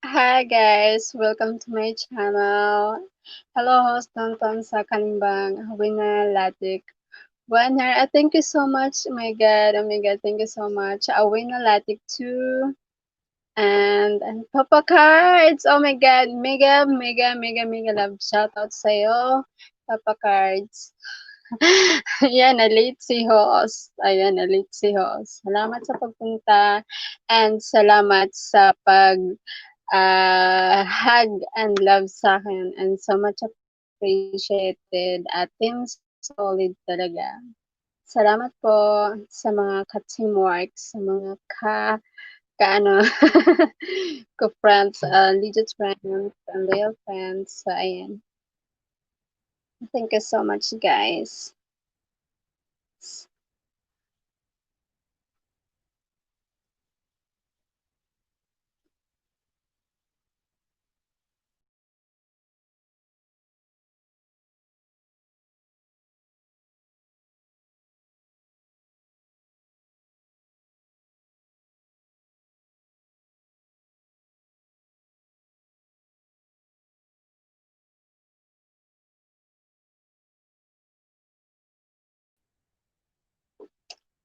Hi guys, welcome to my channel. Hello host Tonton sa kanimbang Wina Latik. Winner, thank you so much. Oh my god, thank you so much. Wina Latik too. And Papa Cards. Oh my god, mega love shoutout sa'yo. Papa Cards. Ayan, na-late si host. Ayan, na-late si host. Salamat sa pagpunta and salamat sa hug and love sa akin and so much appreciated at Team Solid talaga. Salamat po sa mga ka-teamwork, sa mga ka-ano, ko-friends, legit friends, and loyal friends. So, ayan. Thank you so much, guys.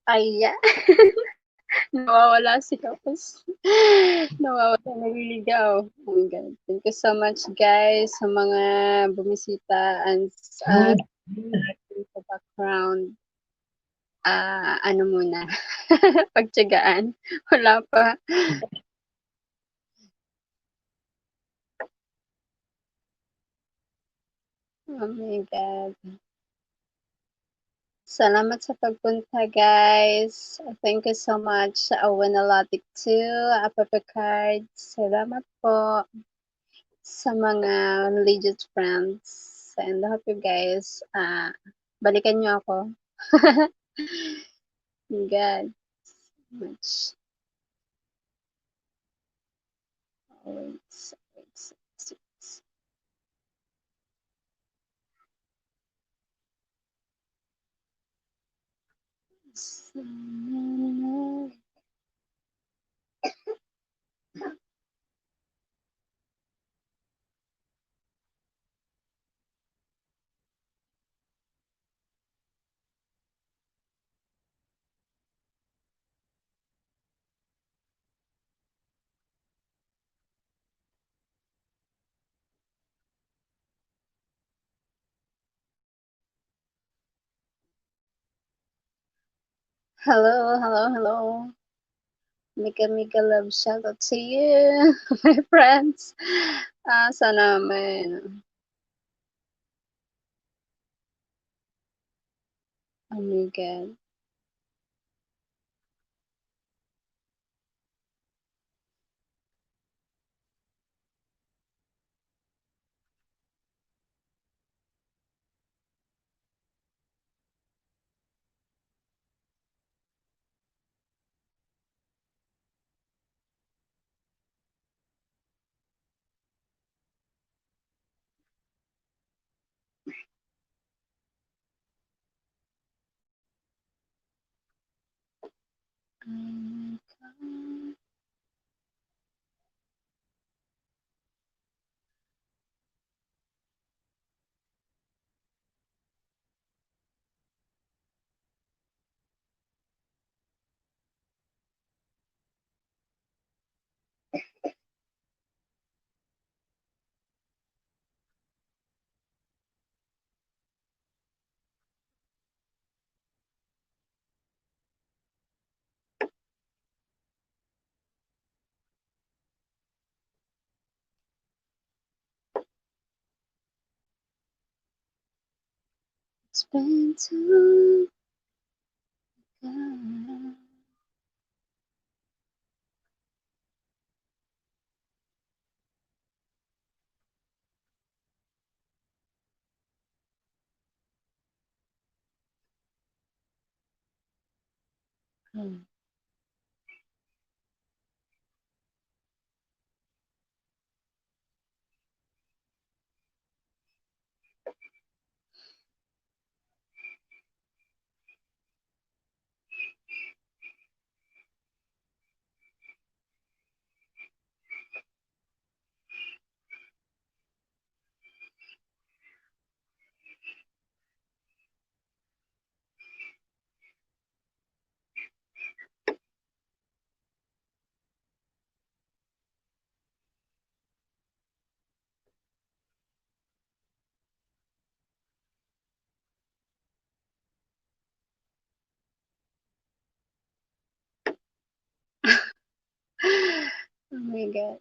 Ayan. Nawawala si Kapos. Nawawala, naliligaw. Oh my God. Thank you so much, guys, sa mga bumisita and sa background. Ano muna, pagtiyagaan. Wala pa. Oh my God. Salamat sa pagpunta, guys. Thank you so much sa Winalatic 2, Papa Cards. Salamat po sa mga legit friends. And I hope you guys, balikan nyo ako. God, much. Wait, wait. Hello. Mika love shout out to you, my friends. Sana may, oh my God. It's been too long. my God.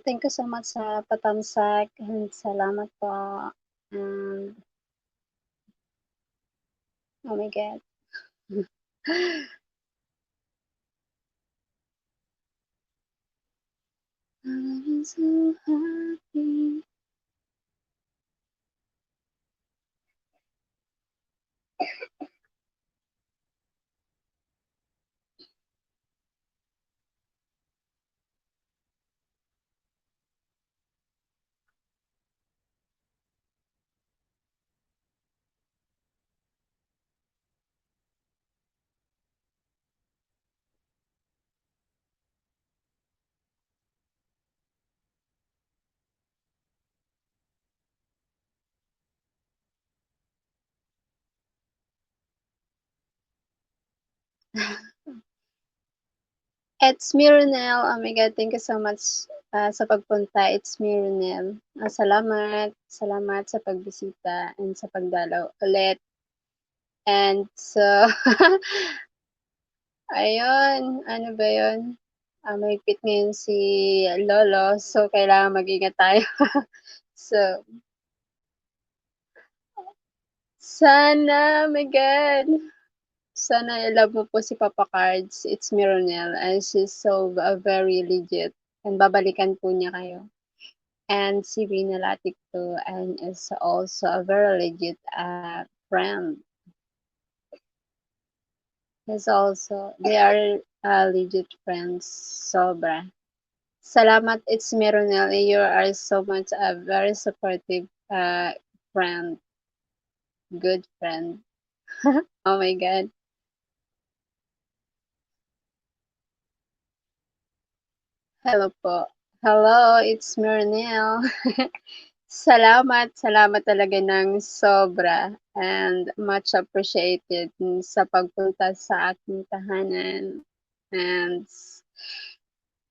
Thank you so much sa patamsak and salamat po. And oh my God. I'm so happy. It's me, Ronel. Oh my God, thank you so much sa pagpunta. It's me, Ronel. Salamat. Salamat sa pagbisita and sa pagdalaw ulit. And so, ayun, ano ba yun? Mahigpit ngayon si Lolo, so kailangan mag-ingat tayo. So, sana, oh my God. Sana i-love mo po si Papa Cards. It's me, Ronel. And she's so very legit. And babalikan po niya kayo. And si Rina Latik too, and is also a very legit friend. Is also, they are legit friends. Sobra. Salamat, it's me, Ronel. You are so much a very supportive friend. Good friend. Oh my God. Hello po. Hello, it's me, Ronel. Salamat, salamat talaga ng sobra and much appreciated sa pagpunta sa aking tahanan and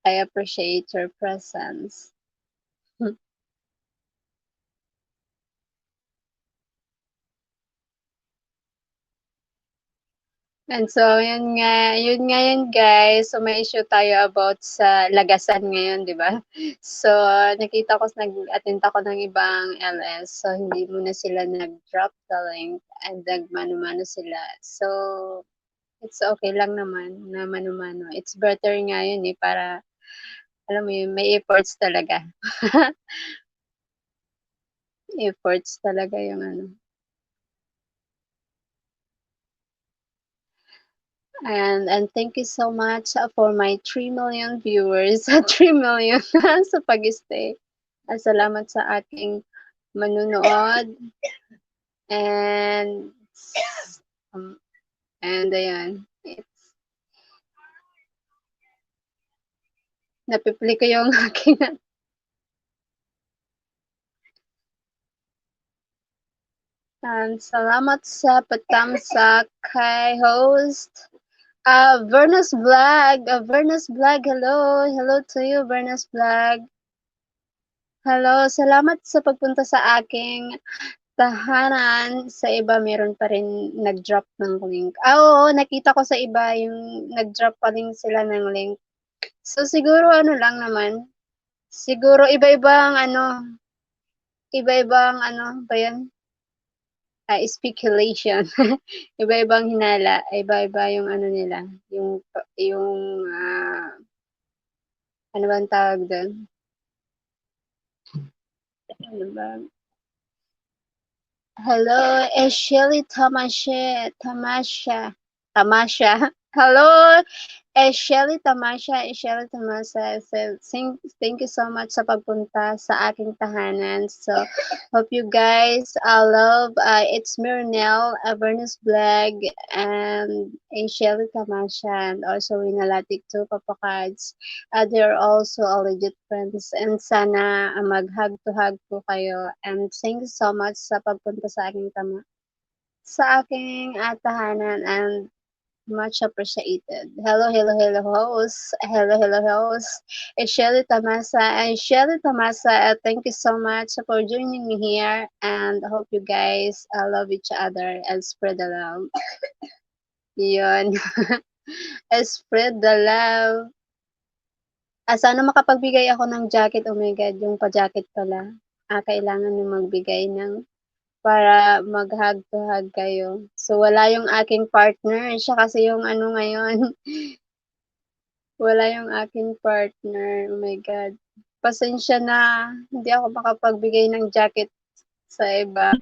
I appreciate your presence. And so, yun nga yun guys. So, may issue tayo about sa lagasan ngayon, di ba? So, nakita ko, nag-attend ako ng ibang LS. So, hindi muna sila nag-drop the link and nagmano-mano sila. So, it's okay lang naman na mano-mano. It's better nga yun eh, para, alam mo yun, may efforts talaga. Efforts talaga yung ano. And thank you so much for my 3 million viewers, 3 million sa pag-stay. Salamat sa ating manunood and um, and ayan, it's napipili ko yung aking salamat sa patamsak kay host Vernus Vlog, hello. Hello to you, Vernus Vlog. Hello, salamat sa pagpunta sa aking tahanan. Sa iba meron pa rin nag-drop ng link. Oo, nakita ko sa iba yung nag-drop pa rin sila ng link. So siguro ano lang naman, siguro iba-ibang ano ba 'yan? Speculation. Iba-ibang hinala, iba-iba yung ano nila, yung ano bang tawag dun? Ano ba? Hello, Shelly Tamasha. Hello, Shelly Tamasha, Shelly Tamasa said, thank you so much sa pagpunta sa aking tahanan. So, hope you guys love. It's Mirinel, Avernus Vlog, and Shelly Tamasha, and also Winalatik too, Papa Cards. They're also all legit friends. And sana mag-hug to hug po kayo. And thank you so much sa pagpunta sa aking tahanan, and much appreciated. Hello, hello, hello, host. Hello, hello, host. It's Shelly Tamasa. And Shelly Tamasa, thank you so much for joining me here. And I hope you guys love each other and spread the love. Yun. Spread the love. Sana makapagbigay ako ng jacket. Oh my God, yung pa-jacket pala. Kailangan yung magbigay ng para mag-hug to hug kayo. So, wala yung aking partner. Siya kasi yung ano ngayon. Wala yung aking partner. Oh my God. Pasensya na. Hindi ako makapagbigay ng jacket sa iba.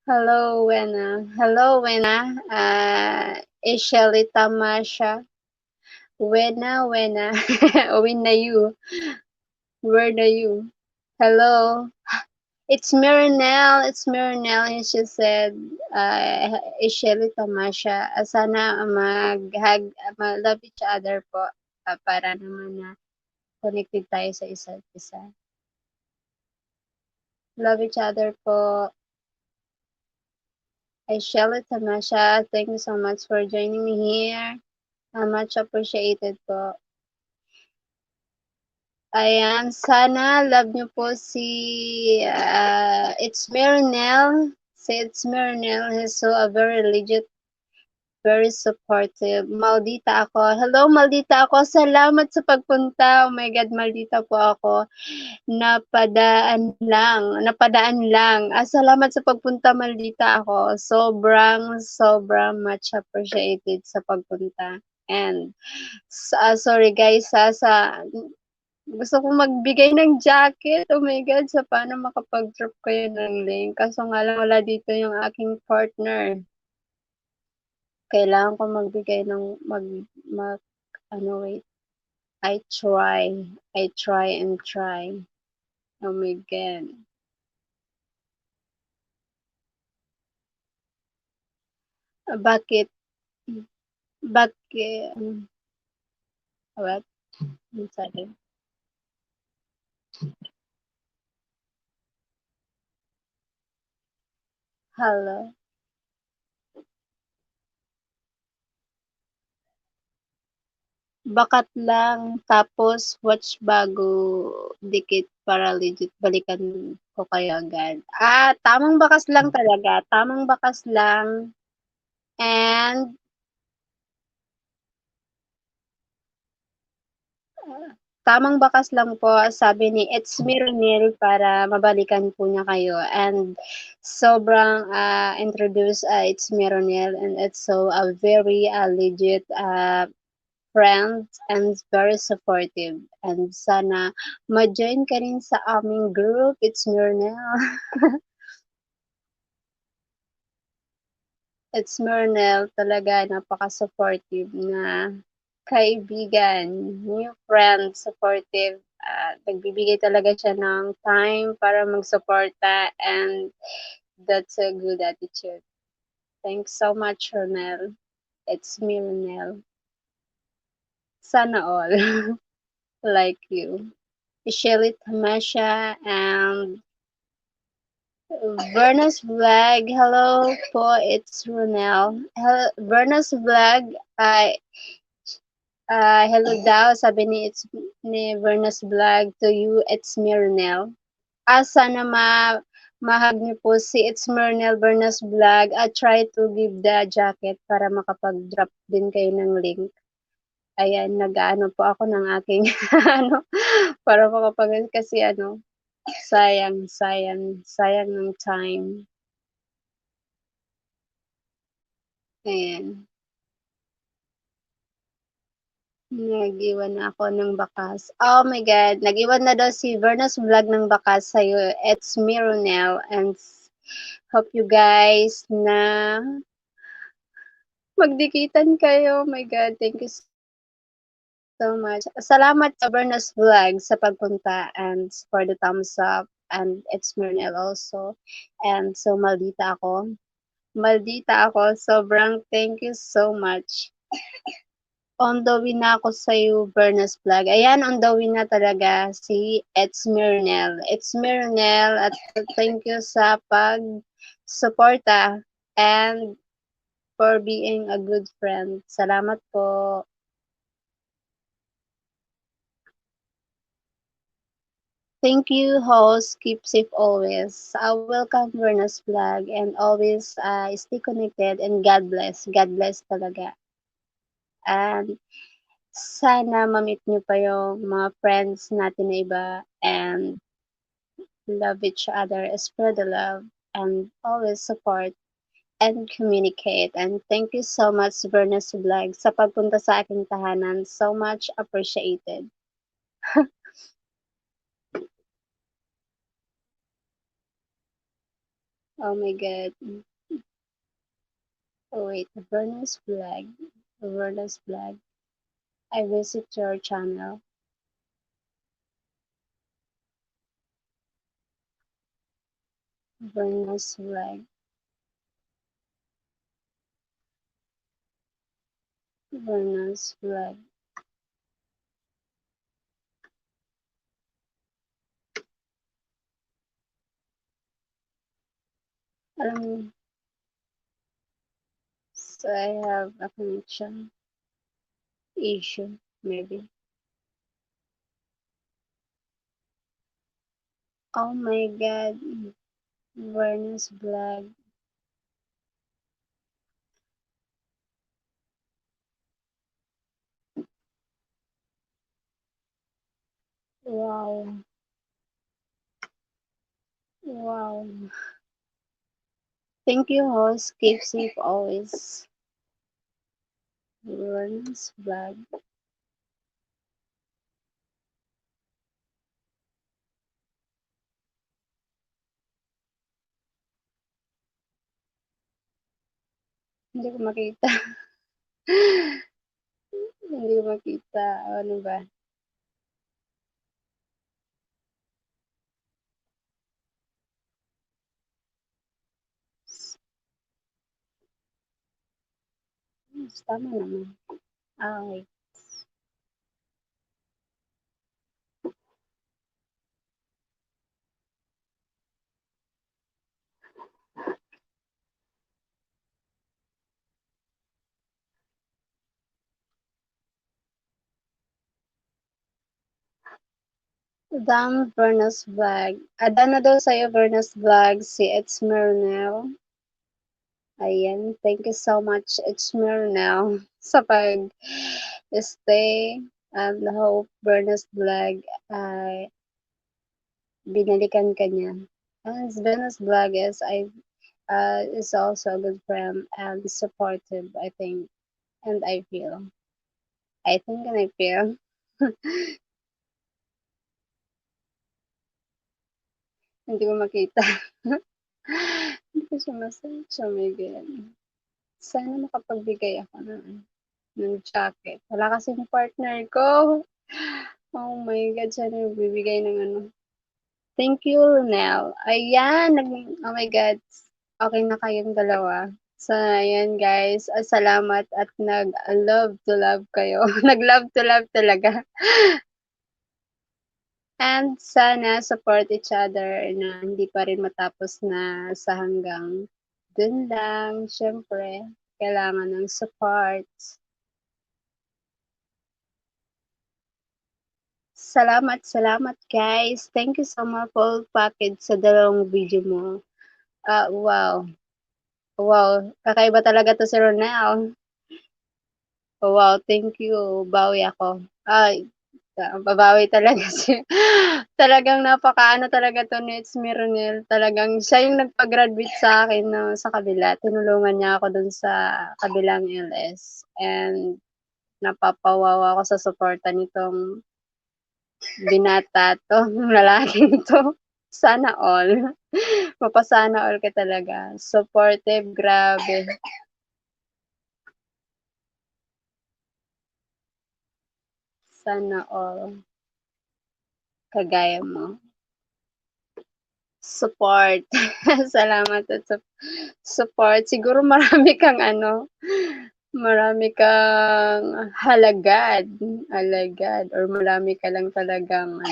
Hello, Wena. Hello, Wena. Shelly Tamasha. Wena, Wena. Wena you. Where are you? Hello. It's Mirinel. It's Mirinel. And she said, Shelly Tamasha. Sana mag-hug, love each other po. Para naman na connected tayo sa isa't isa. Love each other po. Shelly Tamasha, thank you so much for joining me here. Much appreciated po. Ayan, sana love niyo po si It's Mirinel. Si It's Mirinel. He's so a very legit, very supportive. Maldita ako. Hello, Maldita ako. Salamat sa pagpunta. Oh my God, Maldita po ako. Napadaan lang. Salamat sa pagpunta, Maldita ako. Sobrang much appreciated sa pagpunta. And, sorry guys, gusto kong magbigay ng jacket. Oh my God, sa paano makapag-drop kayo ng link. Kaso nga lang wala dito yung aking partner. Kailangan ko magbigay ng, wait. I try and try. Oh my God. Bakit bakit what? Sorry. Hello. Bakat lang, tapos watch bago dikit para legit balikan ko kayo agad. Tamang bakas lang talaga, tamang bakas lang. And tamang bakas lang po, sabi ni It's Mironil para mabalikan po niya kayo. And sobrang introduce It's Mironil, and it's so a very legit friend and very supportive. And sana ma-join ka rin sa aming group. It's Mironil. It's Mironil, talaga napaka-supportive na kaibigan, new friend, supportive. Nagbibigay talaga siya ng time para magsuporta, and that's a good attitude. Thanks so much, Ronel. It's me, Ronel. Sana all like you. Shelly Tamasha and Verna's Vlog. Hello po, it's Ronel. Verna's Vlog. Hello daw, sabi ni Verna's Vlog, to you, it's Mirnel. Sana mahag niyo po si It's Mernel Verna's Vlog. Try to give the jacket para makapag-drop din kayo ng link. Ayan, nag-ano po ako ng aking ano, para makapag, kasi sayang ng time. Ayan. Nag-iwan na ako ng bakas. Oh my God, nag-iwan na daw si Verna's Vlog ng bakas sa'yo. It's me, Ronel, and hope you guys na Magdikitan kayo. Oh my God, thank you so much. Salamat sa Berna's Vlog sa pagpunta and for the thumbs up and it's Mernel also. And so maldita ako. Maldita ako. Sobrang thank you so much. On the way na ako sa'yo, Berna's Vlog. Ayan, on the way na talaga si It's Mernel. It's Mernel at thank you sa pag-suporta and for being a good friend. Salamat po. Thank you, host. Keep safe always. I welcome Verna's Vlog and always stay connected and God bless. God bless talaga. And sana ma-meet niyo pa yung mga friends natin na iba and love each other, spread the love, and always support and communicate. And thank you so much, Verna's Vlog, sa pagpunta sa aking tahanan. So much appreciated. Oh my God. Oh wait, Verna's Vlog. Verna's Vlog. I visit your channel. Verna's Vlog. Verna's Vlog. Um, so I have a connection issue, maybe. Oh my God. Verna's Vlog. Wow. Wow. Thank you, host. Keep safe always. Verna's Vlog. Hindi ko makita. Hindi ko makita. Ano ba? Tama naman. Ah, okay. Dam Verna's Vlog. Ada na daw sa'yo, Verna's Vlog, si It's Mernel. Ayan, thank you so much, It's Mernel, sa pag-stay and hope Verna's Vlog ay binalikan ka niya. And Verna's Vlog is also a good friend and supportive, I think, and I feel. I think and I feel. Hindi ko makita. Hindi ko siya ma-search. Oh my God. Sana makapagbigay ako ng jacket. Wala kasing partner ko. Oh my God, sana magbibigay ng ano. Thank you, Nell. Ayan, oh my God. Okay na kayong dalawa. So, ayan guys. Salamat at nag-love to love kayo. Nag-love to love talaga. And sana support each other na hindi pa rin matapos na sa hanggang dun lang. Siyempre, kailangan ng support. Salamat, salamat guys. Thank you so much for package sa dalawang video mo. Wow. Wow. Kakaiba talaga to si Ronel. Wow, thank you. Bawi ako. Ay, babawi talaga siya. Talagang napakaano talaga 'to ni It's Ronel. Talagang siya yung nagpa-graduate sa akin 'no, sa kabila. Tinulungan niya ako dun sa kabilang LS and napapawawa ako sa suporta nitong binata 'to, lalaking 'to. Sana all. Mapa-sana all ka talaga. Supportive, grabe. Sana all kagaya mo. Support. Salamat at support. Siguro marami kang alagad or marami ka lang talagang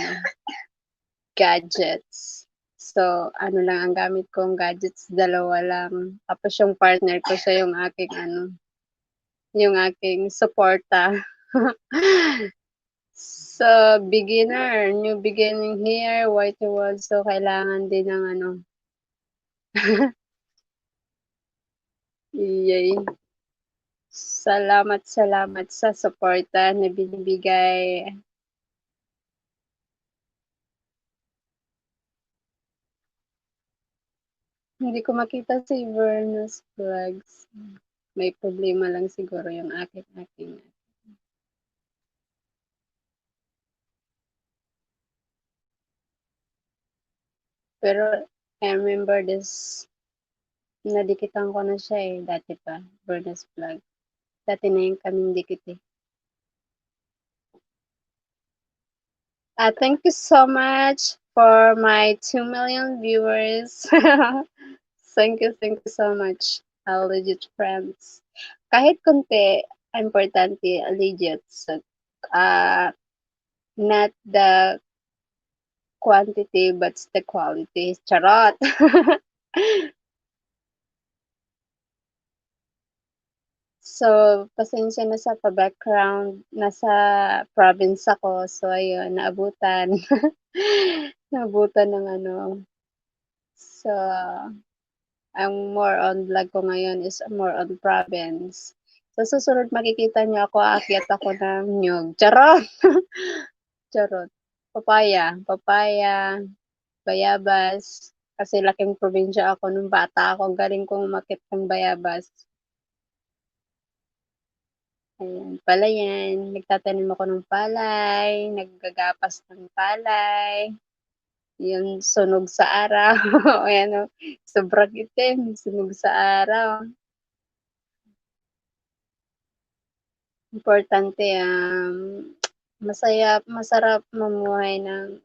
gadgets. So, ano lang ang gamit kong gadgets, dalawa lang. Tapos yung partner ko, siya yung aking suporta. So, new beginning here, white world. So, kailangan din ng yay. Salamat sa suporta na binibigay. Hindi ko makita si Verna's vlogs. May problema lang siguro yung aking. Pero I remember this, nadikitan ko na siya dati pa, Verna's vlog. Dati na yung kaming dikit eh. Thank you so much for my 2 million viewers. Thank you so much, legit friends. Kahit konti, importante, legit. So, not the quantity, but the quality. Charot! So, pasensya na sa pa-background. Nasa province ako. So, ayun, naabutan. Naabutan ng So, ang more on vlog ko ngayon is more on province. Sa susunod makikita niyo ako, aakyat ako ng niyog. Charot! Charot. Papaya, bayabas. Kasi laking probinsya ako nung bata ako. Galing kong umakyat ng bayabas. Ayan, palayan. Nagtatanim ako ng palay, naggagapas ng palay. Yung sunog sa araw. Ayan o, sobrang itim, sunog sa araw. Importante, masarap mamuhay ng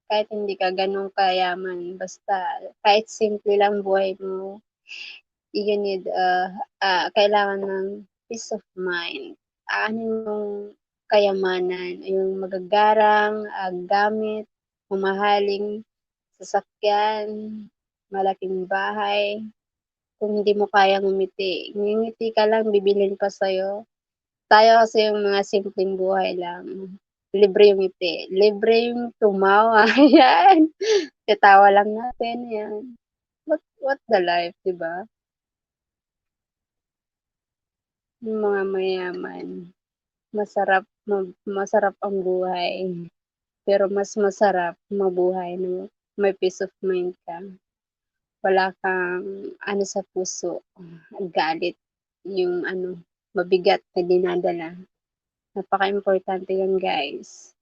kahit hindi ka ganun kayaman. Basta, kahit simple lang buhay mo, you need, kailangan ng peace of mind. Aanin mong kayamanan, yung magagarang gamit, mamahaling sasakyan, malaking bahay. Kung hindi mo kayang ngumiti ka lang, bibilhin pa sa'yo. Tayo kasi yung mga simpleng buhay lang. Libre yung ngiti, libre yung tumawa. Yan. Tatawa lang natin. Yan. What the life, di ba? Yung mga mayaman, masarap ang buhay. Pero mas masarap mabuhay ng may peace of mind ka. Wala kang sa puso, galit, yung mabigat na dinadala. Napaka-importante yan, guys.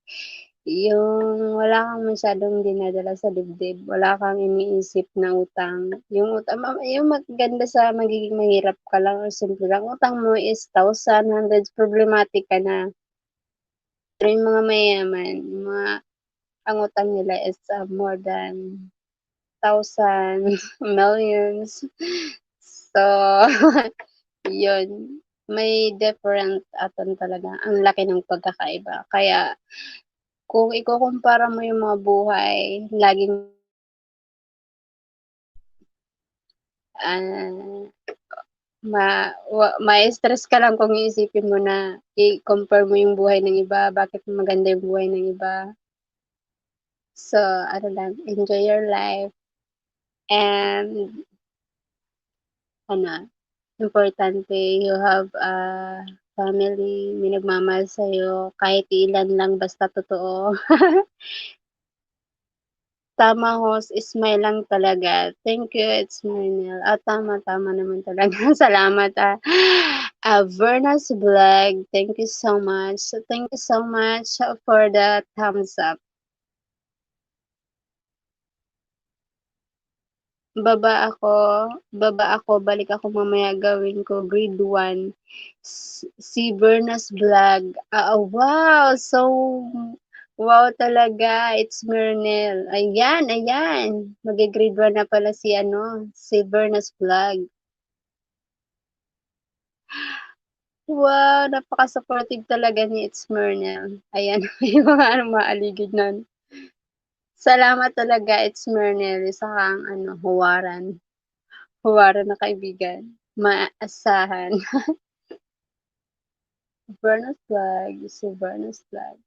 Yung wala kang masyadong dinadala sa dibdib, wala kang iniisip na utang. Yung maganda sa magiging mahirap ka lang or simple lang, utang mo is 1,000, hundreds, problematic ka na. Pero yung mga mayaman, ang utang nila is more than 1,000, millions. So, yun. May different talaga. Ang laki ng pagkakaiba. Kaya, kung ikukumpara mo yung mga buhay, laging ma-stress ka lang kung iisipin mo na i-compare mo yung buhay ng iba, bakit maganda yung buhay ng iba. So, enjoy your life. And, importante, you have a family, may nagmamahal sa'yo, kahit ilan lang, basta totoo. Tama, host, smile lang talaga. Thank you, it's Marinel. Tama naman talaga. Salamat, Verna's Vlog. Thank you so much. Thank you so much for the thumbs up. baba ako baba ako, balik ako mamaya gawin ko grade 1. Si Berna's Vlog. Wow! So, wow talaga, it's Mernel. Ayan, ayan. Magge-grade 1 na pala si ano, si Berna's Vlog. Wow, napaka-supportive talaga ni It's Mernel. Ayan, yung mga ano, maaligid nun. Salamat talaga, It's Mernel. Isa kang ano, huwaran. Huwaran na kaibigan. Maasahan. Berna's Vlog, si Berna's Vlog.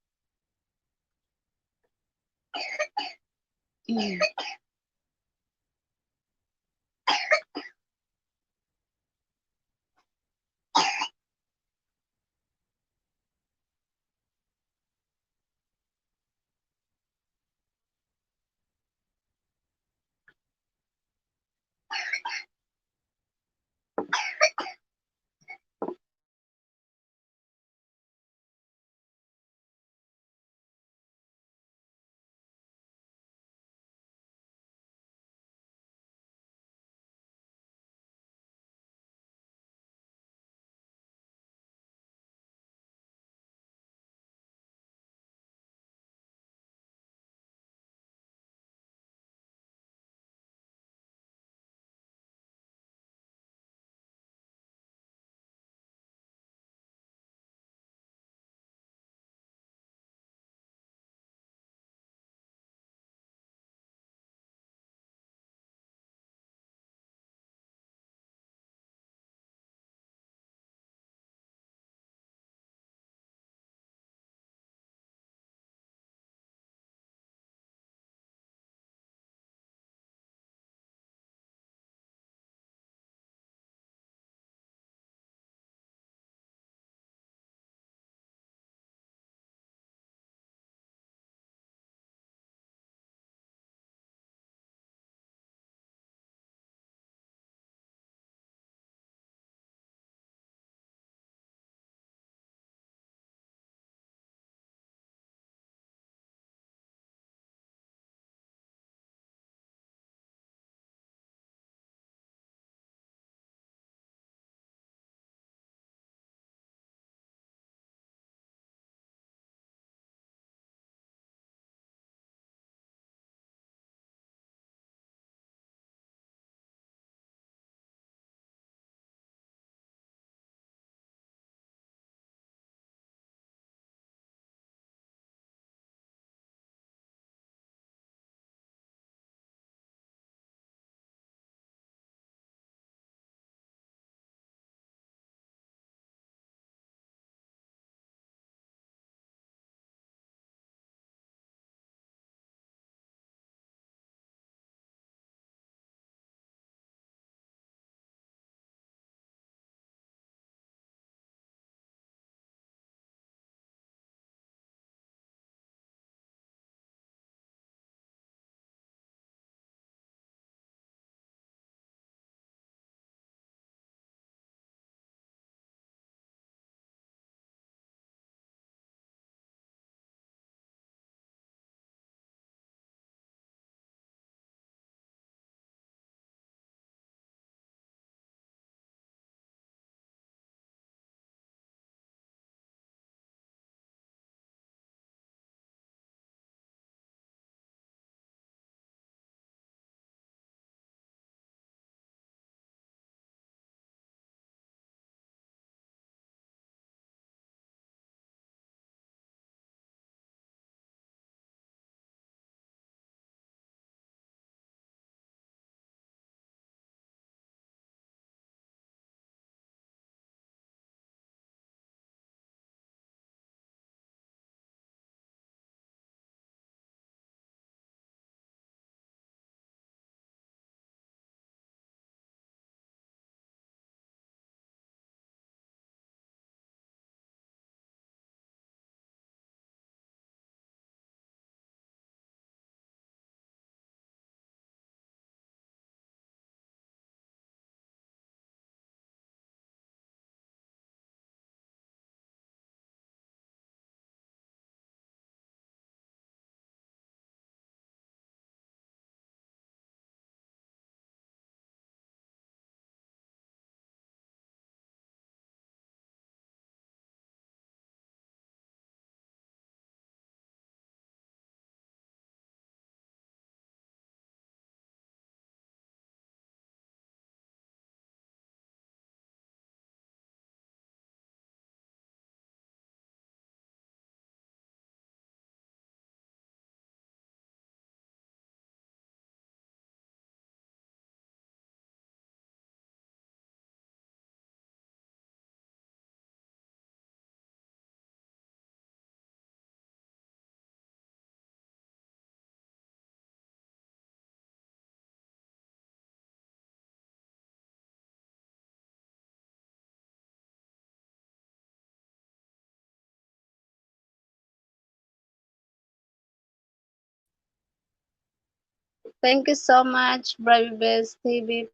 Thank you so much, Brave TV,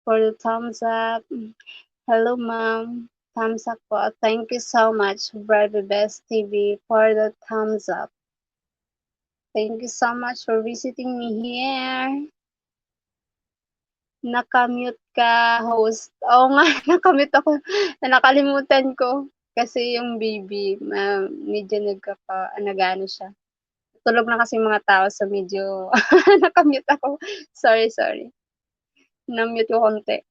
for the thumbs up. Hello, ma'am. Thumbs up po. Thank you so much, Brave TV, for the thumbs up. Thank you so much for visiting me here. Nakamute ka, host. Oo nga, nakamute ako. Nakalimutan ko. Kasi yung baby, medyo nag-ano siya. Tulog na kasi mga tao so medyo nakamute ako. Sorry, sorry. Na-mute ko konti.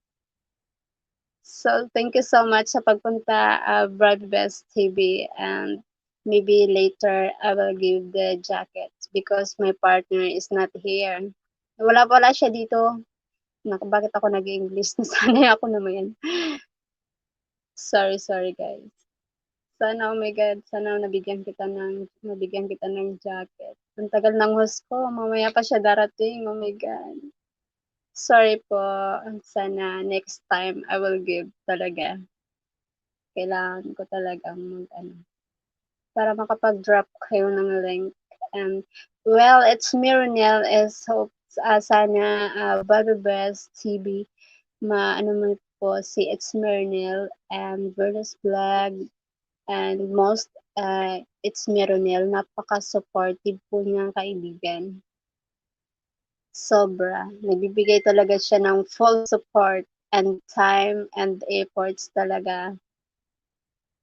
So, thank you so much sa pagpunta, Broadbest TV, and maybe later I will give the jackets because my partner is not here. Wala siya dito. Naku, bakit ako nag-English? Nasanay ako naman. Sorry, sorry guys. Sana, oh my God, sana nabigyan kita ng jacket. Ang tagal ng host ko, mamaya pa siya darating. Oh my God. Sorry po. Sana next time I will give talaga. Kailangan ko talagang mag-ano, para makapag-drop kayo ng link. And, well, it's Mironel is hope sana Bobby Best TV maano mo po si It's Mironel and Verdes Vlog and most It's Mironel napaka-supportive po niyang kaibigan. Sobra. Nagbibigay talaga siya ng full support and time and efforts talaga.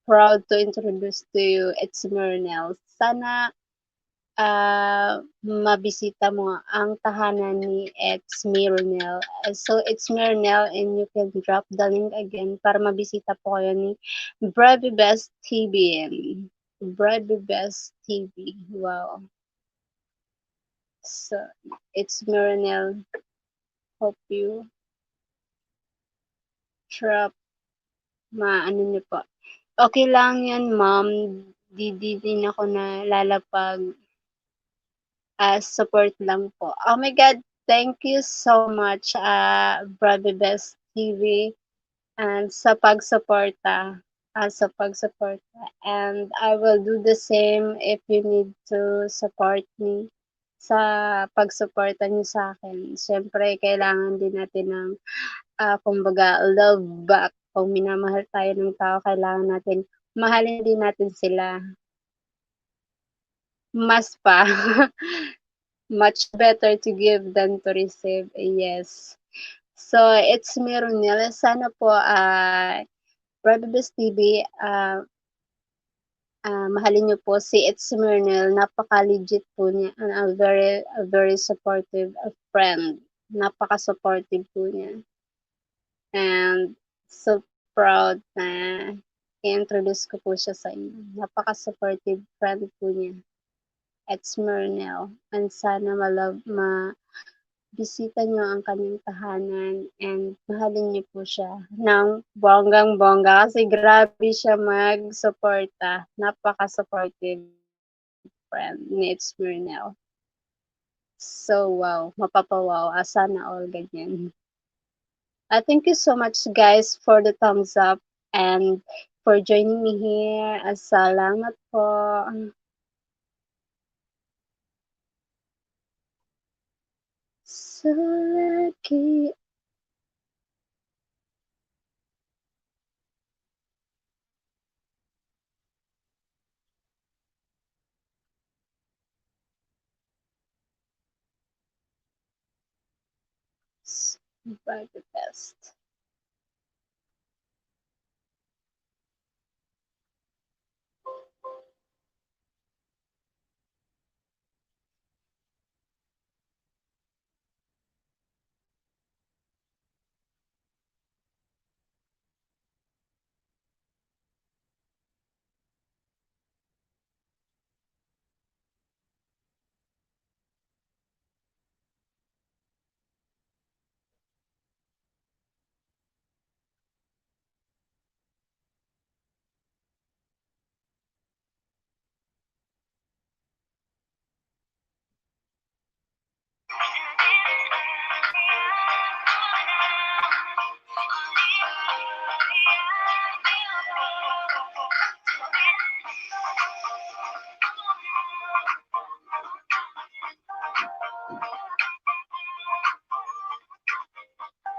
Proud to introduce to you, it's Mernel. Sana mabisita mo ang tahanan ni It's Mernel. So, it's Mernel and you can drop the link again para mabisita po kayo ni Brave Best TV. Brave Best TV. Wow. So, it's Mernel. Hope you drop maano niyo po. Okay lang yan, ma'am. Di din ako nalalapag. Support lang po. Oh my God, thank you so much, Brave Best TV, and sa pagsuporta. Sa pagsuporta. And I will do the same if you need to support me sa pagsuporta niyo sa akin. Siyempre, kailangan din natin ng, kumbaga, love back. Kung minamahal tayo ng tao, kailangan natin mahalin din natin sila. Mas pa. Much better to give than to receive. Yes. So, it's me, Ronel. Sana po, Brother TV, mahalin niyo po si It's Mernel. Napaka-legit po niya. A very supportive friend. Napaka-supportive po niya. And so proud na i-introduce ko po siya sa inyo. Napaka-supportive friend po niya. It's Mernel. And sana bisita niyo ang kanyang tahanan and mahalin niyo po siya ng bonggang-bongga kasi grabe siya mag-suporta. Napaka-supportive friend ni It's Mernel. So, wow. Mapapawaw. Sana all ganyan. Thank you so much guys for the thumbs up and for joining me here. Salamat po. So lucky. By the best.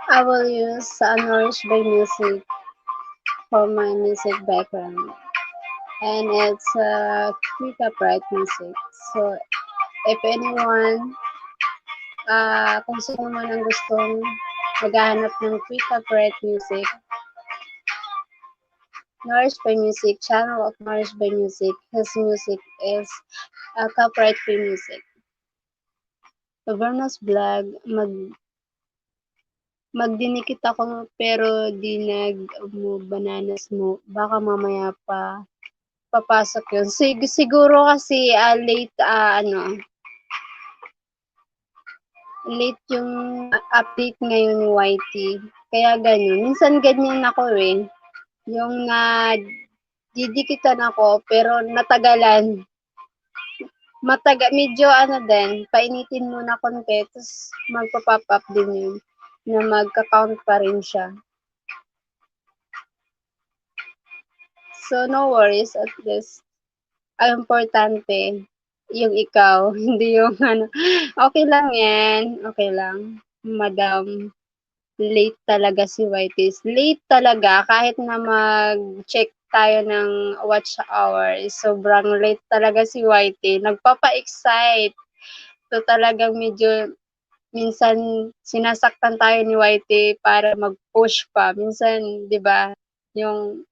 I will use Nourish by Music for my music background. And it's quick upright music. So, if anyone, kung sino man ang gustong maghahanap ng quick upright music, Nourish by Music, channel of Nourish by Music, his music is copyright free music. Governance Vlog, magdinikit ako pero di mo bananas mo. Baka mamaya pa papasok yun. Siguro kasi late yung update ngayon ni YT. Kaya ganyan. Minsan ganyan ako eh. Yung didikitan ako pero natagalan. Medyo din, painitin muna konti, tapos magpa-pop up din yun na magka-count pa rin siya. So, no worries, at least, ang importante, yung ikaw, hindi yung okay lang yan, okay lang. Madam, late talaga si Whiteys. Late talaga, kahit na mag-check tayo ng watch hour, sobrang late talaga si Whitey. Nagpapa-excite. So, talagang medyo minsan sinasaktan tayo ni Whitey para mag-push pa. Minsan, 'di ba, yung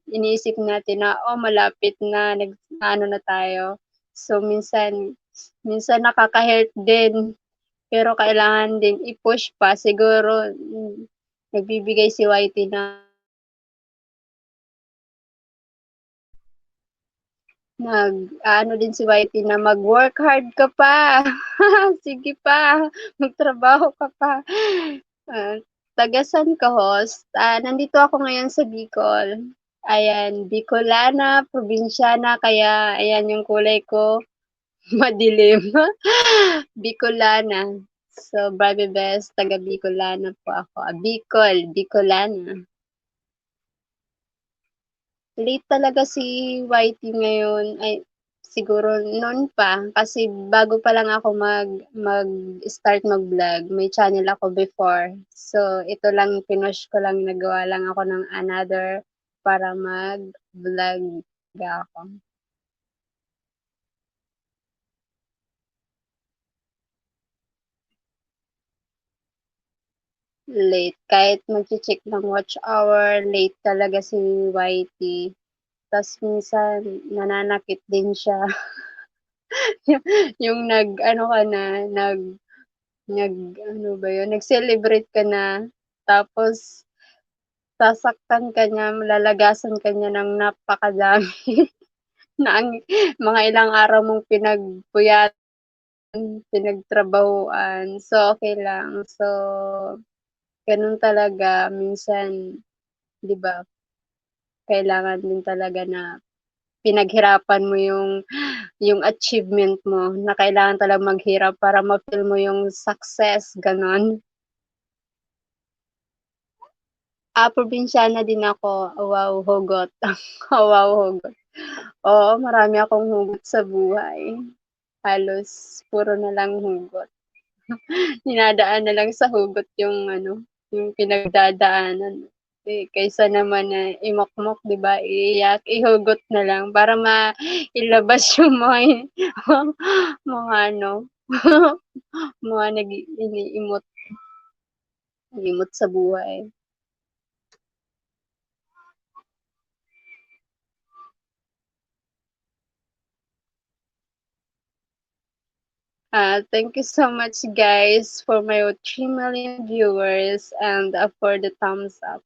iniisip natin na malapit na ano na tayo. So minsan nakaka-hurt din pero kailangan din i-push pa. Siguro nagbibigay si Whitey na ano din si Whitey na mag-work hard ka pa. Sige pa, magtrabaho ka pa. Tagasan ka host? Nandito ako ngayon sa Bicol. Ayan, Bicolana, probinsyana, kaya ayan yung kulay ko, madilim. Bicolana. So, Barbie Best, taga Bicolana po ako. Bicolana. Late talaga si Whitey ngayon. Ay, siguro noon pa. Kasi bago pa lang ako mag-start mag-vlog. May channel ako before. So, ito lang, pinush ko lang, nagawa lang ako ng another para mag-vlog ako. Late. Kahit mag-check ng watch hour, late talaga si Whitey. Tapos minsan, nananakit din siya. yung ano ka na, ano ba yun, nag-celebrate ka na, tapos sasaktan ka niya, lalagasan ka niya ng napakadami na ang mga ilang araw mong pinagtrabahuan. So, okay lang. So, ganun talaga minsan, 'di ba? Kailangan din talaga na pinaghirapan mo yung achievement mo, na kailangan talagang maghirap para ma-feel mo yung success, gano'n. Probinsyana din ako. Wow, hugot. Wow, hugot. Oo, marami akong hugot sa buhay. Halos puro na lang hugot. Dinadaan na lang sa hugot yung pinagdadaanan. Kaysa naman na imokmok, 'di ba? Iiyak, ihugot na lang para mailabas yung mga ano, mga iniimot sa buhay. Thank you so much, guys, for my 3 million viewers and for the thumbs up.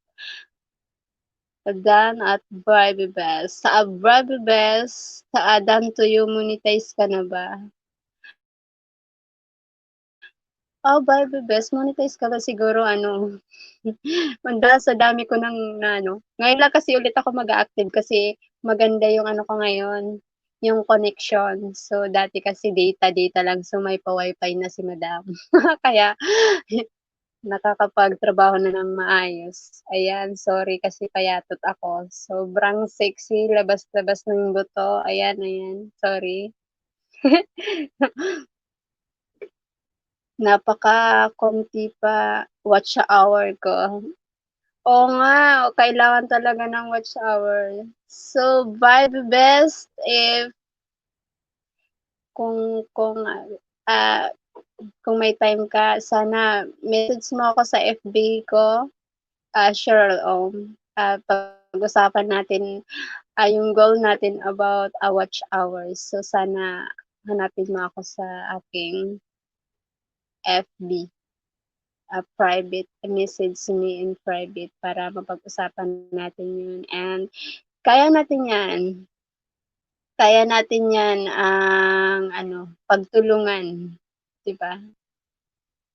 Dan at Barbie Best. Sa Barbie Best, Dan to you, monetize ka na ba? Barbie Best, monetize ka ba siguro sa dami ko ng ngayon lang kasi ulit ako mag-active kasi maganda yung ano ko ngayon, yung connection. So, dati kasi data lang, so may pa-wifi na si madam. Kaya, nakakapagtrabaho na ng maayos. Ayan, sorry kasi payatot ako. Sobrang sexy, labas-labas ng buto. Ayan, sorry. napakakonti pa watch hour ko. Oo nga, kailangan talaga ng watch hour. So, vibe best if kung kung, ah, kung may time ka sana message mo ako sa FB ko, Cheryl Ong, pag-usapan natin, yung goal natin about, watch hours. So, sana hanapin mo ako sa aking FB, private message me in private para mapag-usapan natin yun and kaya natin 'yan. Kaya natin 'yan ang ano, pagtulungan, 'di ba?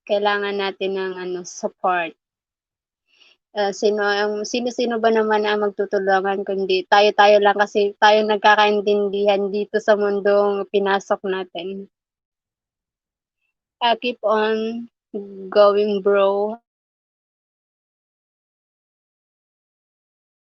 Kailangan natin ng ano, support. Sino-sino ba naman ang magtutulungan kundi tayo-tayo lang kasi tayo nagkakaintindihan dito sa mundong pinasok natin. Keep on going bro.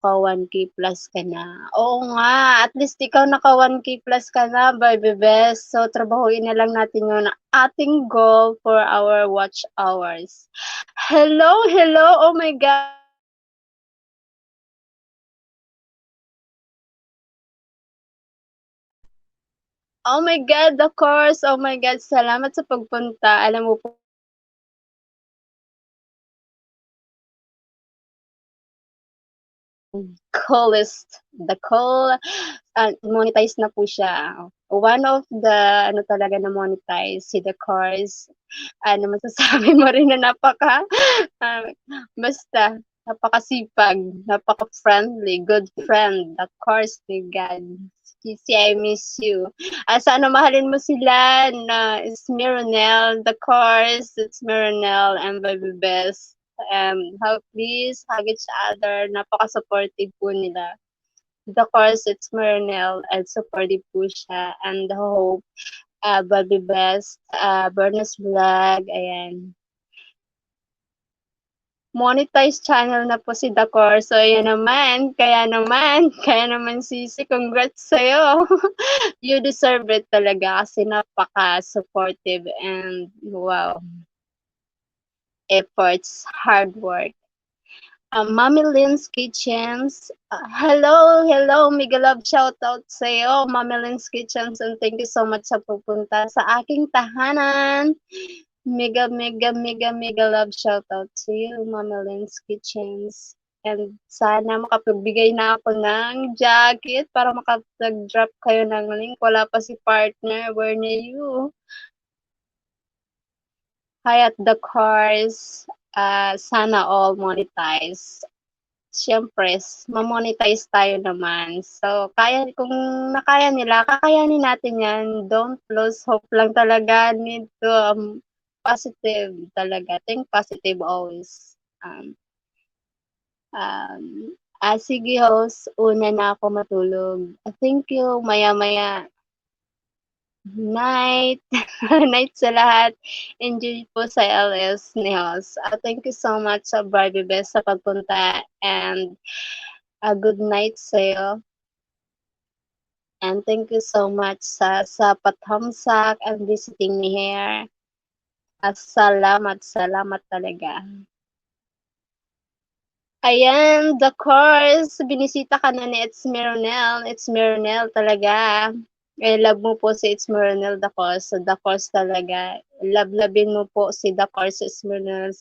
Naka 1K plus ka na. Oo nga, at least ikaw naka 1K plus ka na, baby best. So, trabahuin na lang natin yung ating goal for our watch hours. Hello, hello, oh my God. Oh my God, of course. Oh my God, salamat sa pagpunta. Alam mo po, coolest, the cool, monetize na po siya. One of the ano talaga na monetize, si The Cars. Ano masasabi mo rin na ah, basta napakasipag, napaka-friendly, good friend, The Cars, my God. Kissy, I miss you. Sana mahalin mo sila na Smironel, The Cars, Smironel, and Baby Best. How please hug each other. Napaka-supportive po nila. The course, it's Marinel and supportive po siya and Hope, Bobby Best, Berna's Vlog, ayan. Monetize channel na po si Dakor. So, ayan naman, kaya naman Sisi, congrats sa'yo. You deserve it talaga kasi napaka-supportive and wow, efforts, hard work. Mommy Lynn's Kitchens. Hello, hello, mega love shoutout sa iyo, Mommy Lynn's Kitchens, and thank you so much sa pupunta sa aking tahanan. Mega, mega, mega, mega love shoutout sa iyo, Mommy Lynn's Kitchens. And sana makapagbigay na ako ng jacket para makapag-drop kayo ng link. Wala pa si partner. Where na you? Hi at the cars. Sana all monetize. Siyempre ma-monetize tayo naman. So, kung nakaya nila, kakayanin natin 'yan. Don't lose hope lang talaga. Need to, positive talaga. Think positive always. Um, sige host, una na ako matulog. Thank you. Maya-maya night. Night sa lahat. Enjoy po sa LS ni host. Thank you so much sa Barbie Best sa pagpunta and a good night sa'yo. And thank you so much sa pathamsak and visiting me here. Salamat, salamat talaga. Ayan, the course, binisita ka na ni Etzmeronel. Etzmeronel talaga. Love mo po si Etzmeronel, the course. So, the course talaga. Love-labin mo po si the course Etzmeronel.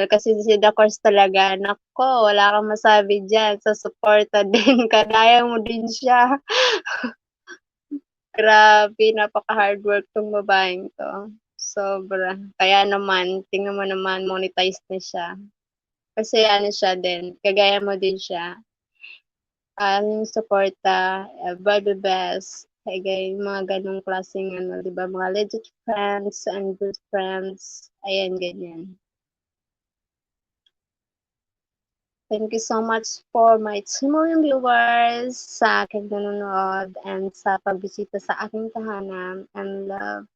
Kasi si the course talaga, nako, wala kang masabi dyan. Sa suporta din, kagaya mo din siya. Grabe, napaka-hard work 'tong babaeng 'to, sobra. Kaya naman, tingnan mo naman monetize na siya. Kasi ano siya din, kagaya mo din siya, yung suporta, by the best, kagaya yung mga gano'ng klaseng ano, 'di ba, mga legit friends and good friends, ayan, ganyan. Thank you so much for my 2 million viewers sa aking nanonood and sa pagbisita sa aking tahanan and love,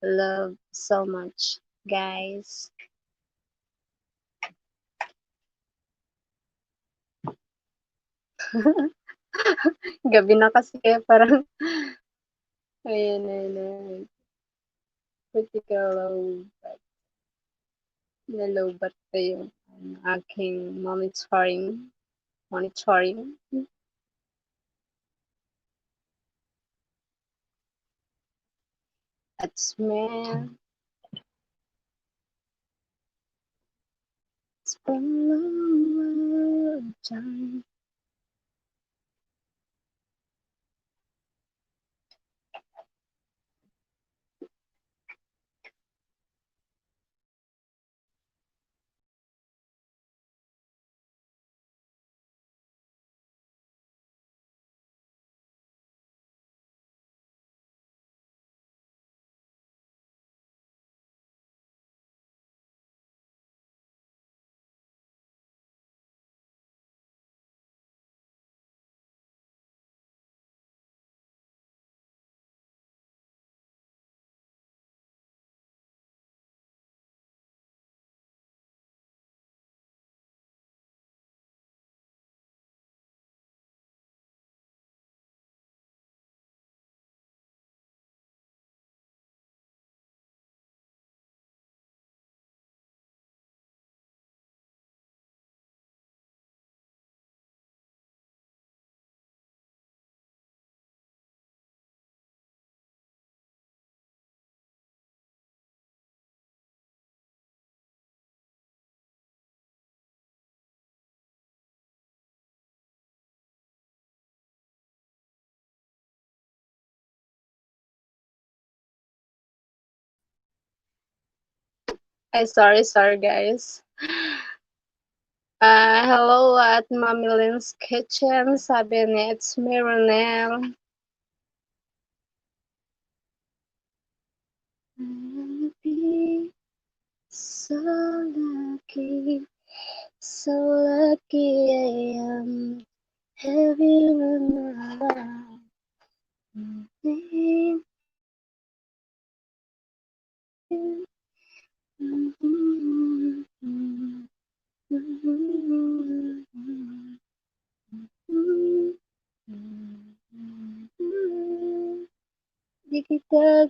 love so much, guys. Gabi na kasi kaya parang ayan, ayan, ayan. critical low, nalobat ko yung aking monitoring. That's man. It's been a long time. Sorry guys. Hello at Mommy Lynn's Kitchen. Sabi ni, it's me, Ronel. So lucky, so lucky I am. Have you in my life? Di kita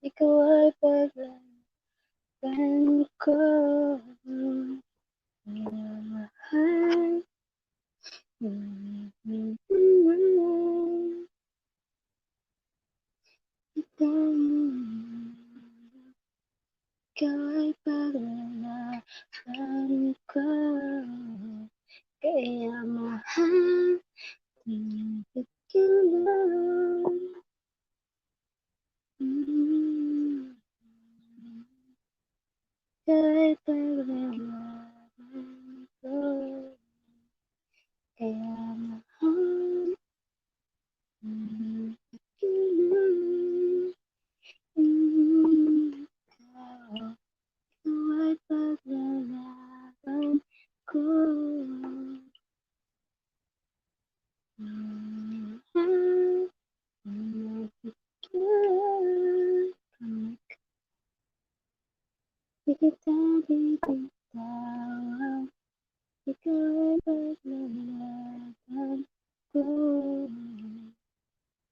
ikaw ay paglaban ko. Minamahal. Ikaw ay paglalaban ko. Kaya mahal, tingin ka lang. Ikaw ay paglalaban ko. Kaya mahal, tingin ka lang. Ikaw ay paglalaban ko. Di kita bibitawan, ikaw ay paglalaban ko.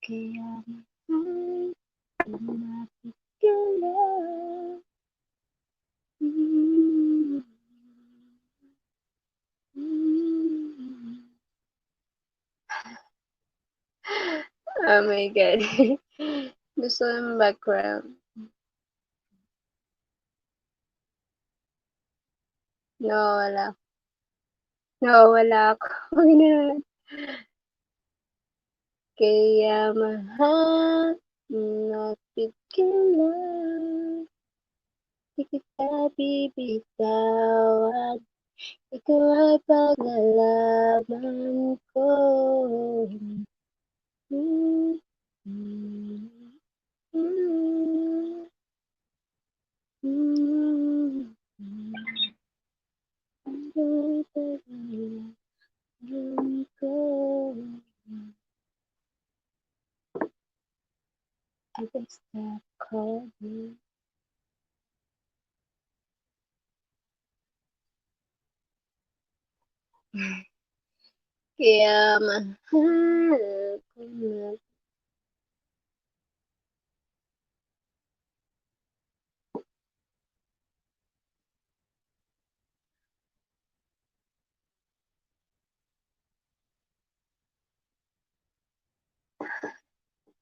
Kaya mahal, lumapit ka lang. Oh my God. Gusto yung background. Nawawala. Nawawala ako. Huwag na. Kaya mahal, lumapit ka lang. Di kita bibitawan, ikaw ay paglalaban ko. Ikaw ay paglalaban ko. I guess that called me. Kaya mahal ko na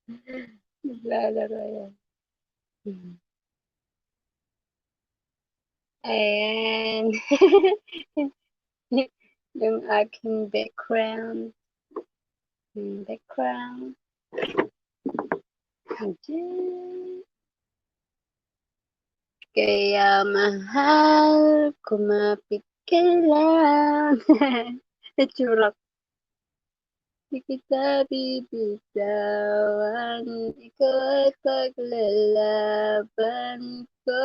Naglalaro yan. Ayan. Yung aking background. Background. Ayan. Kaya mahal, kumapit ka lang. Itsura ko. Di kita bibitawan, ikaw ay paglalaban ko.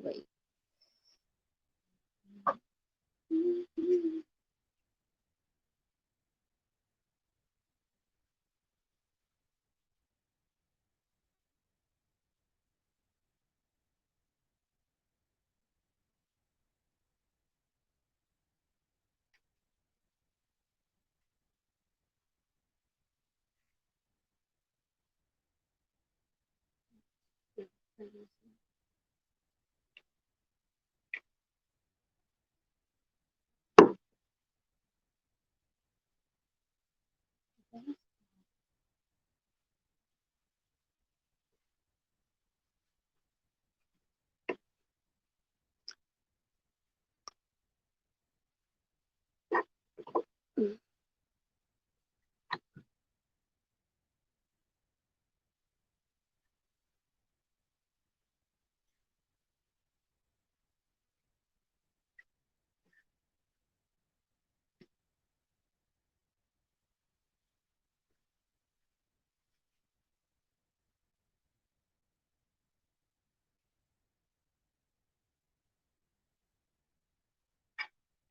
Wait.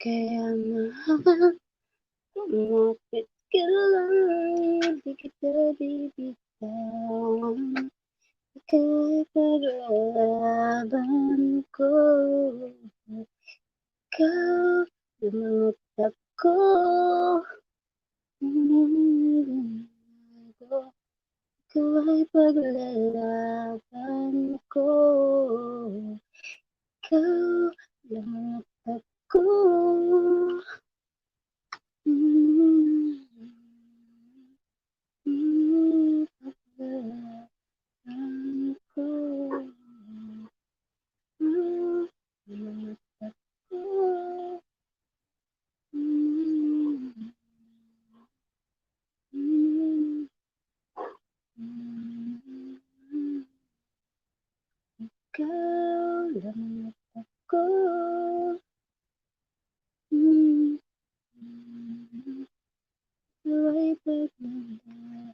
Kaya mahal, kumapit ka lang, di kita bibitawan. Ikaw ay paglalaban ko. Ikaw, lumangot ako. Ikaw ay paglalaban ko. Ikaw, lumangot ako. Paglalaban ko. Lumangot ako. Ikaw, lumangot ako. Ikaw ay paglalaban.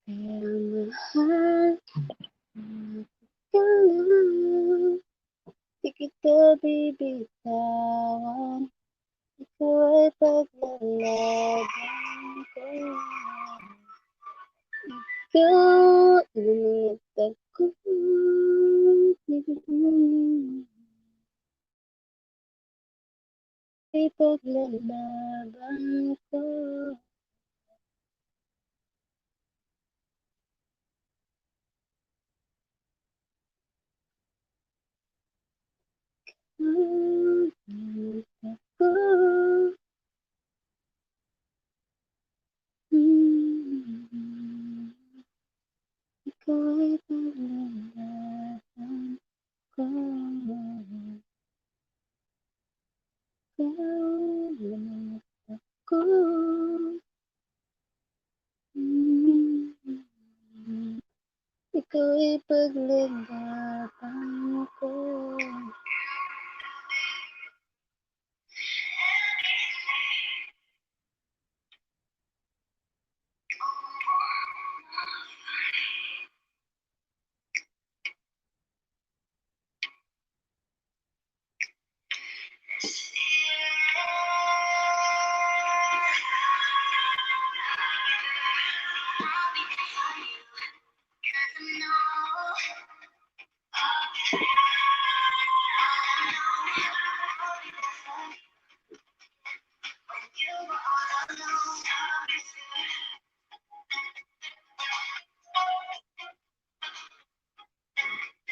Kaya mahal, kumapit ka lang. Di kita bibitawan. Ikaw ay paglalaban ko. Ikaw, lumangot ako. Ako, ikaw ay paglalaban ko. Ikaw ako. Ikaw ay paglalaban ko.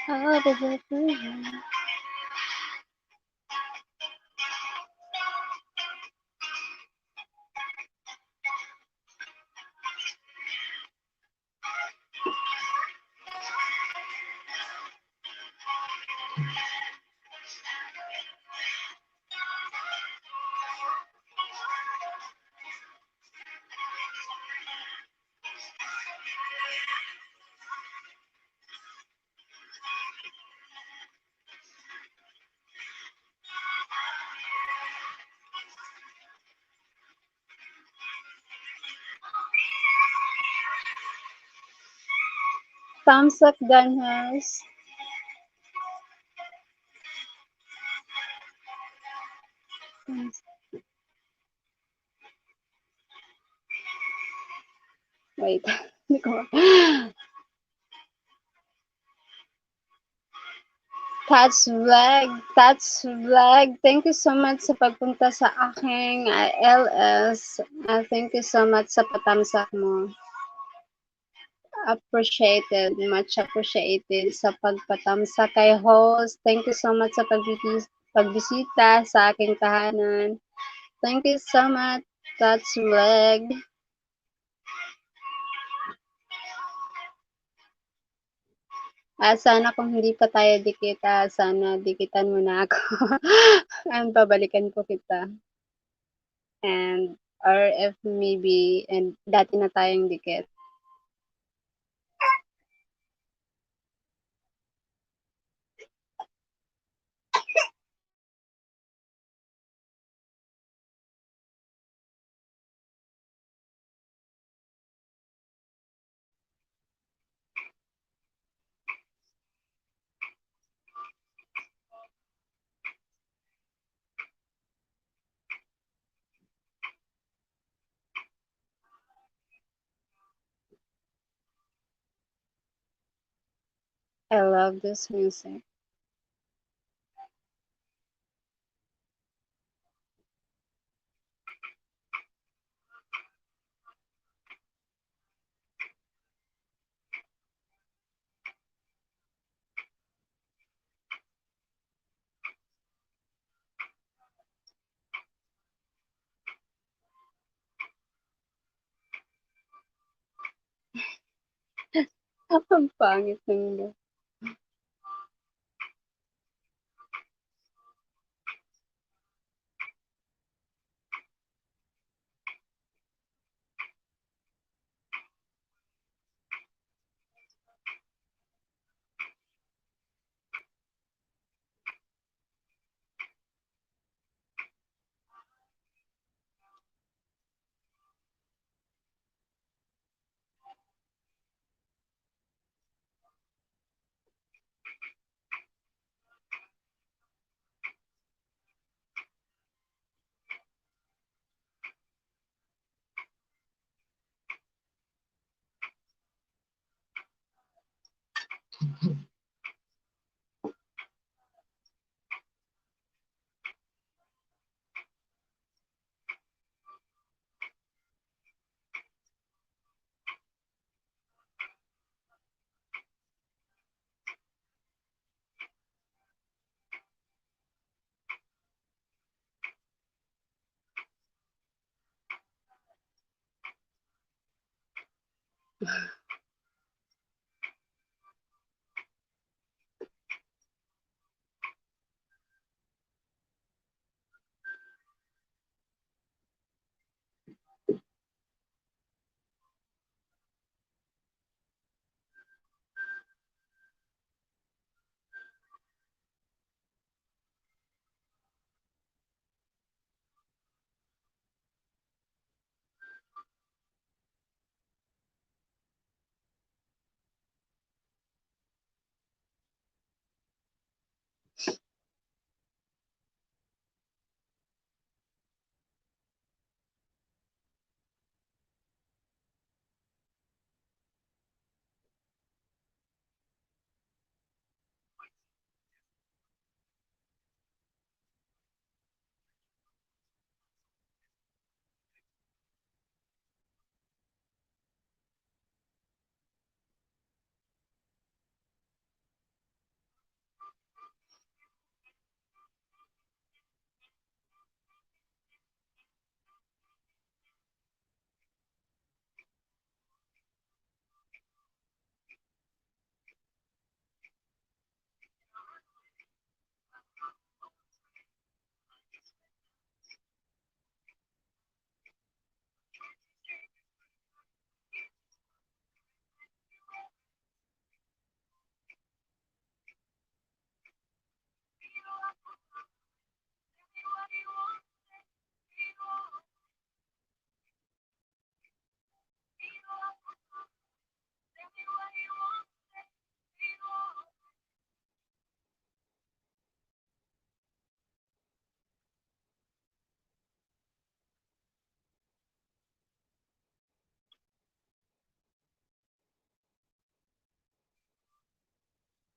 I'll be there for you. Thumbs up, Danhas. Wait. Hindi ko Tats Vlog, thank you so much sa pagpunta sa aking LS. Thank you so much sa patamsak mo. Appreciated, much appreciated sa pagpatamsak kay host. Thank you so much sa pagbisita sa aking tahanan. Thank you so much, Tats Vlog. Sana kung hindi pa tayo dikit, sana dikitan mo na ako. And babalikan ko kita. And or if maybe and dati na tayong dikit. I love this music. Ang pangit ng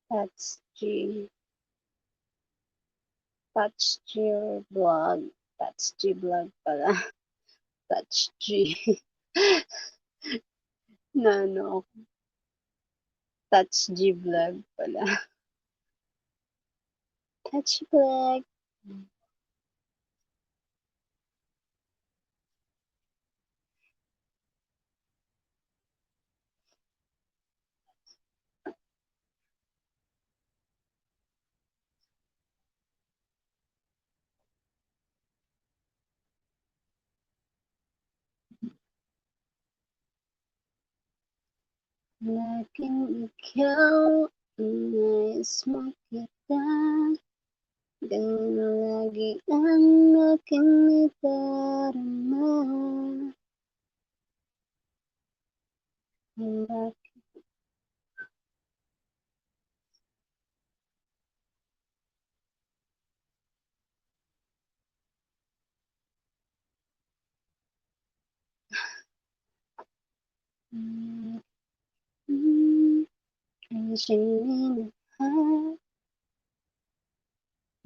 Touch G. Touch G blog. Touch G blog pala. Touch G. No. Touch G vlog pala. Touch vlog. Laging ikaw ang nais makita. Ganun lagi ang aking nadarama. Bakit ang siyang minahal?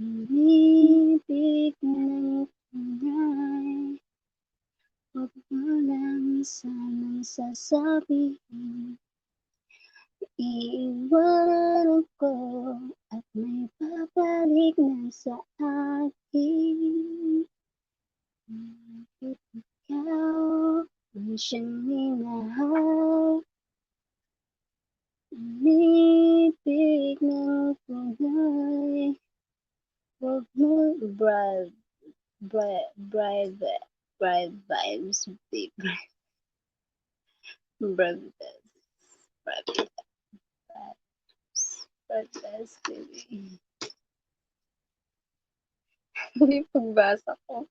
Umibig ng tunay. Huwag mo lang sanang sasabihin. Iiwanan ako at may babalik na sa akin. Bakit ikaw ang siyang minahal? Umibig ng tunay. Huwag mo bribe vibes, babe. Bribe vibes, baby. Hindi pagbasa ko.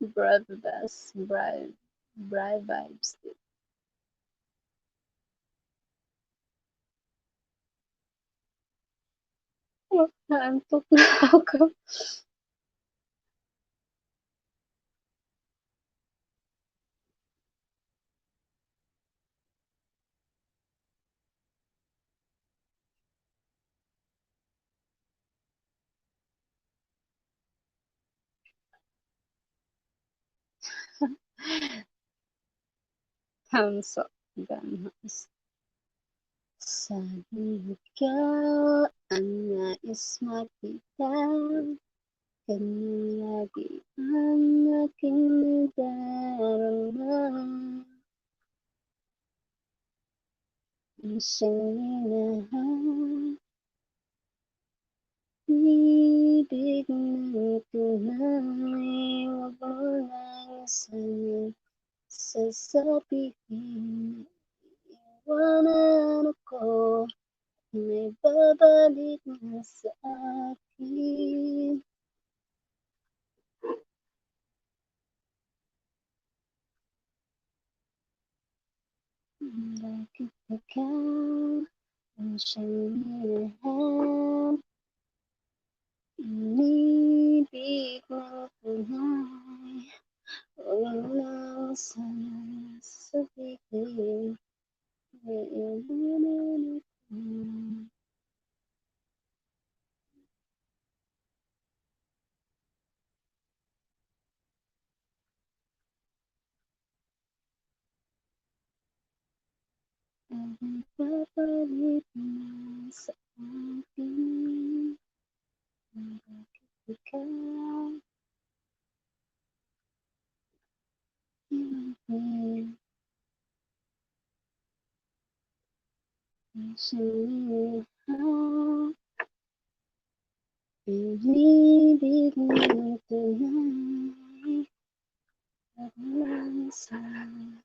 Bribe vibes. Naantok na ako. Hanso. Ganas. Sabi ikaw ang nais makita. Ganun lagi ang aking nadarama. Ang siyang minahal. Ibig ng tunay. Huwag mo lang sanang sasabihin. Iwanan ako. May babalik na sa akin. Bakit ikaw ang siyang minahal? Umibig ng tunay. Huwag mo lang sanang sabihin. Iiwanan ako. At may babalik na sa akin. Bakit ikaw ibig ang siyang minahal? Umibig ng tunay. Huwag mo lang sanang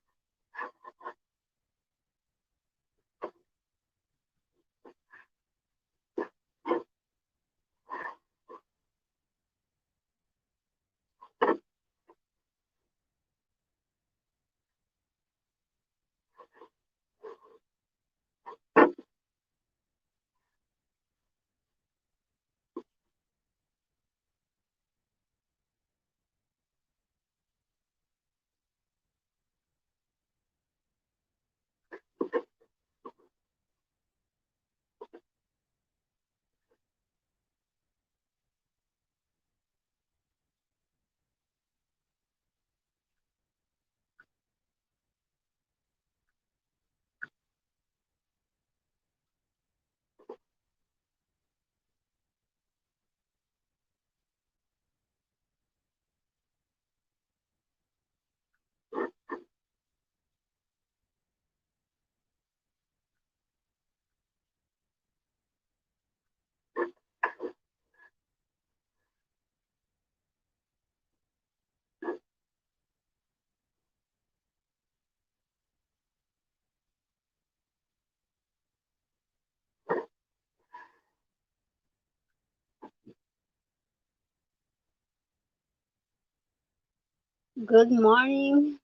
Good morning.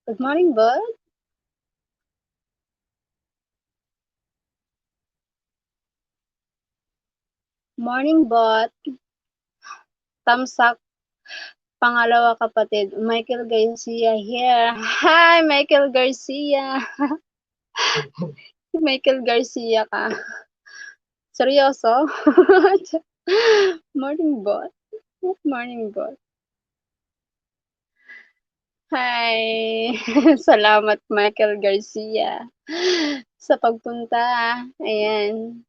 Good morning, bud. Morning, bot. Thumbs up. Pangalawa kapatid. Michael Garcia here. Hi, Michael Garcia. Michael Garcia ka. Seryoso? Morning, bot. Good morning, bot. Hi. Salamat, Michael Garcia. Sa pagpunta. Ayan.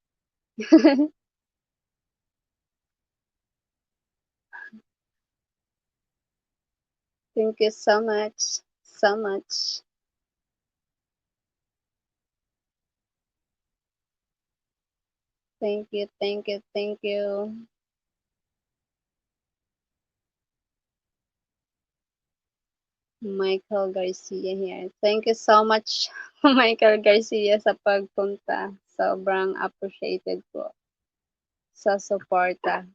Thank you so much. So much. Thank you, thank you, thank you. Michael Garcia here. Thank you so much, Michael Garcia, sa pagpunta. Sobrang appreciated po sa suporta.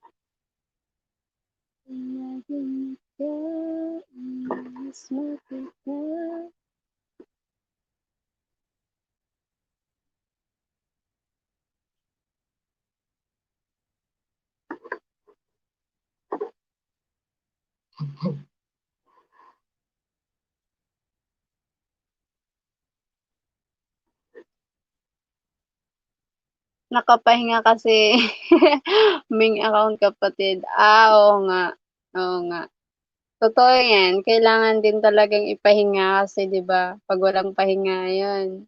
Nakapahinga kasi Ming account kapatid. Oo nga. Oo nga. Totoo yan. Kailangan din talagang ipahinga kasi 'di ba, 'pag walang pahinga 'yun.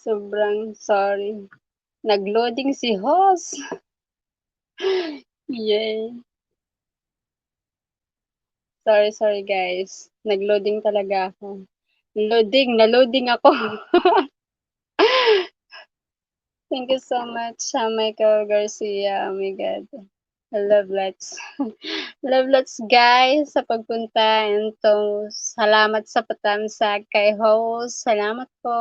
Sobrang sorry. Nag-loading si host. Yay. Sorry guys. Nag-loading talaga ako. Na-loading ako. Thank you so much, Michael Garcia. Oh my God. Love lots. Love lots guys sa pagpunta and to salamat sa patamsag kay host. Salamat po.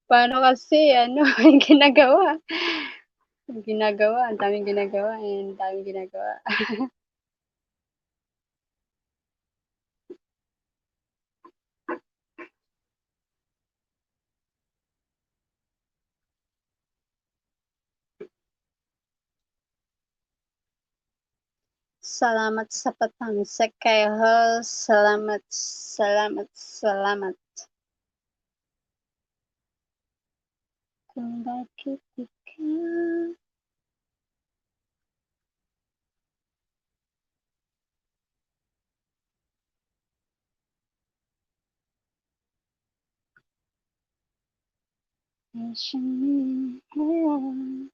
Paano kasi ano, yung ginagawa. Ang daming ginagawa, ang daming ginagawa. Salamat sa patamsag kay host. Salamat. Kung bakit ikaw ay siyang minahal.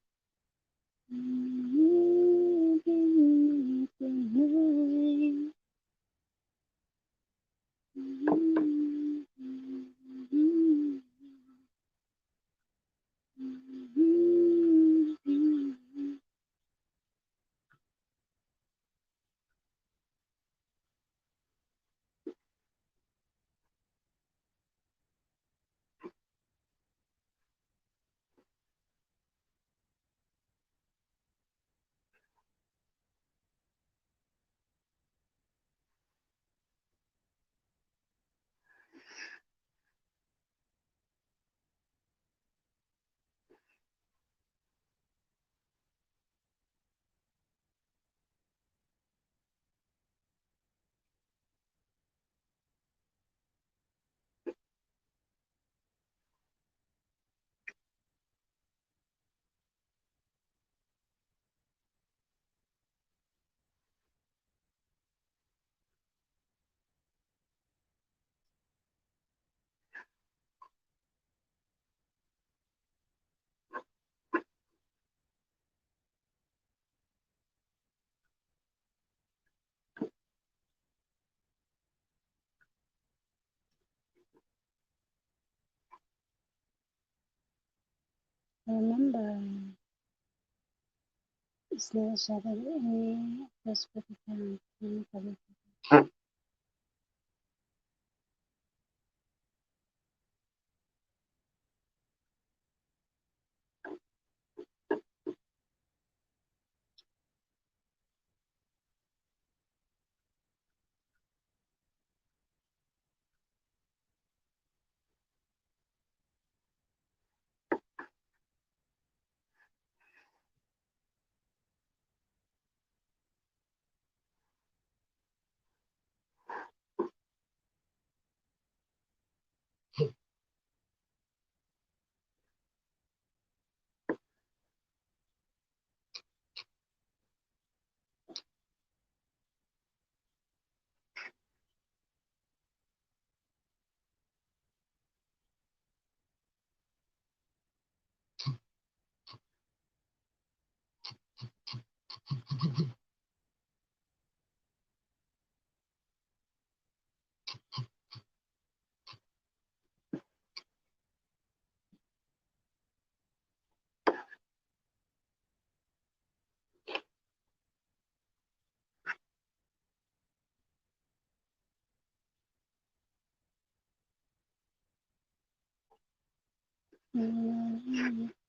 Remember, it's not shattered any perspective.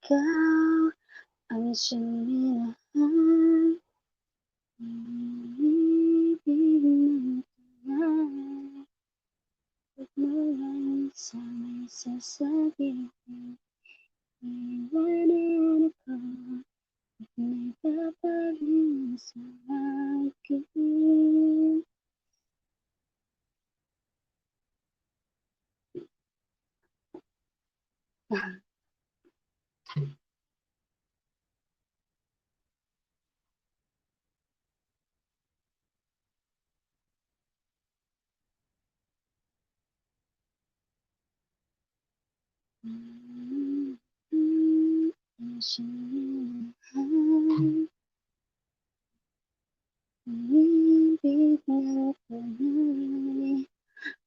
Ikaw ang siyang minahal. Ibig ng tunay. Huwag mo lang sana'y sasabihin. Iwanan ako at may paparin sa akin. Umibig ng tunay,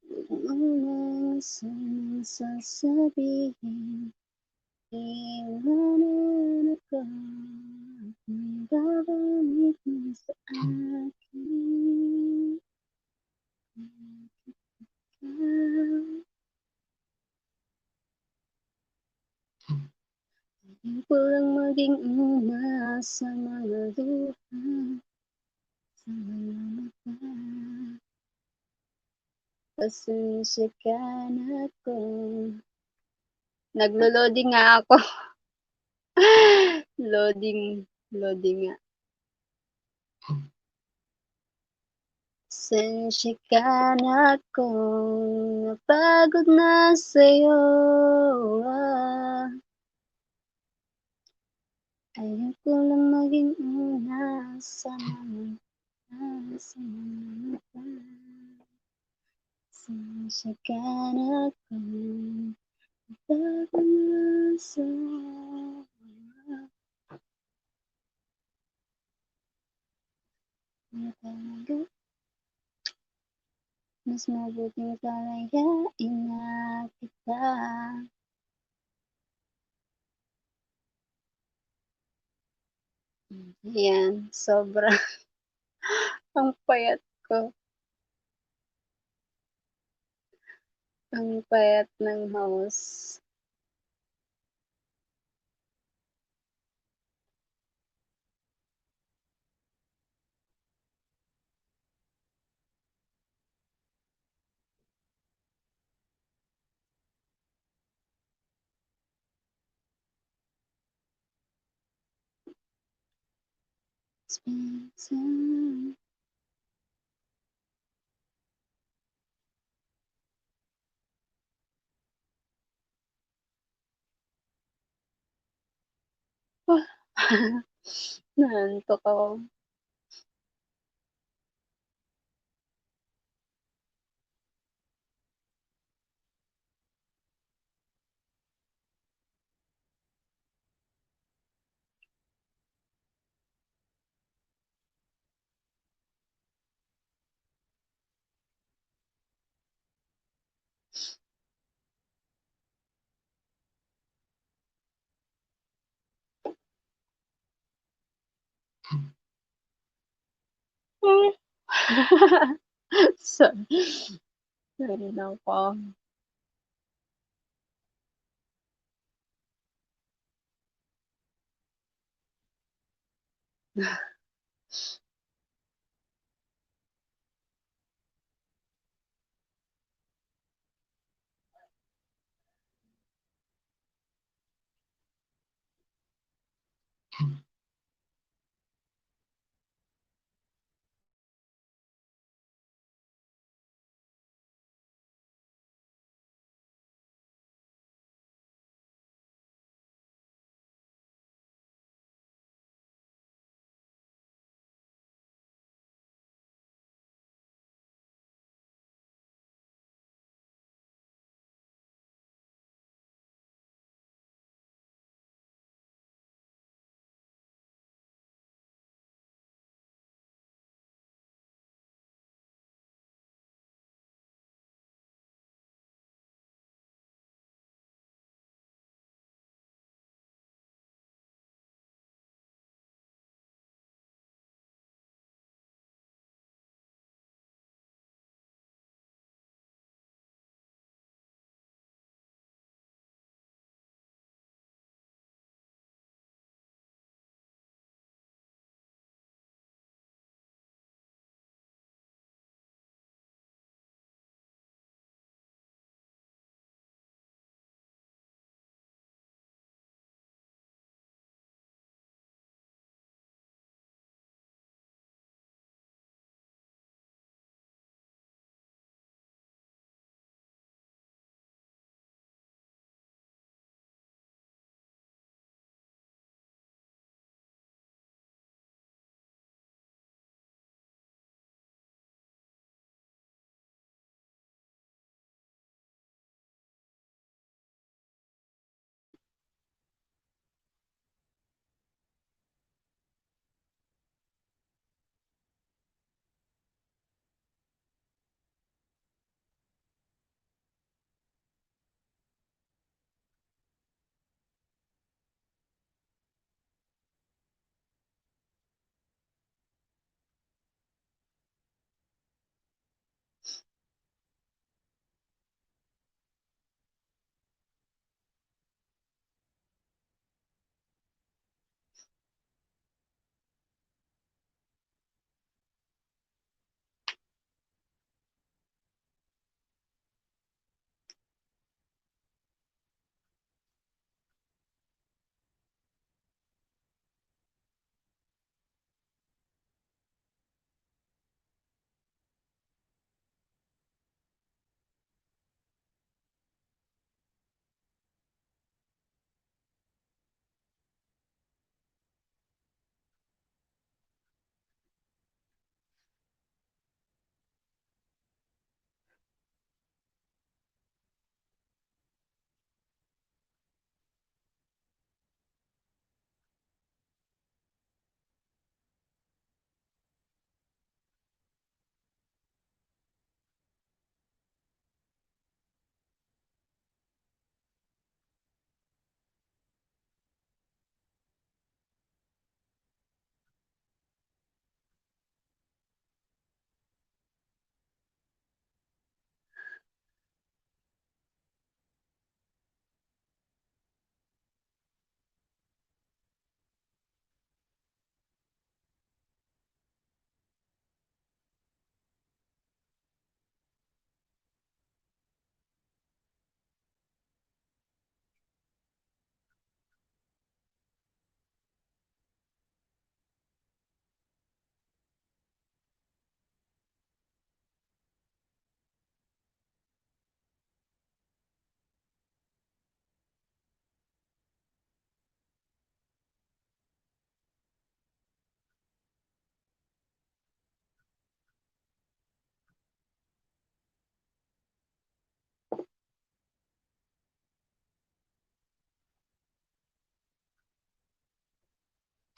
huwag mo lang sanang sasabihin, iwanan ako at babalik mo sa akin. Ayaw ko lang maging una sa mga luha, sa mga mata. Pasensya ka na kung naglo-loading nga ako. Loading, loading nga. Pasensya ka na kung napagod na sa'yo. Ayaw ko lang maging una sa mga mata. Pasensya ka na kung napagod na sa'yo. Mas mabuting palayain na kita. Ayan, sobra. Ang payat ko. Ang payat ng house. It's been some naantok ako. Sorry. Sorry lang po.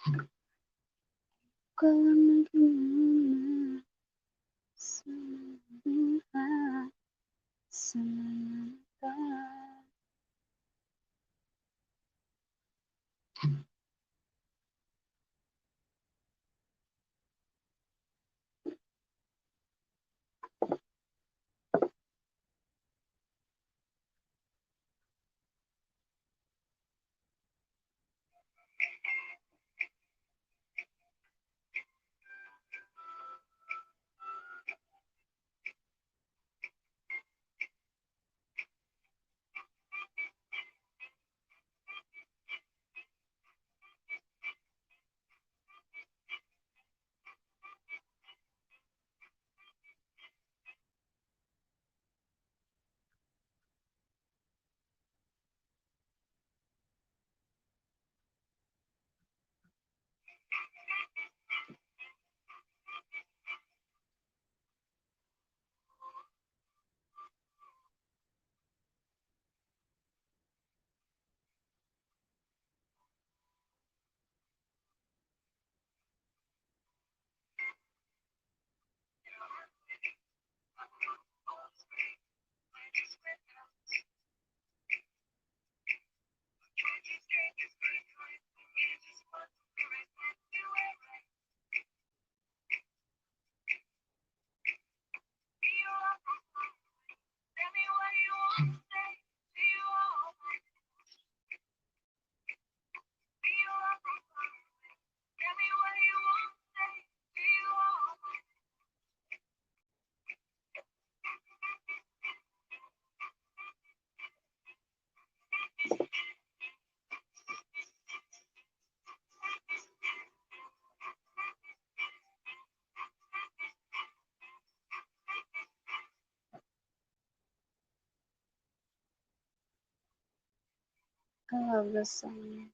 Ko lang nagmamahal sa buhay, sa mga I love this song.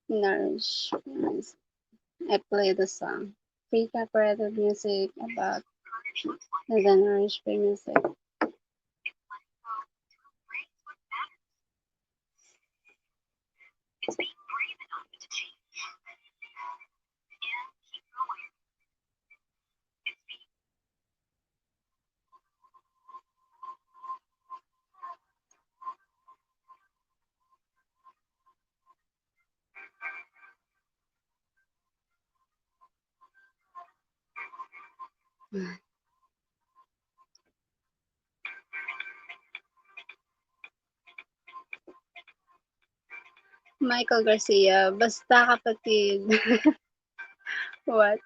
Nourishment. I play the song. Free copyrighted music about the nourishment music. Michael Garcia, basta kapatid. What?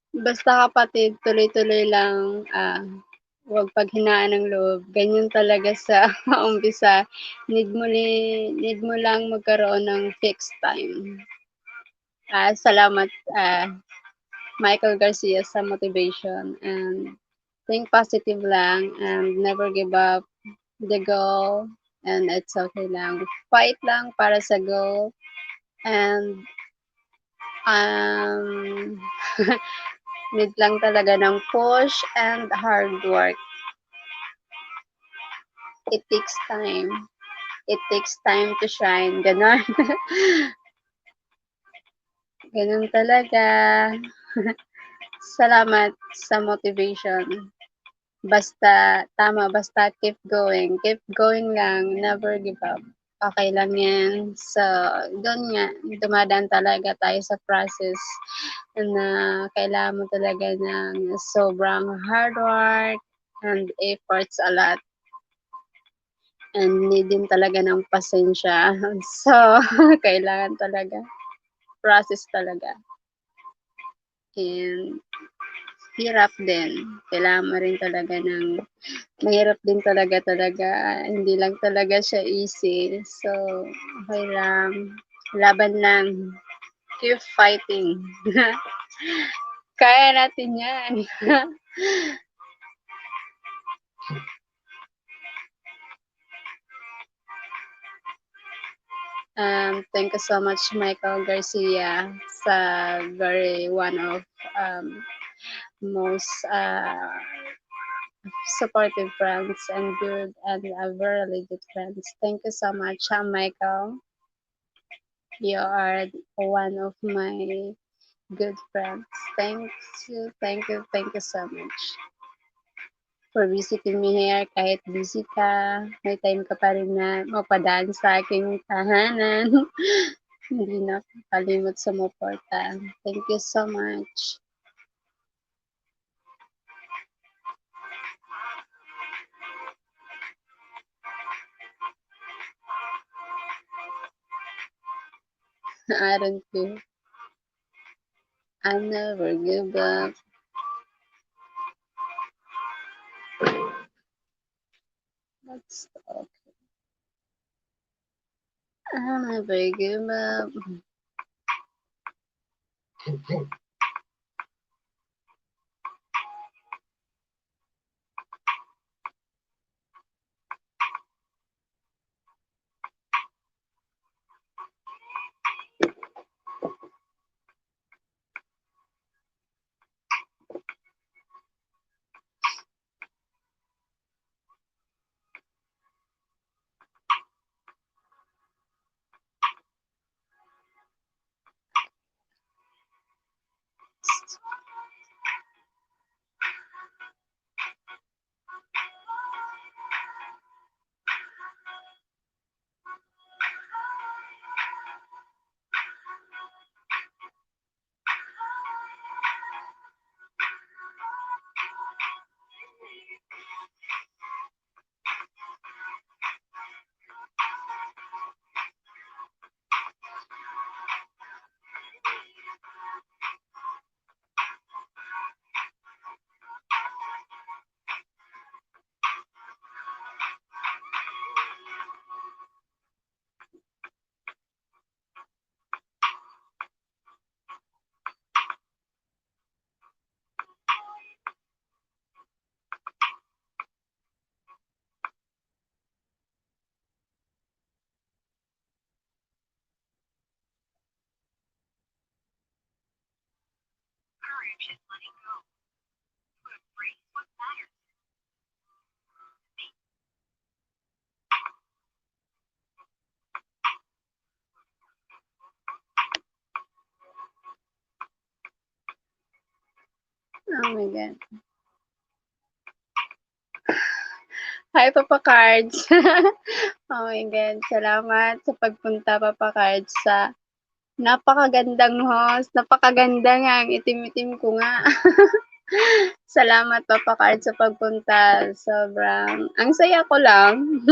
Basta kapatid, tuloy-tuloy lang, huwag paghinaan ng loob. Ganyan talaga sa umpisa. Need mo lang magkaroon ng fixed time. Salamat, Michael Garcia sa motivation, and think positive lang and never give up the goal, and it's okay lang. Fight lang para sa goal, and um, need lang talaga ng push and hard work. It takes time. It takes time to shine. Ganon. Ganon talaga. Salamat sa motivation. Basta, tama, basta keep going. Keep going lang. Never give up. Okay lang yan. So, doon nga, dumadaan talaga tayo sa process na kailangan mo talaga ng sobrang hard work and efforts a lot. And need din talaga ng pasensya. So, kailangan talaga. Process talaga. And hirap din. Kailangan mo rin talaga ng mahirap din talaga. Hindi lang talaga siya easy. So, okay lang. Laban lang. Keep fighting. Kaya natin yan. Thank you so much, Michael Garcia, sa very one of most supportive friends and good and very good friends. Thank you so much, Michael. You are one of my good friends. Thank you so much for visiting me here. Kahit busy ka, may time ka pa rin na mapadaan sa aking tahanan. Hindi na kalimot sumuporta. Thank you so much. Aron ko. I never give up. Let's talk. I never give up. Oh my God. Hi, Papa Cards. Oh my God. Salamat sa pagpunta, Papa Cards, sa Napakagandang host, napakaganda nga, ang itim-itim ko nga. Salamat Papa Card sa pagpunta. Sobrang ang saya ko lang.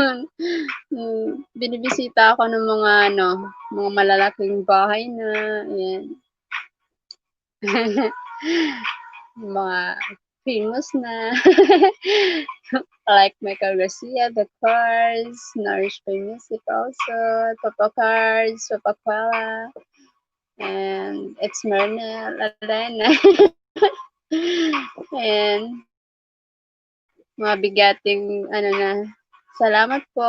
Binibisita ako ng mga ano, mga malalaking bahay na, ayan. Mga famous na. Like Michael Garcia, The Cars, Nourish by Music also, Papa Cards, Papa Quella, and it's Myrna Alena. And mga bigating ano na, salamat po,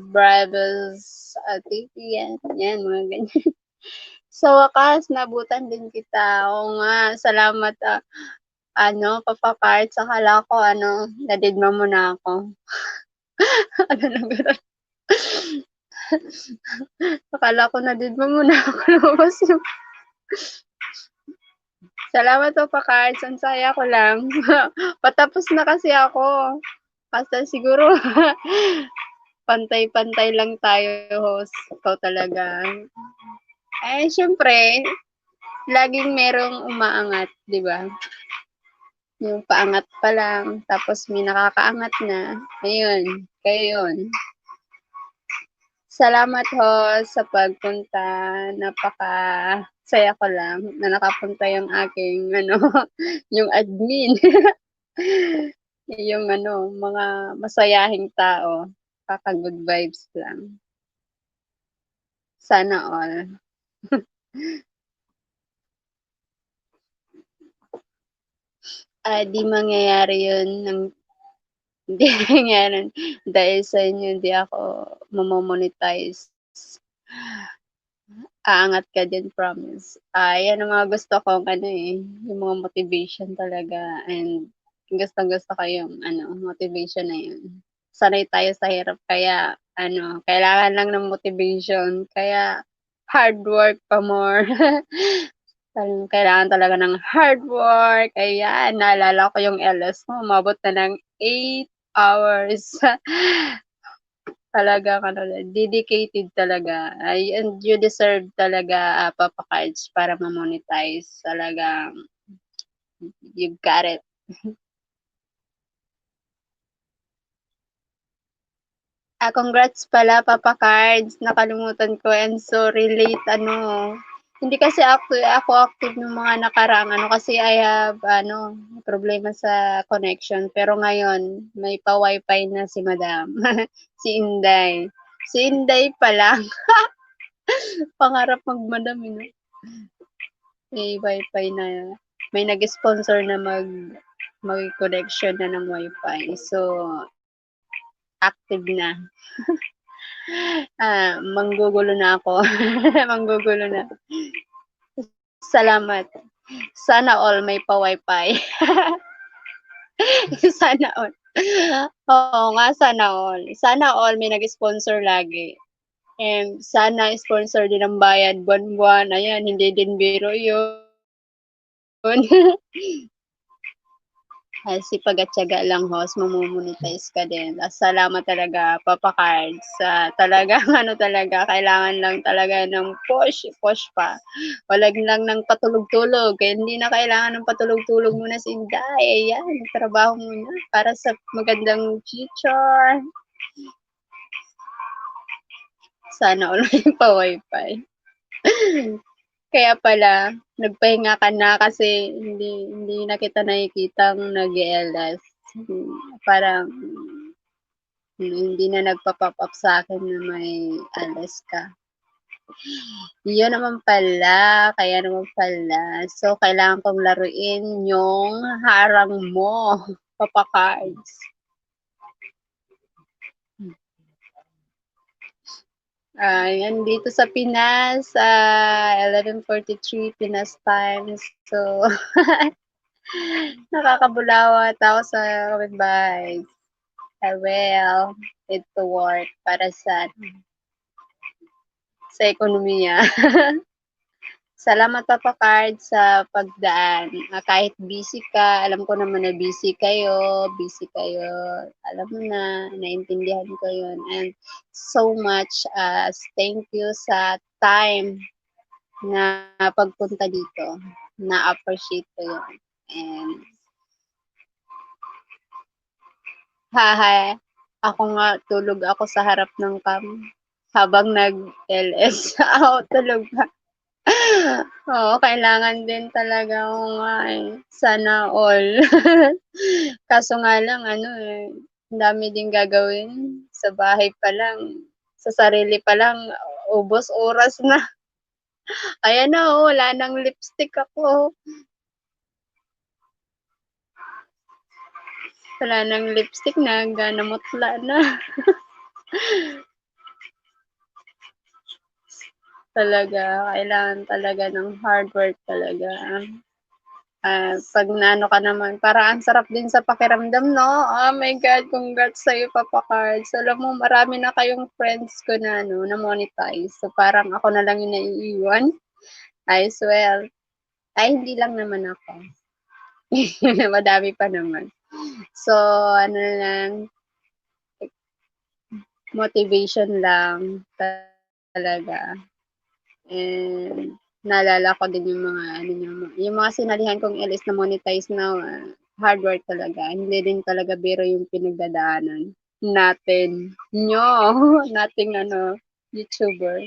Bravos, Titi, yan, mga ganyan. Sa wakas, nabutan din kita. Oo nga, salamat, ano, Papa Card. Akala ko, ano, nadidma mo na ako. Ano na gano'n? Akala ko nadidma mo na ako. Lumabas yung... Salamat Papa Card. Ang saya ko lang. Patapos na kasi ako. Kasi siguro, pantay-pantay lang tayo, host. Ikaw talaga. Eh, syempre, laging merong umaangat, di ba? Yung paangat pa lang, tapos may nakakaangat na. Ayun, kayo yun. Salamat ho sa pagpunta. Napaka saya ko lang na nakapunta yung aking ano, yung admin. Yung ano, mga masayahing tao. Kaka-good vibes lang. Sana all. Di mangyayari yun ng hindi nangyayari dahil sa inyo hindi ako mamomonetize. Aangat ka din, promise. Yan ang mga gusto kong ano yung mga motivation talaga, and gustong-gusto ko yung ano, motivation na yun. Sanay tayo sa hirap kaya ano, kailangan lang ng motivation, kaya hard work pa more. Kailangan talaga ng hard work. Ayan, naalala ko yung LS mo, umabot na ng 8 hours. Talagang ano, dedicated talaga. And you deserve talaga, Papa Cards, para ma-monetize. Talagang you got it. Congrats pala Papa Cards, nakalimutan ko, and sorry late ano. Hindi kasi ako active nung mga nakaraang ano, kasi I have ano, problema sa connection. Pero ngayon, may pa-wifi na si Madam. Si Inday. Si Inday pa lang. Pangarap mag-Madam, eh. May wifi na. May nag-sponsor na mag-connection na ng wifi. So, active na. Manggugulo na ako. Manggugulo na. Salamat. Sana all may pa-wifi. Sana all. Oo nga, sana all. Sana all may nag-sponsor lagi. And sana sponsor din ang bayad buwan-buwan. Ayan, hindi din biro yun. Sipag at tiyaga lang, host, mamomonetize ka din. Salamat talaga, Papa Cards. Talagang ano talaga, kailangan lang talaga ng push pa. Walag lang ng patulog-tulog. Kaya hindi na kailangan ng patulog-tulog muna si Inday. Ayan, trabaho muna para sa magandang future. Sana ulit pa wifi. Kaya pala, nagpahinga ka na kasi hindi na kita nakikitang nag-LS. Parang hindi na nagpa-pop up sa akin na may LS ka. Yun naman pala, kaya naman pala. So, kailangan kong laruin yung harang mo, Papa Cards. Yan dito sa Pinas, 11:43 Pinas time. So, nakakabulawat ako sa kapitbahay. Well, need to work para sa ekonomiya. Salamat Papa Card sa pagdaan. Kahit busy ka, alam ko naman na busy kayo. Alam mo na, naintindihan ko yun. And so much thank you sa time na pagpunta dito. Na-appreciate ko yun. And haha, ako nga tulog ako sa harap ng cam habang nag-LS. Oo, tulog pa. Oo, kailangan din talaga, oo nga eh. Sana all. Kaso nga lang ano eh, ang dami din gagawin. Sa bahay pa lang, sa sarili pa lang, ubos oras na. Ayan na, oh, wala nang lipstick ako. Wala nang lipstick na, namutla na. Talaga, kailangan talaga ng hard work talaga. Pag naano ka naman, parang ang sarap din sa pakiramdam, no? Oh my God, congrats sa'yo, Papa Cards. Alam mo, marami na kayong friends ko na, ano, na monetize. So, parang ako na lang yung naiiwan. I swear. Ay, hindi lang naman ako. Madami pa naman. So, ano lang, motivation lang talaga. And naalala ko din yung mga ano yung mga sinalihan kong LS na monetize na hard work talaga. Hindi din talaga biro yung pinagdadaanan natin. Nyo, nating ano, YouTuber.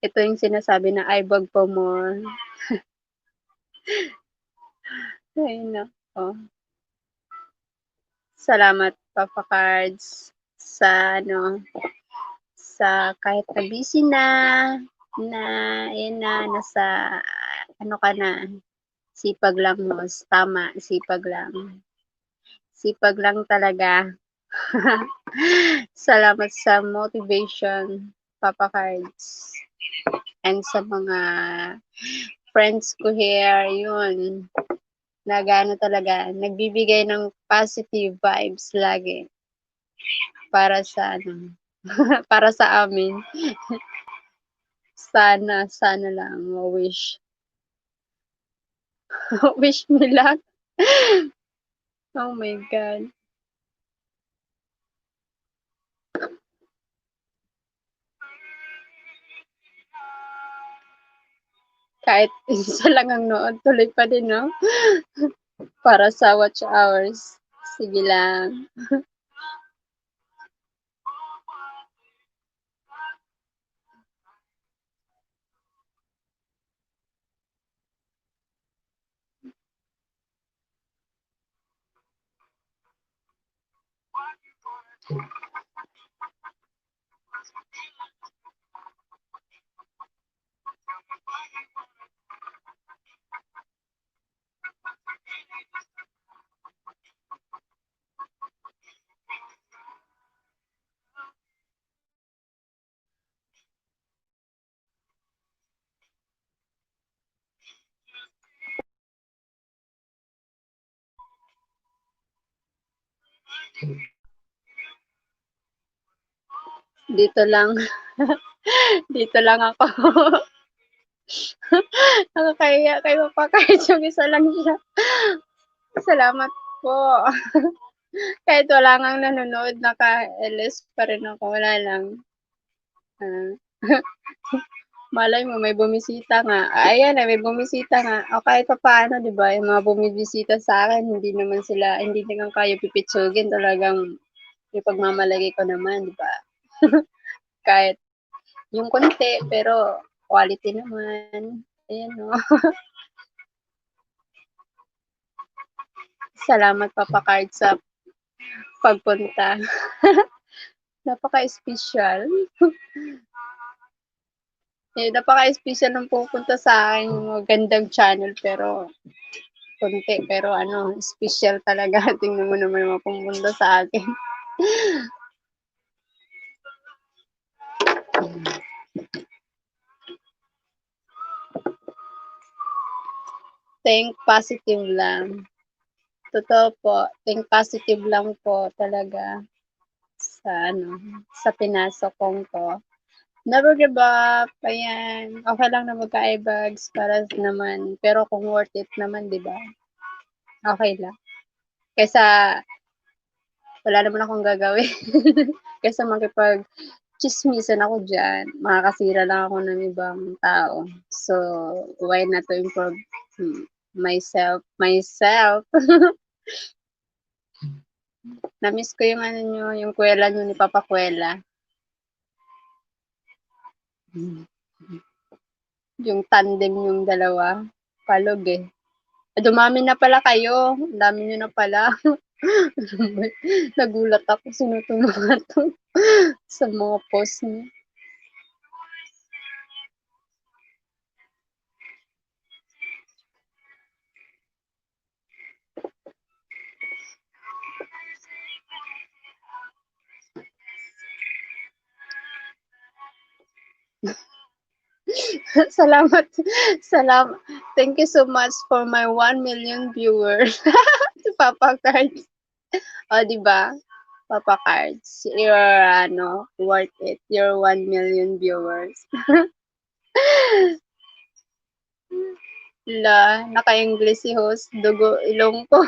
Ito yung sinasabi na ibag po more. Ay, nako. Salamat, Papa Cards, sa ano, sa kahit na busy na, yun na, nasa, ano ka na, sipag lang mo, tama, sipag lang. Sipag lang talaga. Salamat sa motivation, Papa Cards. And sa mga friends ko here, yun, nagano talaga, nagbibigay ng positive vibes lagi para sa ano, para sa amin. Sana lang, wish. Wish nila. Oh my God. Kahit isa lang ang nood, tuloy pa din, no? Para sa watch hours. Sige lang. Dito lang. Dito lang ako. Nakakahiya kay Papa kahit yung isa lang siya. Salamat po. Kahit wala ngang nanonood, naka-LS pa rin ako. Wala lang. Ah. Malay mo, may bumisita nga. Ayan, may bumisita nga. O kahit pa paano, di ba, yung mga bumibisita sa akin, hindi naman sila, hindi naman kayo pipitsugin. Talagang ipagmamalagay ko naman, di ba? Kahit yung konti, pero quality naman. Ayan, no? Salamat, Papa Card, sa pagpunta. Napaka-espesyal. Napaka-espesyal ng pupunta sa akin. Magandang channel, pero konti. Pero ano, special talaga. Tingnan mo naman yung pumunta sa akin. Think positive lang. Totoo po. Think positive lang po talaga sa ano, sa pinasok kong to. Never give up. Ayan. Okay lang na magka-ebags para naman. Pero kung worth it naman, di ba? Okay lang. Kaysa wala naman akong gagawin. Kaysa makipag tsismisan ako diyan, makakasira lang ako ng ibang tao. So, why not to improve myself. Na-miss ko yung ano niyo, yung kuwela niyo ni Papa Kuwela. Yung tandem yung dalawa, palog eh. Dumami na pala kayo, ang dami niyo na pala. Nagulat ako, sino 'tong mga 'to sa mga post niyo. Salamat, thank you so much for my 1,000,000 viewers. Papa Cards. O, 'di ba? Papa Cards, you're ano, worth it. You're 1,000,000 viewers. Hala, naka-English si host, dugo ilong ko.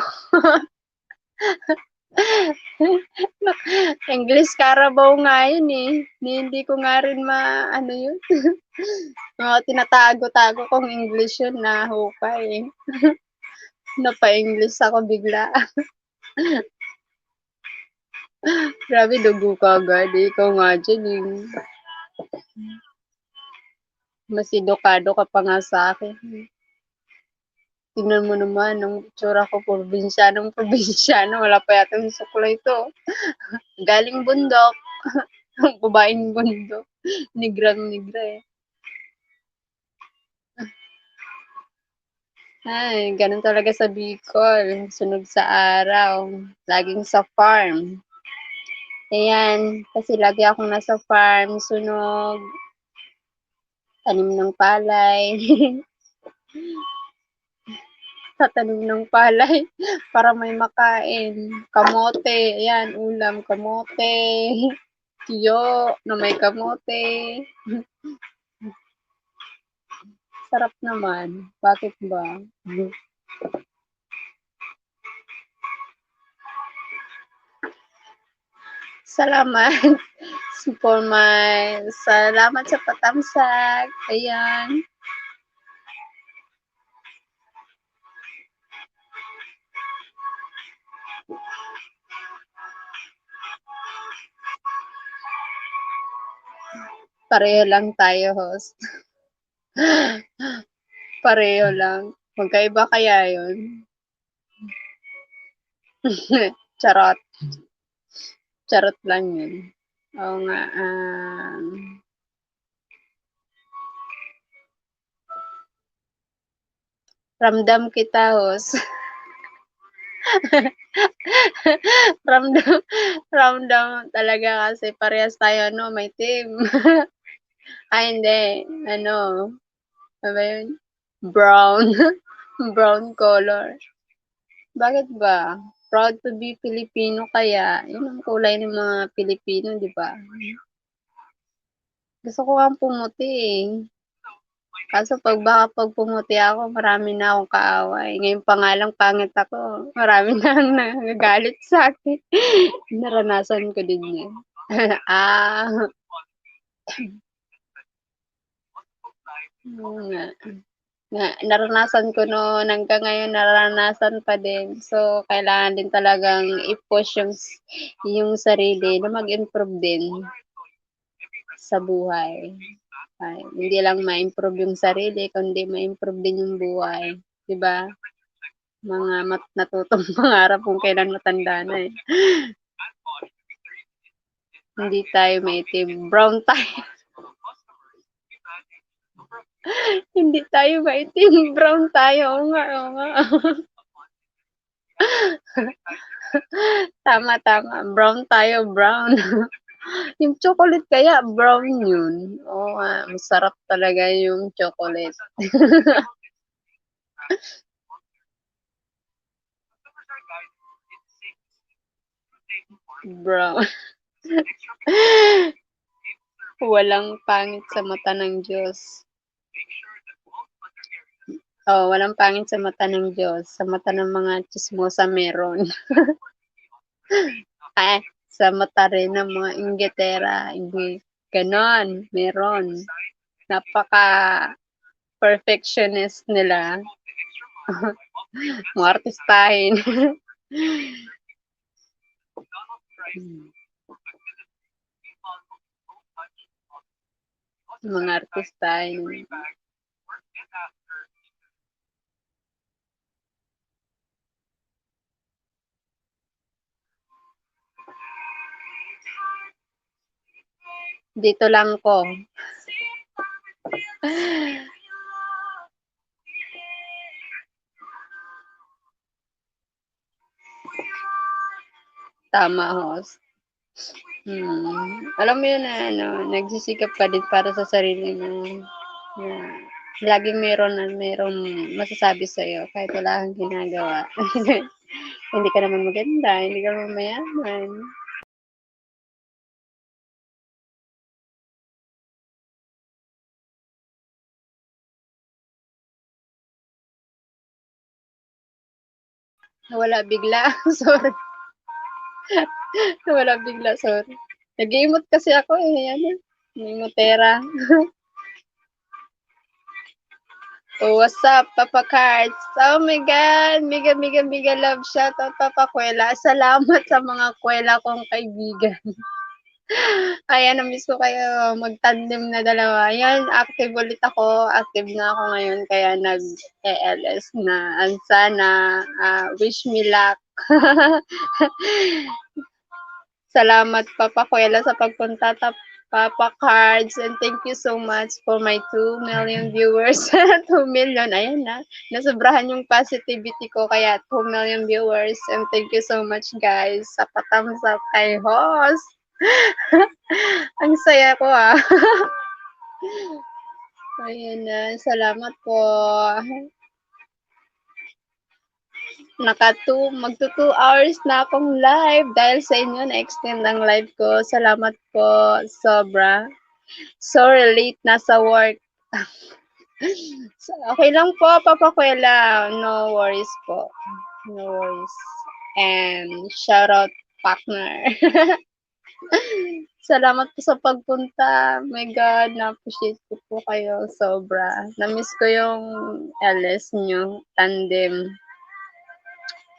English Carabao nga yun eh. Hindi ko nga rin ano yun. Mga tinatago-tago kong English yun, nahukay eh. Napa-English ako bigla. Grabe, dugo ka agad. Ikaw nga dyan yung mas edukado ka pa nga sa akin. Tingnan mo naman, ang itsura ko, probinsyano, wala pa yatang suklay ito. Galing bundok. Babaeng bundok. Nigrang-nigra eh. Ay, ganun talaga sa Bicol. Sunog sa araw. Laging sa farm. Ayan, kasi lagi akong nasa farm, sunog, tanim ng palay. Tatanim ng palay para may makain. Kamote, ayan, ulam, kamote. Tiyo na may kamote. Sarap naman. Bakit ba? Salamat salamat sa patamsak. Ayan. Pareho lang tayo, host. Pareho lang. Magkaiba kaya yun? Charot. Charot lang yun. Oo nga. Ramdam kita, host. ramdam talaga kasi parehas tayo, no? May team. Ay, hindi. Ano ba yun? Brown. Brown color. Bakit ba? Proud to be Filipino kaya. Yun ang kulay ng mga Pilipino, di ba? Gusto ko nga pumuti eh. Kaso pag pumuti ako, marami na akong kaaway. Ngayon pa nga lang pangit ako, marami na ang nagagalit sa akin. Naranasan ko din yan. Ah, oo nga. Naranasan ko noon, hanggang ngayon naranasan pa din. So, kailangan din talagang i-push yung sarili na mag-improve din sa buhay. Ay, hindi lang ma-improve yung sarili, kundi ma-improve din yung buhay. 'Di ba? Mga natutong pangarap kung kailan matanda na eh. Hindi tayo maitim. Brown tayo. Hindi tayo maitim. Brown tayo. Oo nga, oo nga. Tama, tama. Brown tayo, brown. Yung chocolate kaya, brown yun. Oo nga, masarap talaga yung chocolate. Brown. Walang pangit sa mata ng Diyos. Oh, walang pangit sa mata ng Diyos. Sa mata ng mga chismosa meron. Sa mata rin ng mga inggitera, Ganon, meron. Napaka-perfectionist nila. Mga artistahin. Mga artistahin. Dito lang ko. Tama, host. Alam mo yun na ano, nagsisikap ka din para sa sarili mo. Na laging merong masasabi sa'yo kahit wala kang ginagawa. Hindi ka naman maganda, hindi ka naman mayaman. Nawala bigla. Sorry. Nawala bigla, sorry. Nag-iimot kasi ako eh. Ano? Imotera. Oh, what's up, Papa Cards? Oh my God! Mega love shout out, Papa Kuwela. Salamat sa mga kuwela kong kaibigan. Ayan, na-miss ko kayo. Mag-tandem na dalawa. Ayan, active ulit ako. Active na ako ngayon. Kaya nag-ELS na. And sana, wish me luck. Salamat, Papa Kuwela, sa pagpunta. Papa Cards, and thank you so much for my 2 million viewers. 2 million, ayan na. Nasobrahan yung positivity ko, kaya 2 million viewers. And thank you so much, guys, sa patthumbs up kay host. Ang saya ko ah. Ayan na, salamat po. Magto 2 hours na akong live dahil sa inyo na-extend ang live ko. Salamat po, sobra. Sorry, late na sa work. Okay lang po, Papa Kuwela. No worries po. No worries. And shout out, partner. Salamat po sa pagpunta. My God, na-appreciate ko po kayo sobra. Na-miss ko yung LS nyo, tandem.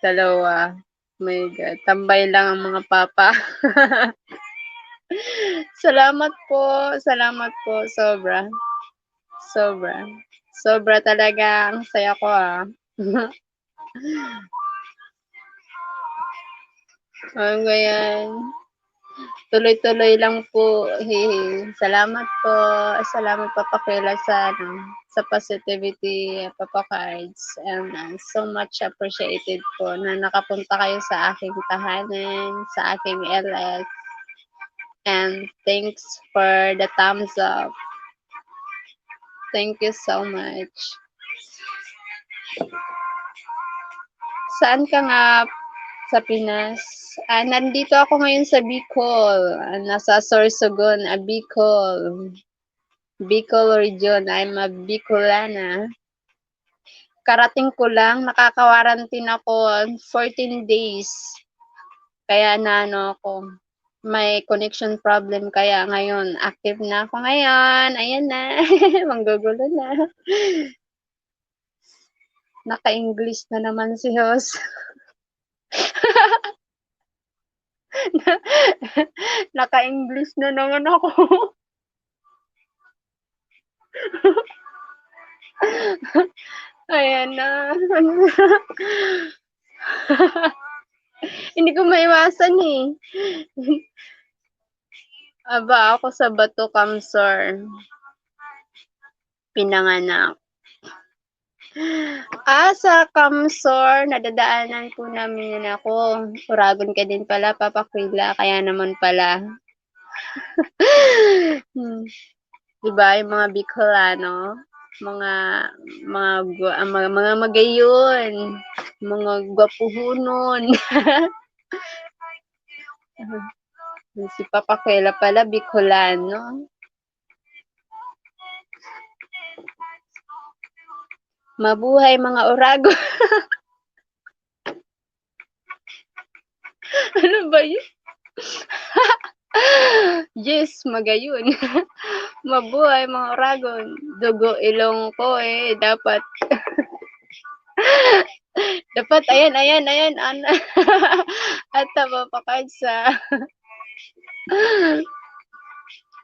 Dalawa. My God, tambay lang ang mga papa. Salamat po, sobra. Sobra. Sobra talaga, ang saya ko ah. Hanggang yan. Tuloy-tuloy lang po. Salamat po. Salamat Papa Kuwela sa sa positivity, Papa Cards. And so much appreciated po na nakapunta kayo sa aking tahanan, sa aking LS. And thanks for the thumbs up. Thank you so much. Saan ka nga sa Pinas? Nandito ako ngayon sa Bicol. Nasa Sorsogon, Bicol. Bicol region. I'm a Bicolana. Karating ko lang, nakakawarantin ako 14 days. Kaya ako, may connection problem. Kaya ngayon, active na ako ngayon. Ayan na. Manggugulo na. Naka-English na naman si host. Naka-English na naman ako. Ayan na. Hindi ko maiwasan eh. Aba, ako sa Bato Kamsor. Pinanganak. Sa Kamsor, nadadaanan po namin yan ako. Uragon ka din pala, Papa Kuwela, kaya naman pala. Diba, yung mga Bicolano, mga magayon, mga gwapuhunon. Si Papa Kuwela pala, Bicolano. Mabuhay mga Uragon. Ano ba yun? Yes, magayon. Mabuhay mga Oragon. Dugo ilong ko eh, dapat. Dapat, ayan, ayan, ayan, ana. At mapakad sa,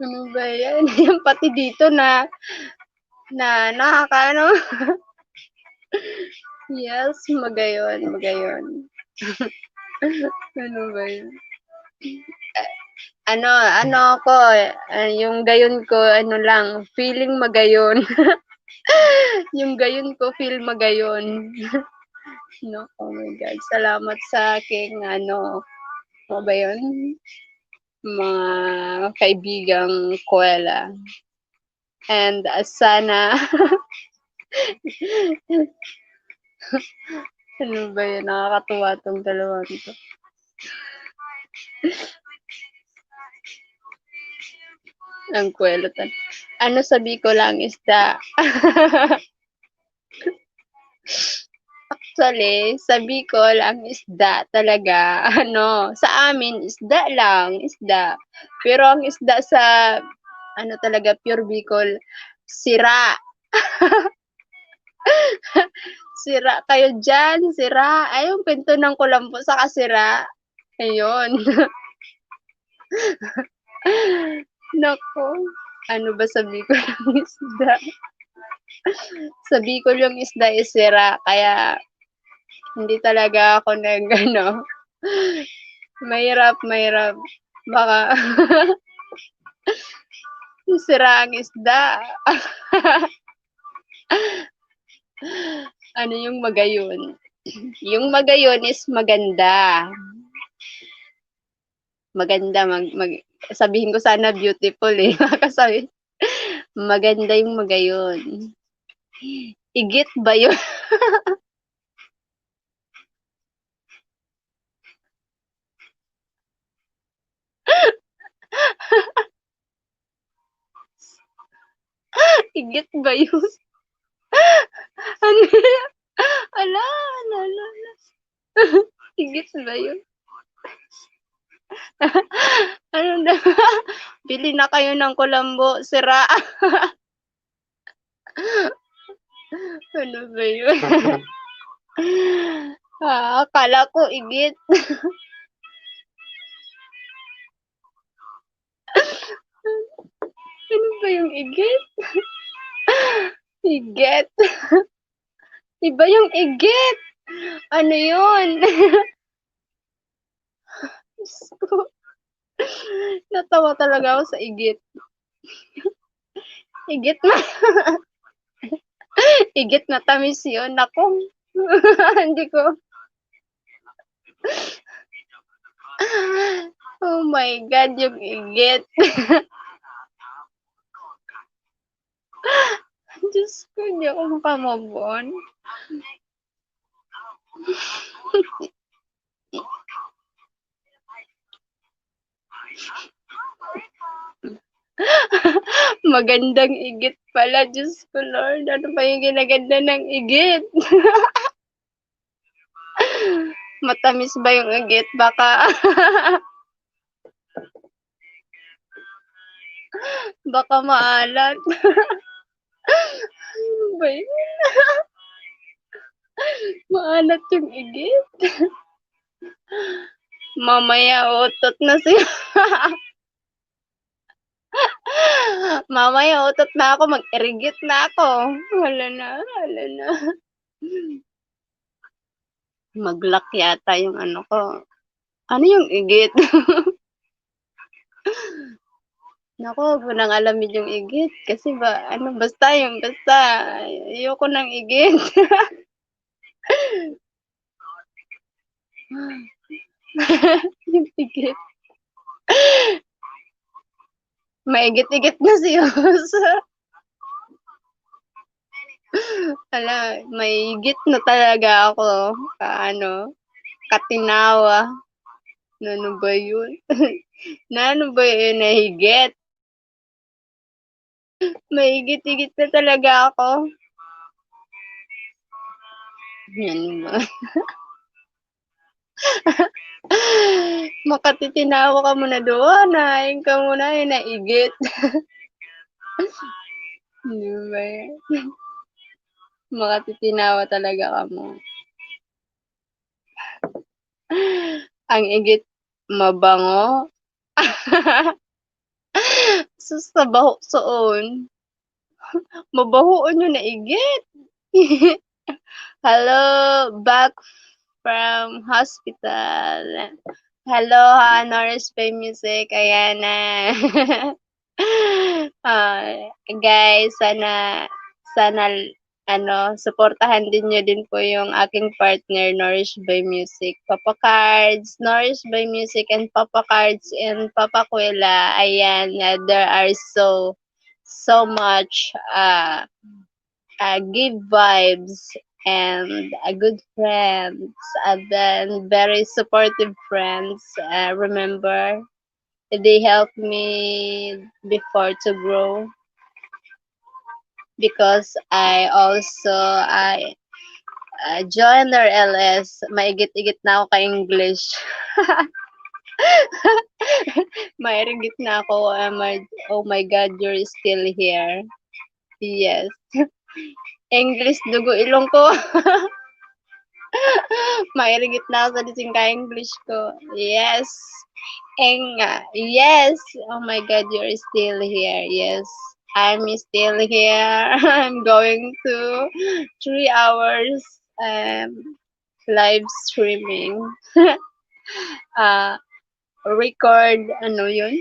ano ba yan? Yung pati dito na nakakaano. Yes, magayon, magayon. Ano ba yun? Ano ako, yung gayon ko, ano lang, feeling magayon. Yung gayon ko, feel magayon. No, oh my God. Salamat sa aking, ano ba yun? Mga kaibigang kuwela. And sana, ano ba yun? Nakakatuwa tong dalawang to. Ang kuwelotan. Ano sabi ko lang isda. Actually, sabi ko lang isda talaga. Ano, sa amin, isda lang, isda. Pero ang isda sa, ano talaga, pure Bicol, sira. Sira kayo dyan, sira. Ay, yung pinto ng kulambo sa kasira. Ayun. Nako. Ano ba sabi ko ng isda? Sabi ko yung isda is sira. Kaya, hindi talaga ako nag, ano, mahirap, mahirap. Baka, sira ang isda. Ano yung magayon? Yung magayon is maganda. Maganda, sabihin ko sana beautiful eh. Makasabi, maganda yung magayon. Igit ba yun? Igit ba yun? Ano? Ala, ala, ala. Igit ba yun? Ano na? Bili na kayo ng kulambo, sira. Ano ba yun? Akala ko igit. Ano ba yung igit? Igit. Iba yung igit. Ano yun? Natawa talaga ako sa igit. Igit na. Igit na tamis yun. Ako. Hindi ko. Oh my God, yung igit. Diyos ko, hindi ako makamove on. Magandang igit pala. Diyos ko, Lord. Ano pa yung ginaganda ng igit? Matamis ba yung igit? Baka baka maalat. Ano ba yun? Maalat yung igit. Mamaya utot na siya. Mamaya utot na ako. Mag-irigit na ako. Wala na. Wala na. Mag-lock yata yung ano ko. Ano yung igit? Naku, huwag mo nang alamin yung igit. Kasi ba, ano, basta. Ayoko ng igit. Yung igit. Maigit-igit na si Rosa. Hala, maigit na talaga ako. Katinawa. Ano ba yun? Ano ba yun? Nahigit. Maigit-igit na talaga ako. Yan ba? Makatitinawa ka muna doon, nain ka muna, naigit. Di ba? Makatitinawa talaga ka mo. Ang igit, mabango. Sus, nabaho soon. Mabahoon yung naigit. Hello, back from hospital. Hello, Norris Bay Music. Ayan na. Guys, sana suportahan din niyo din po yung aking partner, Nourish by Music. Papa Cards, Nourish by Music, and Papa Cards and Papa Kuela. Ayan, there are so much give vibes and good friends, and then very supportive friends. Remember, they helped me before to grow because I joined their LS. Maigit-igit na ako ka-English. Mairigit na ako. Oh my God, you're still here. Yes. English, dugo ilong ko. Mairigit na ako sa dising ka-English ko. Yes. Yes. Oh my God, you're still here. Yes. I'm still here. I'm going to 3 hours live streaming. Record, ano yun?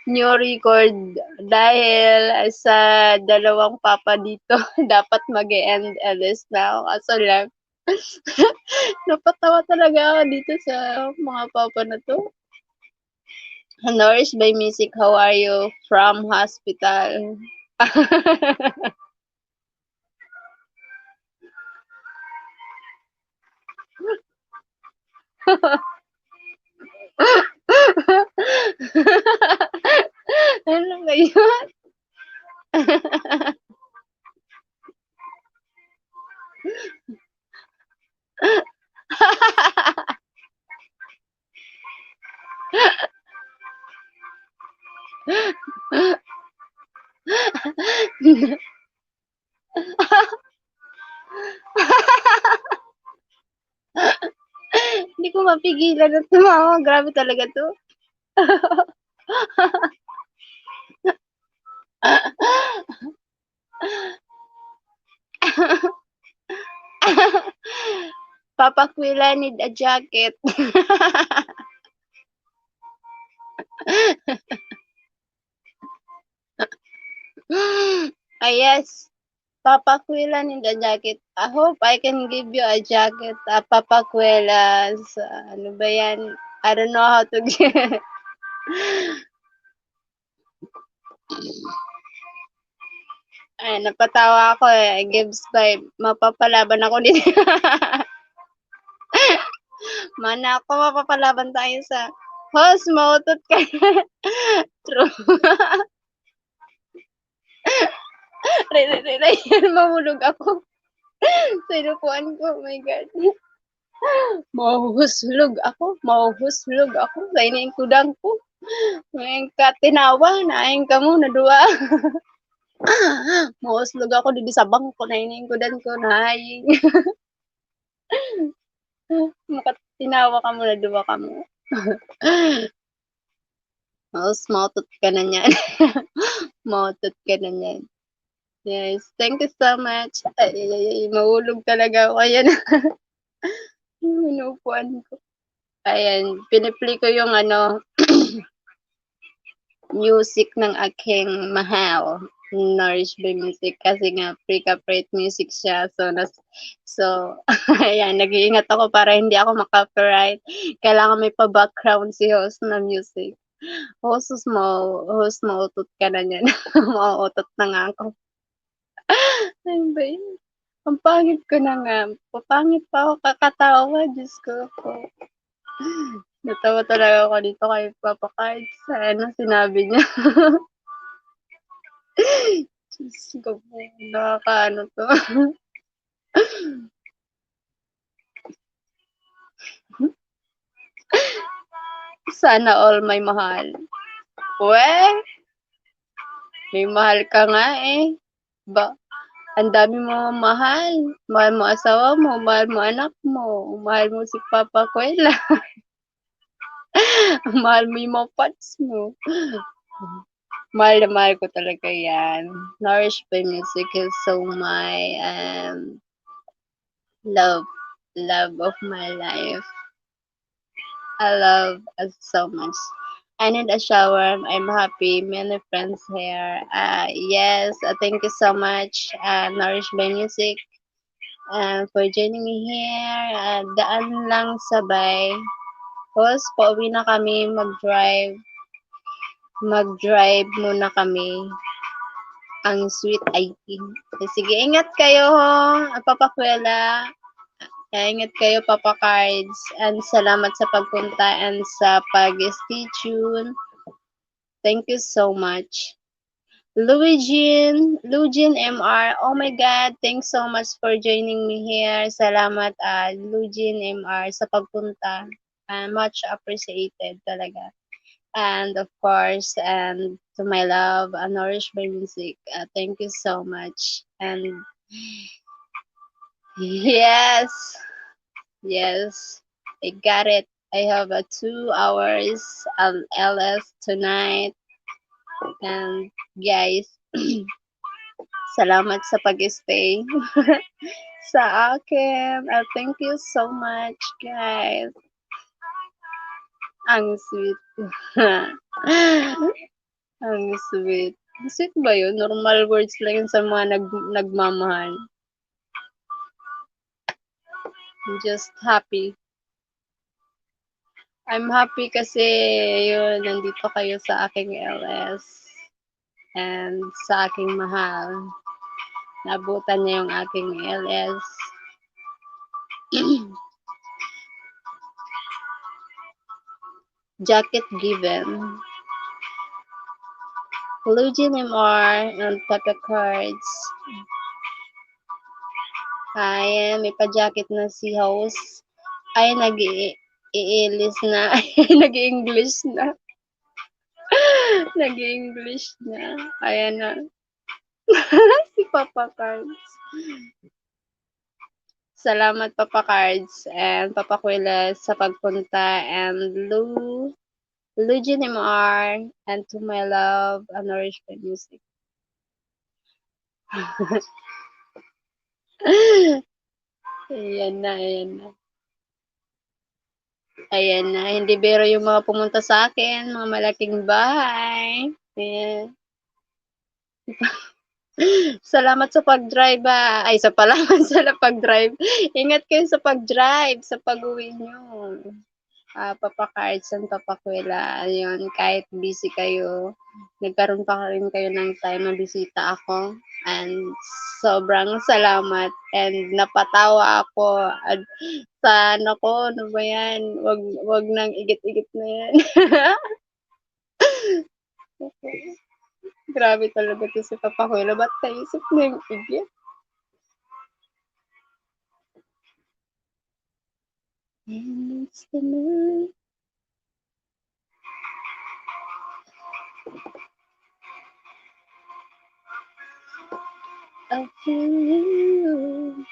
New record dahil sa dalawang papa dito, dapat mag-e-end alis na ako. Kaso lang, napatawa talaga ako dito sa mga papa na to. Nourished by Music, how are you? From hospital. Ano ba yun? Hindi ko mapigilan na tumawa. Grabe talaga to. Papa Quilla need a jacket. Yes. Papa Quilla need a jacket. I hope I can give you a jacket. Papa Quilla. Ano ba yan? I don't know how to get. Ay, napatawa ako eh. Gives vibe. Mapapalaban ako din. Mana ako, mapapalaban tayo sa host, mautot ka. True. Mahulog ako. Sa inupuan ko. Oh my God. Mahuhuslog ako. Sa inaingkudang ko. Ngayon ka tinawa. Naayang ka mo, nadua. Mahuslog ako dito sa bangko na inaingkudan ko. Naayang. Makatinawa ka mo, nadua ka mo. Mautot ka na niyan. Mautot ka na niyan. Yes, thank you so much. Ay, mahulog talaga ako. Ayan. Inuupuan ko. Ayan, piniplay ko yung music ng aking mahal. Nourish by Music kasi nga pre-copyright music siya. So ayan, nag-iingat ako para hindi ako makopyright. Kailangan may pa-background si host na music. Host mo, utot ka na niyan. Mauutot na nga ako. Ano ba yun? Ang pangit ko na nga. Papangit pa ako kakatawa. Diyos ko po. Natawa talaga ako dito kay Papa Cards. Ano sinabi niya? Diyos ko po. Nakakaano to. Sana all may mahal. Weh, may mahal ka nga eh. Ba, ang dami mo mahal. Mahal mo asawa mo, mahal mo anak mo, mahal mo si Papa Kuwela, mahal mo yung mga pets mo. Mahal na mahal ko talaga yan. Nourished by music is so my love, love of my life. I love it so much. I need a shower. I'm happy. Many friends here. Yes, thank you so much, Nourished by Music, for joining me here. Daan lang sabay. Tapos, pauwi na kami mag-drive. Mag-drive muna kami. Ang sweet I think. Sige, ingat kayo, Papa Kuwela. Ingat kayo, Papa Cards. And salamat sa pagpunta and sa pag-stay tuned. Thank you so much. Lugin MR. Oh my God, thanks so much for joining me here. Salamat, Lugin MR, sa pagpunta. Much appreciated talaga. And of course, and to my love, Nourished by Music, thank you so much. And yes, yes, I got it. I have a 2 hours LS tonight. And guys, salamat sa pag-stay sa akin. Thank you so much, guys. Ang sweet. Ang sweet. Ang sweet ba yun? Normal words lang yun sa mga nagmamahal. I'm just happy. I'm happy kasi yun, nandito kayo sa aking LS and sa aking mahal. Nabutan niya yung aking LS. Jacket given. Lugin MR and Papa Cards. Ayan, may pa-jacket na si host. Ay, nag-i-English na. Nag-i-English na. Nag-i-English na. Ayan na. Si Papa Cards. Salamat, Papa Cards and Papa Kuwela sa pagpunta and Lugin MR and to my love, Nourished by Music. Ayan na, ayan na. Ayan na, hindi biro yung mga pumunta sa akin, mga malaking bahay. Ayan. Salamat sa pag-drive, Ay, sa palaman sa pag-drive. Ingat kayo sa pag-drive, sa pag-uwi nyo. Papa Cards and Papa Kuwela. Ayun, kahit busy kayo, nagkaroon pa rin kayo ng time na bisita ako. And sobrang salamat. And napatawa ako. At sa ko, ano ba yan? Wag nang igit-igit na yan. Grabe talaga to si Papa Kuwela. Ba't naisip na yung igit? And it's the night. I feel you.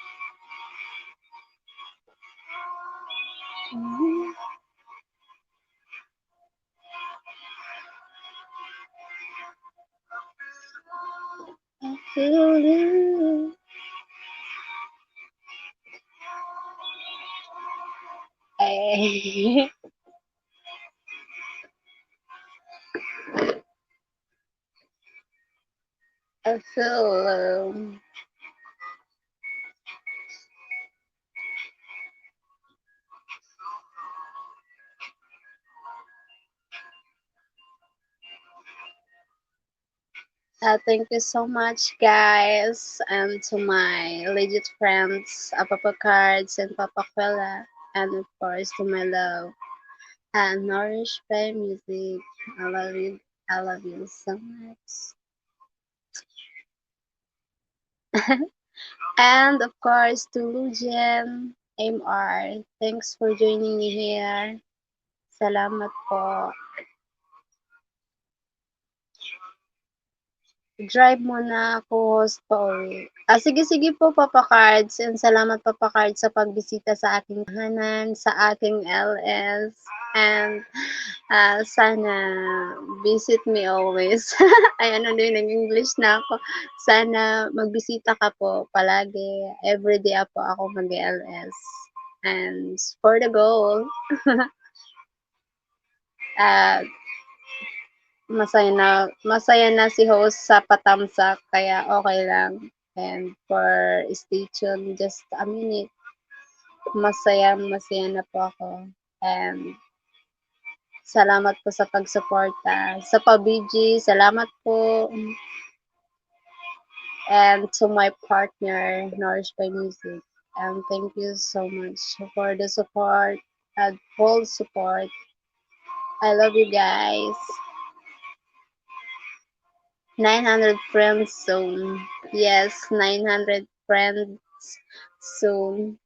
I feel you. Ay. I feel thank you so much, guys, and to my legit friends, Papa Cards and Papa Kuwela, and of course to my love, and Nourished by Music. I love you. I love you so much. And of course to Lujen MR. Thanks for joining me here. Salamat po. Drive muna ako, host pauwi. Sige po Papa Cards, and salamat Papa Cards sa pagbisita sa aking tahanan, sa aking LS, and sana visit me always. Ay, ano din, nag-English na ako. Sana magbisita ka po palagi. Everyday po ako mag-LS. And for the goal, uh, masaya na si host sa patamsak, kaya okay lang. And for stay tuned, just a minute. Masaya na po ako. And salamat po sa pagsuporta. Sa PUBG, salamat po. And to my partner, Nourish by Music. And thank you so much for the support and full support. I love you guys. 900 friends soon. Yes, 900 friends soon.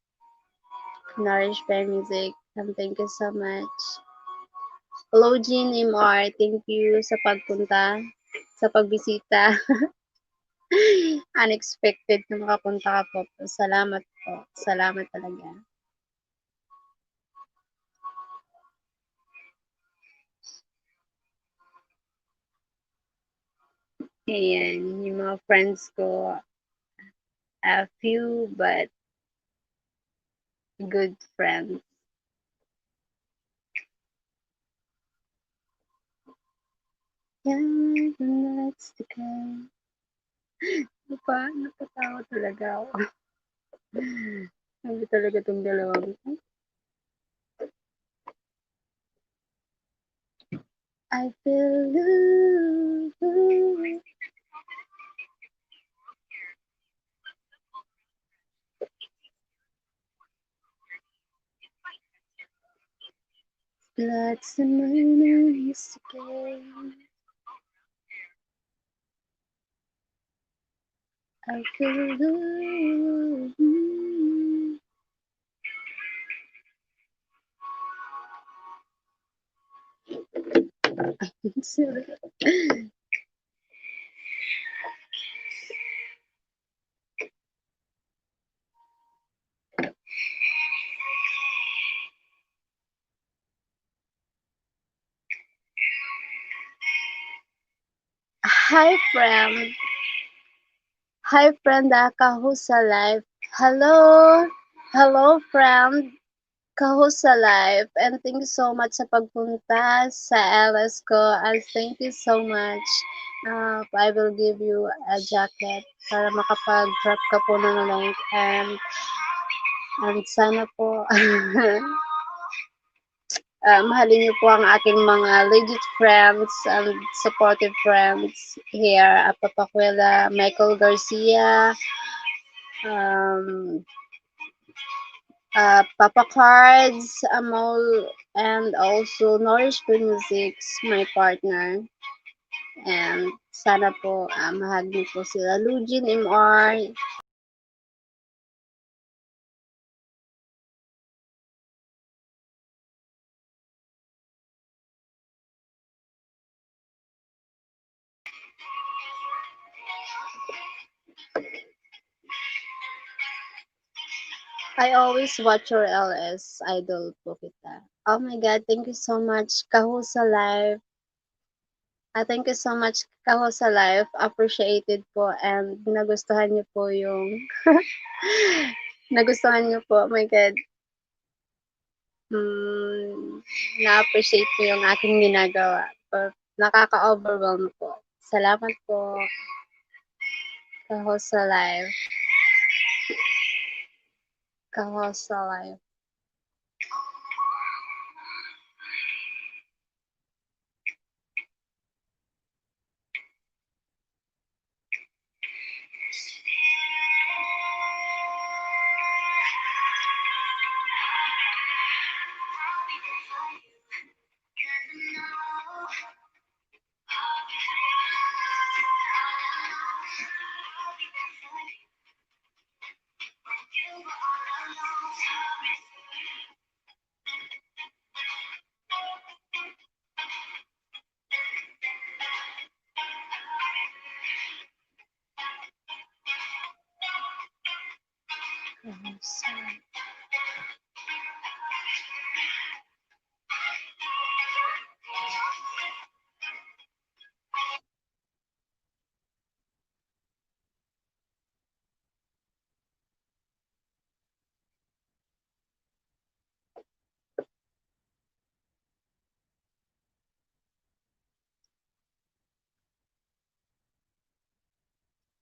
Nourish by Music. And thank you so much. Hello, Jean MR. Thank you sa pagpunta, sa pagbisita. Unexpected na makapunta ka po. Salamat po. Salamat talaga. Ayan, yung mga friends ko, a few but good friends. Yan, let's go. Napatawa talaga ako. Sabi talaga itong dalawang I feel love. Lots of memories again. I feel love. Hi, friend. Hi, friend. Kahusa Life. Hello. Hello, friend. Kahusa Life. And thank you so much sa pagpunta sa LS ko. And thank you so much. I will give you a jacket para makapag-drop ka po ng link. And sana po mahalin niyo po ang aking mga legit friends and supportive friends here at Papakwela, Michael Garcia, um, Papa Cards, Amol, and also Nourish for Musics, my partner. And sana po mahal niyo po sila. Lujin MR, I always watch your LS, idol po kita. Oh my God, thank you so much. Kahusa Live. Thank you so much, Kahusa Live. Appreciated po and nagustuhan niyo po yung nagustuhan niyo po. Oh my God. Na-appreciate ko yung aking ginagawa. Nakaka-overwhelm po. Salamat po, Kahusa Live. Kahusa Live.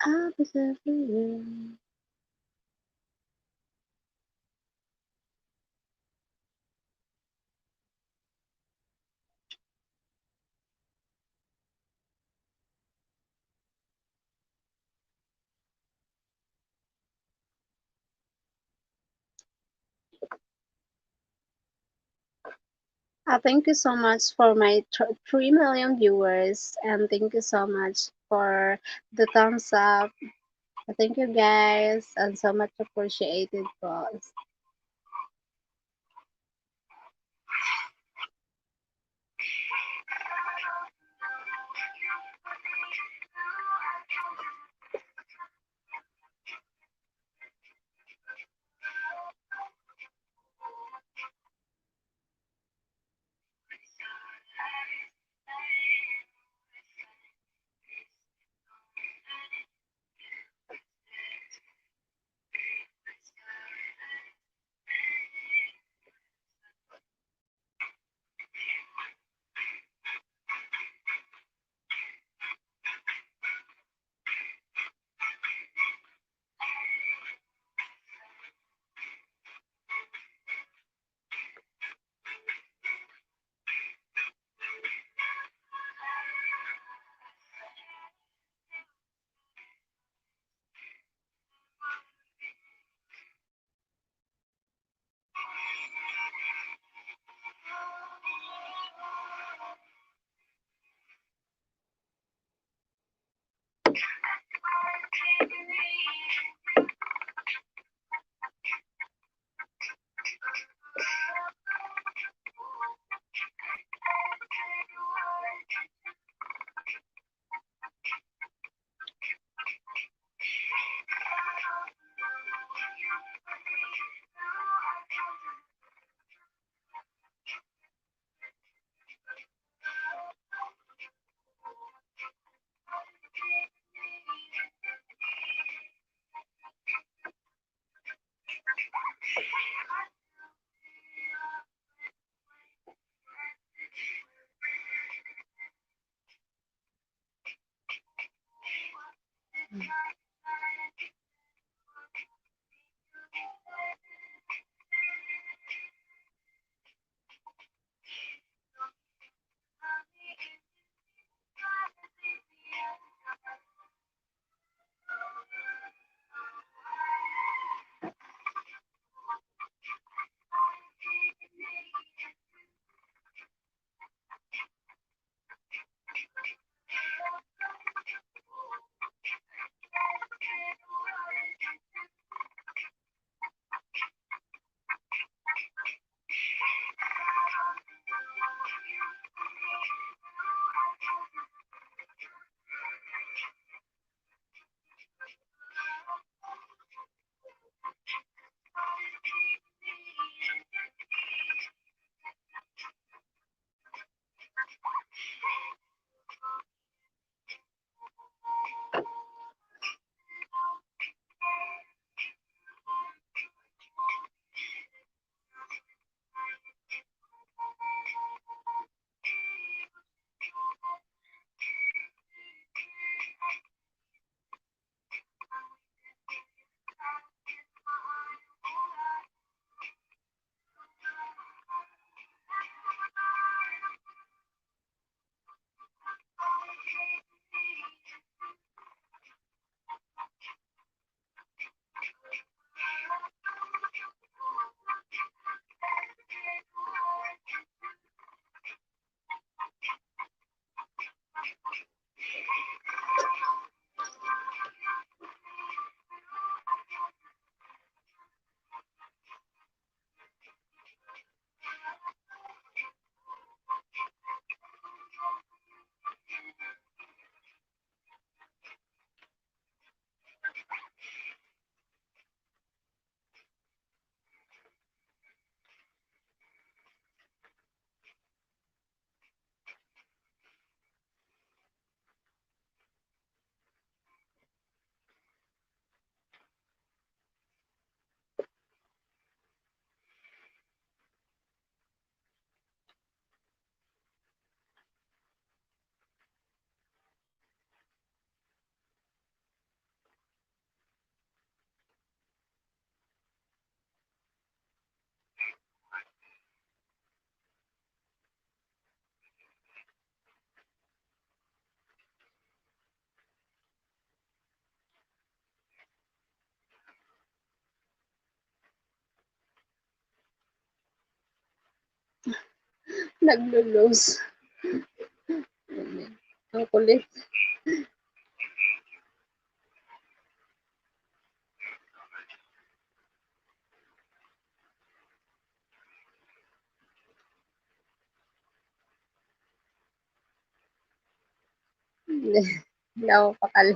I'll be there for you. Thank you so much for my 3 million viewers, and thank you so much for the thumbs up. Thank you guys, and so much appreciated, boss. Naglo-lose. Ang kulit. Hindi ako pakali.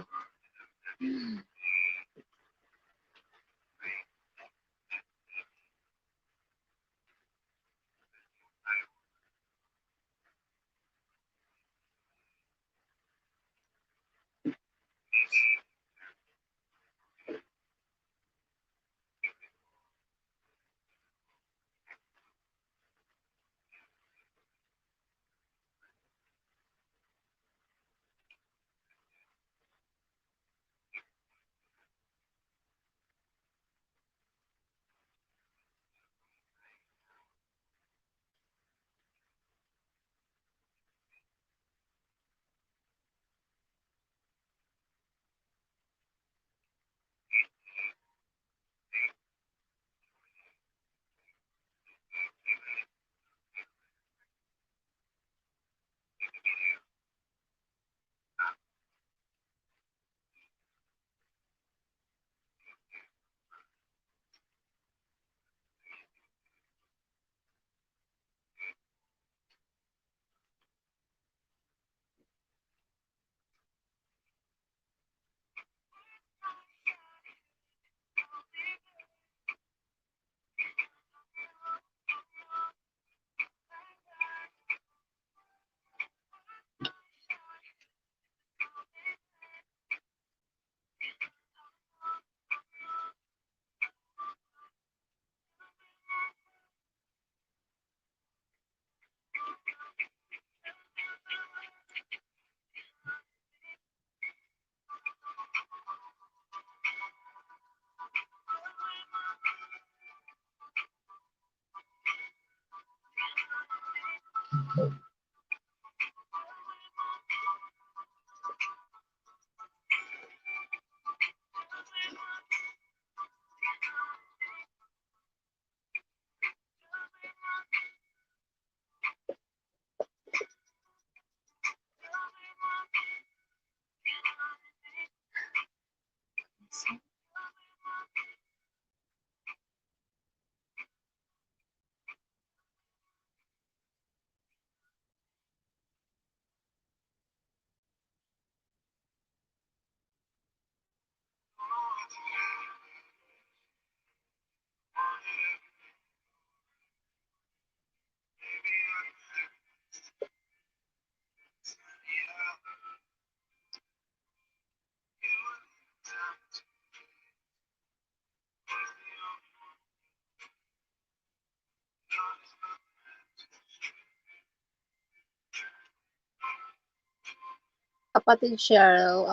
Kapatid Cheryl,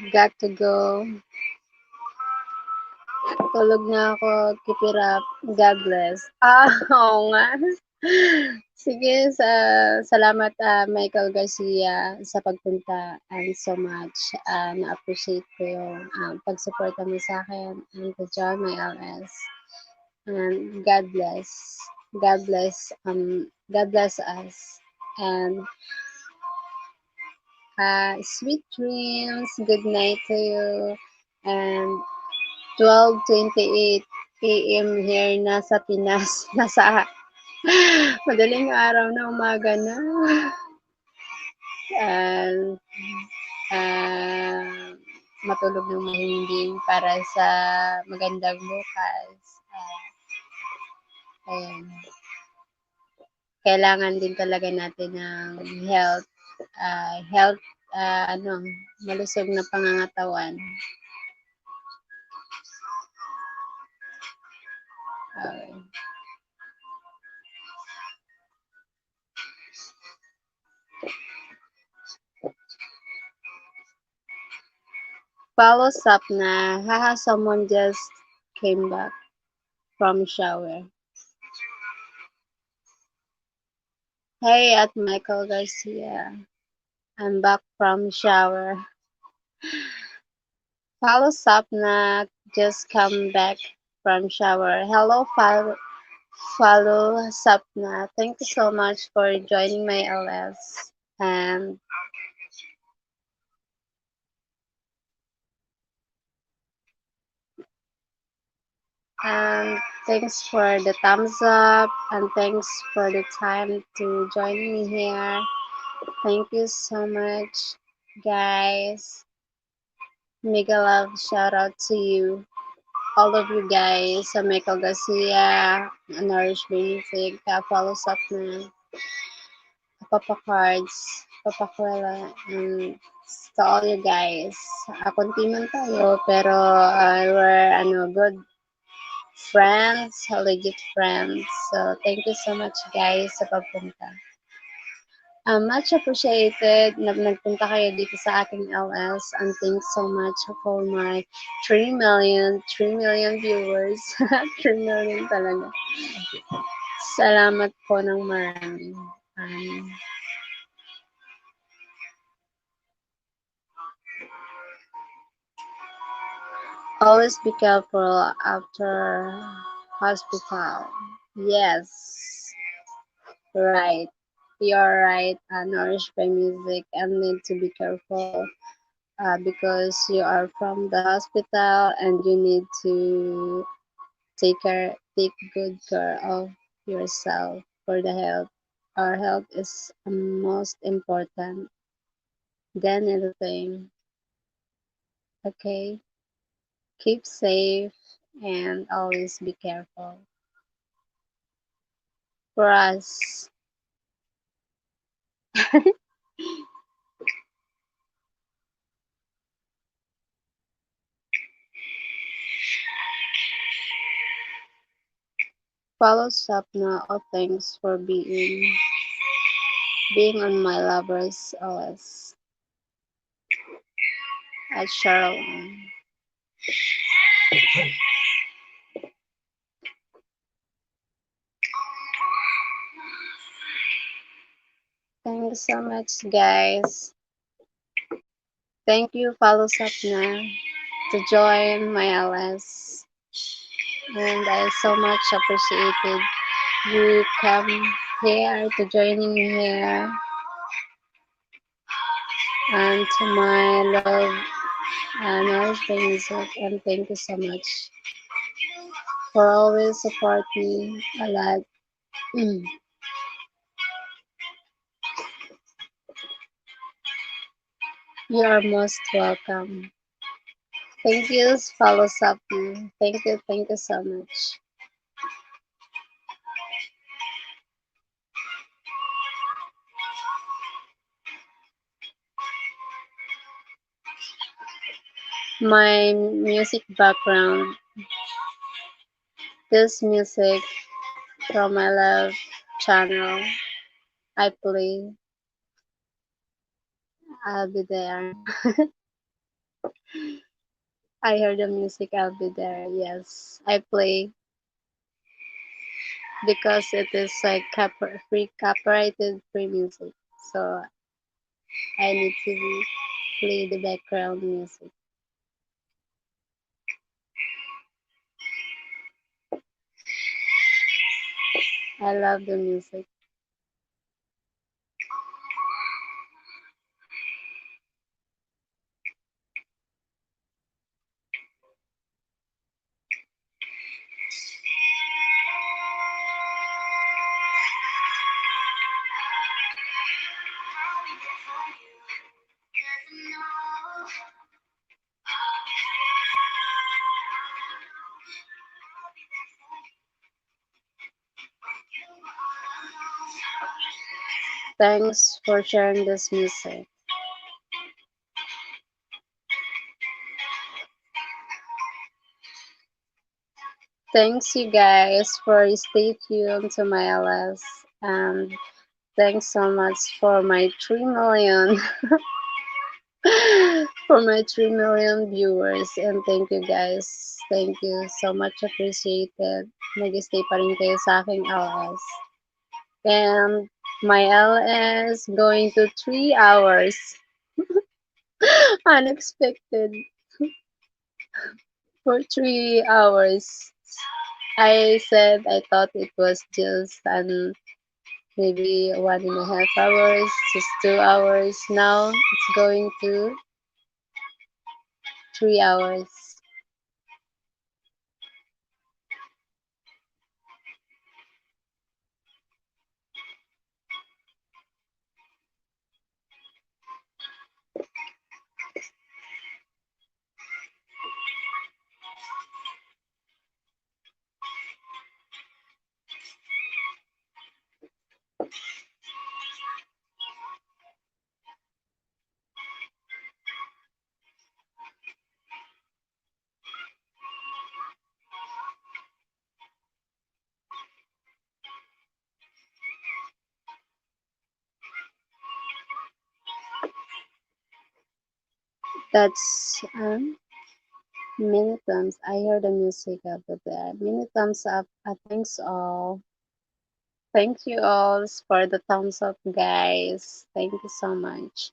got to go. Tulog na ako. Keep it up. God bless. Oo nga. Sige, salamat Michael Garcia sa pagpunta and so much. Na-appreciate ko yung pag-suporta mo sa akin and to John, my LS. And God bless. God bless. God bless us. And sweet dreams. Good night to you. And 12:28 AM here nasa Pinas. Nasa madaling araw na umaga na. And matulog ng mahimbing para sa magandang bukas. Ayan. Kailangan din talaga natin ng health, malusog na pangangatawan. Okay. Follows up na, haha, someone just came back from shower. Hey, at Michael Garcia. I'm back from shower. Follows up na, just come back from shower. Hello, Follow Sapna. Thank you so much for joining my LS. And thanks for the thumbs up and thanks for the time to join me here. Thank you so much, guys. Mega love shout out to you. All of you guys, Michael Garcia, Nourish Music, Follow Sapna, Papa Cards, Papa Kuela, and to all you guys. Konti man tayo, pero we're good friends, legit friends. So, thank you so much guys sa pagpunta. Much appreciated na nagpunta kayo dito sa aking LS and thanks so much for my 3 million viewers. 3 million talaga. Salamat po ng marami. Always be careful after hospital. Yes, right. You're right. Nourished by music and need to be careful because you are from the hospital and you need to take good care of yourself for the health. Our health is most important than anything. Okay, keep safe and always be careful. For us, follow Sapna. All thanks for being on my lover's OS at Cheryl. Thank you so much, guys. Thank you, follow Sapna, to join my LS. And I so much appreciated you come here to joining me here and to my love knowledge music and thank you so much for always support me a lot. You are most welcome. Thank you, follow Sapna. Thank you so much. My music background, this music from my love channel I play. I'll be there. I heard the music, I'll be there. Yes, I play because it is like copyrighted free music. So I need to play the background music. I love the music. Thanks for sharing this music. Thanks you guys for stay tuned to my LS and thanks so much for my 3 million for my 3 million viewers and thank you guys. Thank you so much appreciated. Nag-stay pa rin kayo sa aking LS. And my LS going to 3 hours. Unexpected for 3 hours. I said I thought it was just maybe 1.5 hours, just 2 hours. Now it's going to 3 hours. That's many times I hear the music over there. Many thumbs up. Thanks all. Thank you all for the thumbs up, guys. Thank you so much.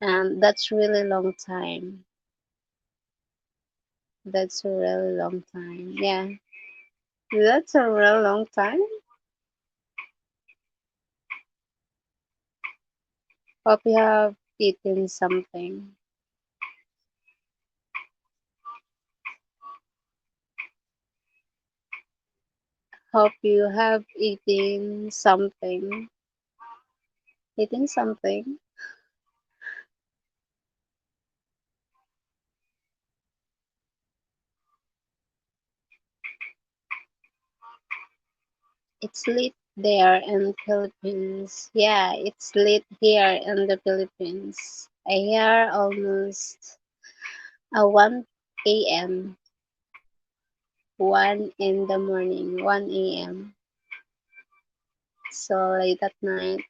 And that's really long time. That's a really long time. Yeah, that's a real long time. Hope you have eaten something. Hope you have eaten something. Eating something. It's late there in Philippines. Yeah, it's late here in the Philippines. I hear almost 1 a.m. 1 in the morning, 1 a.m. So late at night.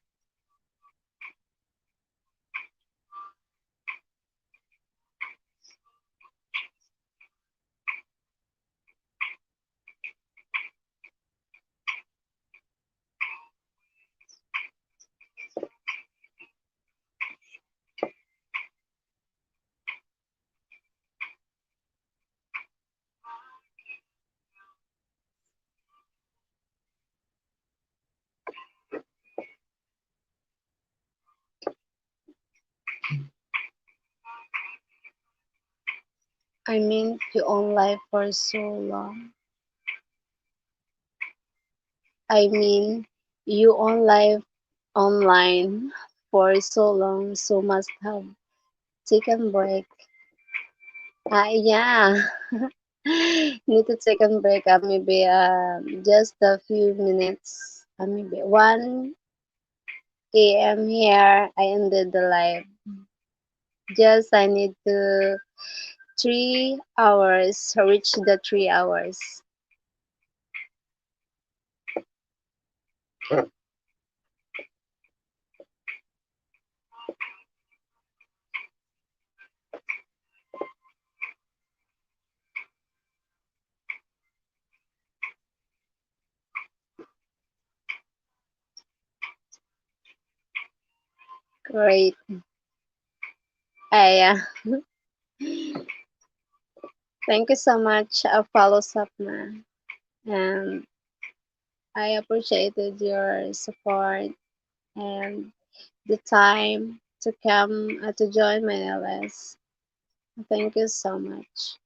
I mean, you own life for so long. I mean, you own life online for so long, so must have taken break. Yeah. Need to take a break. Maybe just a few minutes. Maybe 1 a.m. here. I ended the live. Just I need to 3 hours. Reach the 3 hours. Great. I thank you so much. Follow Sapna, and I appreciated your support and the time to come to join my LS. Thank you so much.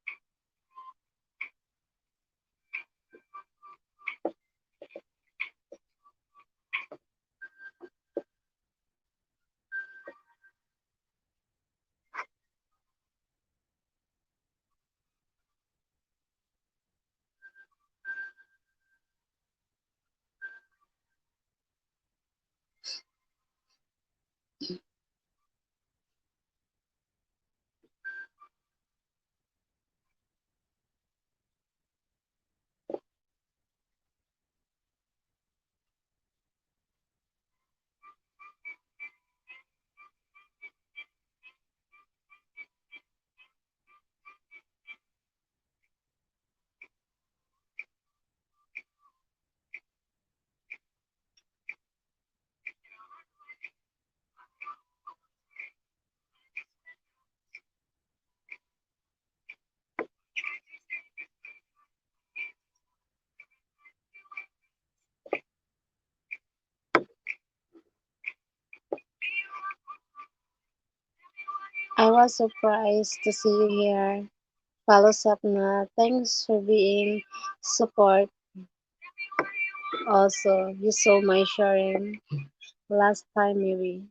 was surprised to see you here. Follow Sapna. Thanks for being support. Also, you saw my sharing last time maybe.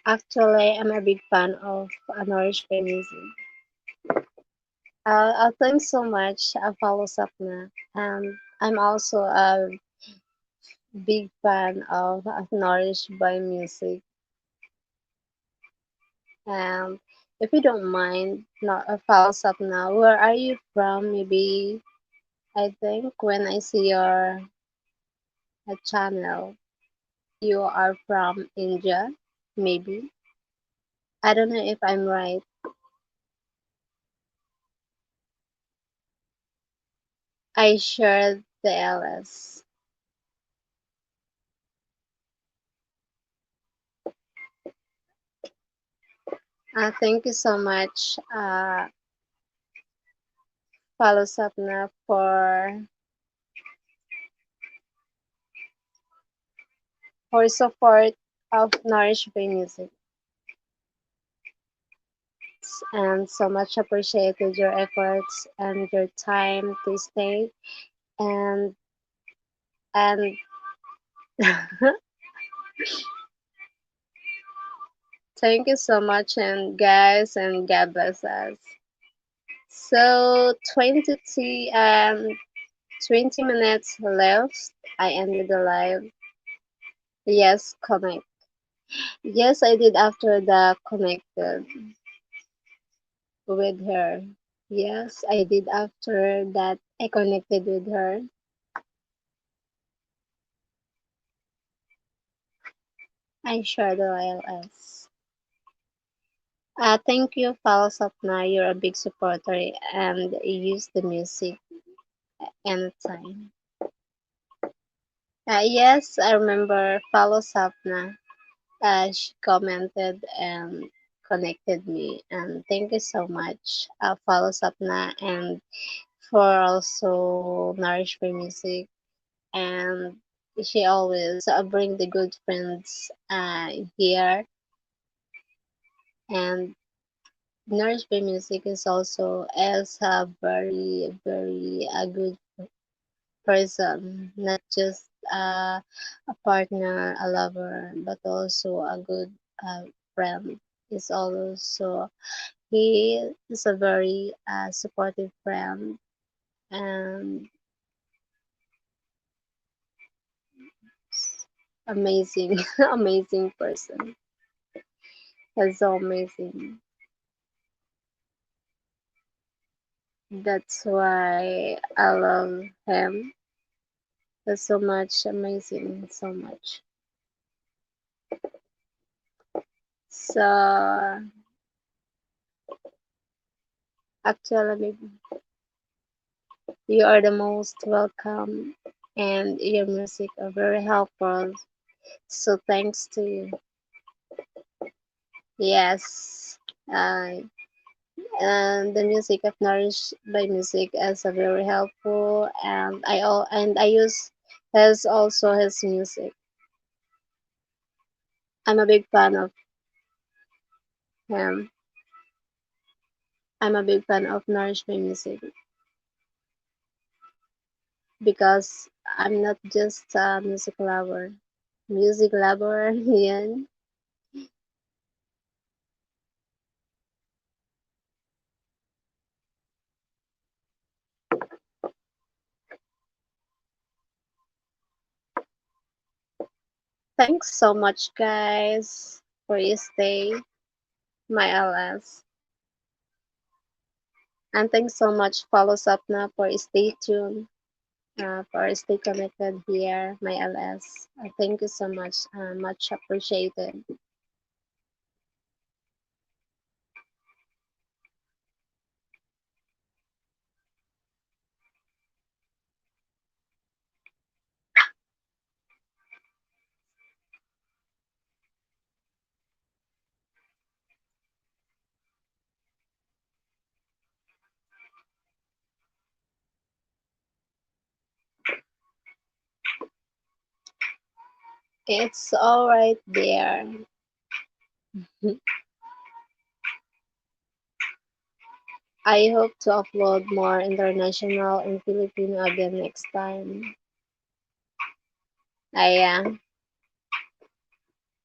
Actually, I'm a big fan of Nourish by Music. Thanks so much. I follow Sapna. And I'm also a big fan of Nourish by Music. And if you don't mind, not follow Sapna. Where are you from? Maybe I think when I see your channel, you are from India. Maybe I don't know if I'm right. I shared the LS. Thank you so much, follow Sapna for support of Nourish by Music, and so much appreciated your efforts and your time to stay and and thank you so much and guys and God bless us. So 20 minutes left. I ended the live. Yes, connect. Yes, I did after the connected with her. Yes, I did after that I connected with her. I shared the LS. Thank you, Falsapna. You're a big supporter and use the music anytime. Yes, I remember Falsapna. She commented and connected me, and thank you so much, Falsapna, and for also Nourish My Music. And she always bring the good friends here, and Nourish by Music is also as a very a good person, not just a partner, a lover, but also a good friend. Is also he is a very supportive friend and amazing amazing person. He's so amazing. That's why I love him. He's so much amazing, so much. So actually, you are the most welcome, and your music are very helpful. So thanks to you. Yes, uh, and the music of Nourish by Music is very helpful, and I use his also his music. I'm a big fan of him. I'm a big fan of Nourish by Music because I'm not just a music lover. Music lover, yeah. Thanks so much, guys, for your stay, my LS. And thanks so much, follow Sapna, for stay tuned, for stay connected here, my LS. Thank you so much, much appreciated. It's all right there. I hope to upload more international and Filipino again next time. Yeah,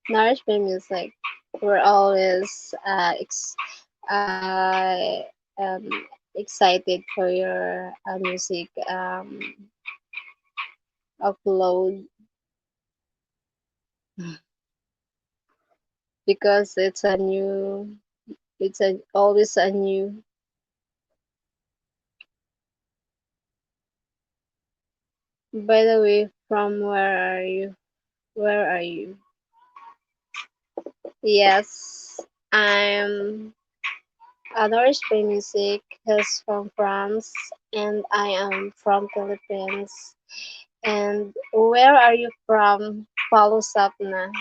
nourish by music. We're always uh, um, excited for your music upload because it's always a new. By the way, from where are you? Where are you? Yes, I'm Nourish by Music is from France and I am from Philippines. And where are you from, Paulo Sapna?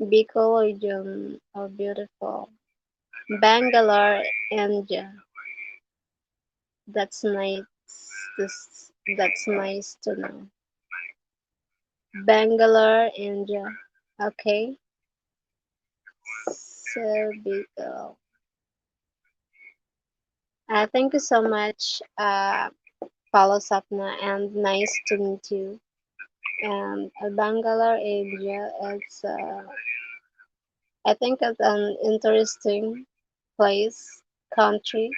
Bicol region, oh beautiful. Bangalore, India. That's nice. That's nice to know. Bangalore, India. Okay. So Bicol. Thank you so much, Paulo Sapna, and nice to meet you. And Bangalore, India, I think it's an interesting place, country.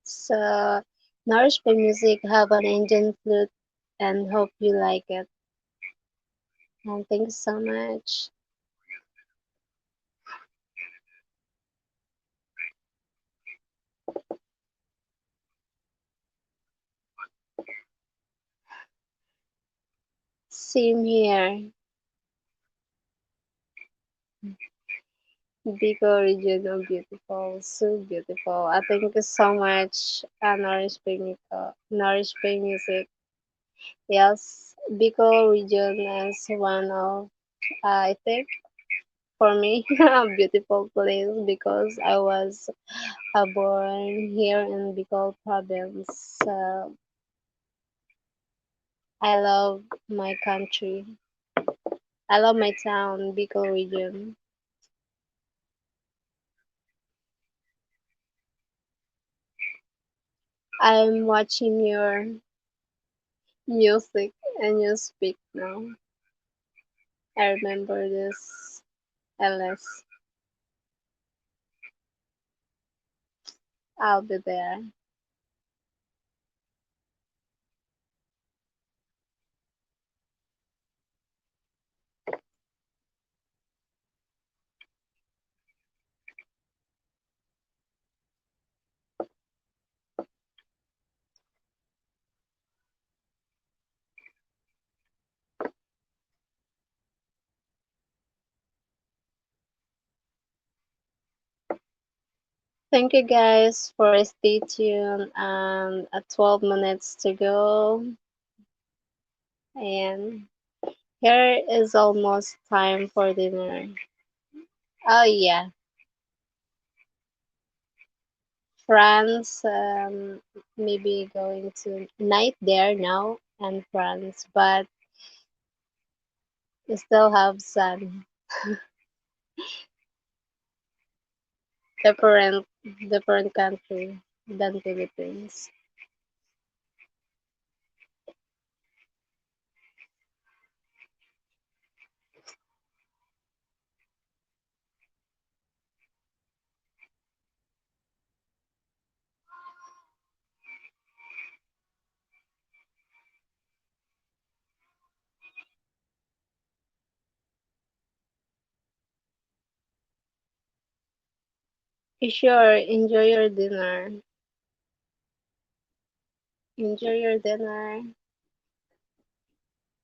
So, Nourished by Music have an Indian flute and hope you like it. And thanks so much. Same here. Big original, beautiful, so beautiful. I thank you so much, Nourished by Music. Yes, Bicol region is one of, I think, for me, a beautiful place because I was born here in Bicol province. So I love my country. I love my town, Bicol region. I'm watching your music and you speak now. I remember this, Alice. I'll be there. Thank you guys for stay tuned and at 12 minutes to go. And here is almost time for dinner. Oh yeah, France, maybe going to night there now and France, but we still have sun. Different, different country than Philippines. You sure enjoy your dinner. Enjoy your dinner.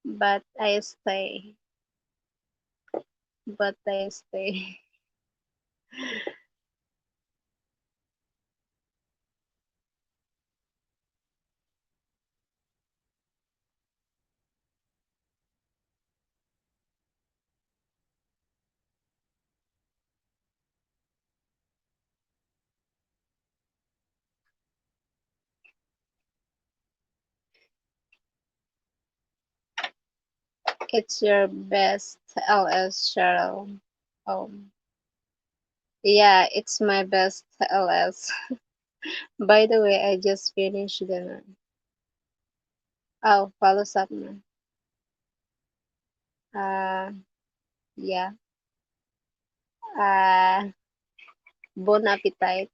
but I stay. But I stay. It's your best LS, Cheryl. Oh, yeah, it's my best LS. By the way, I just finished dinner. Oh, follows up na. Uh, yeah. Uh, bon appetite.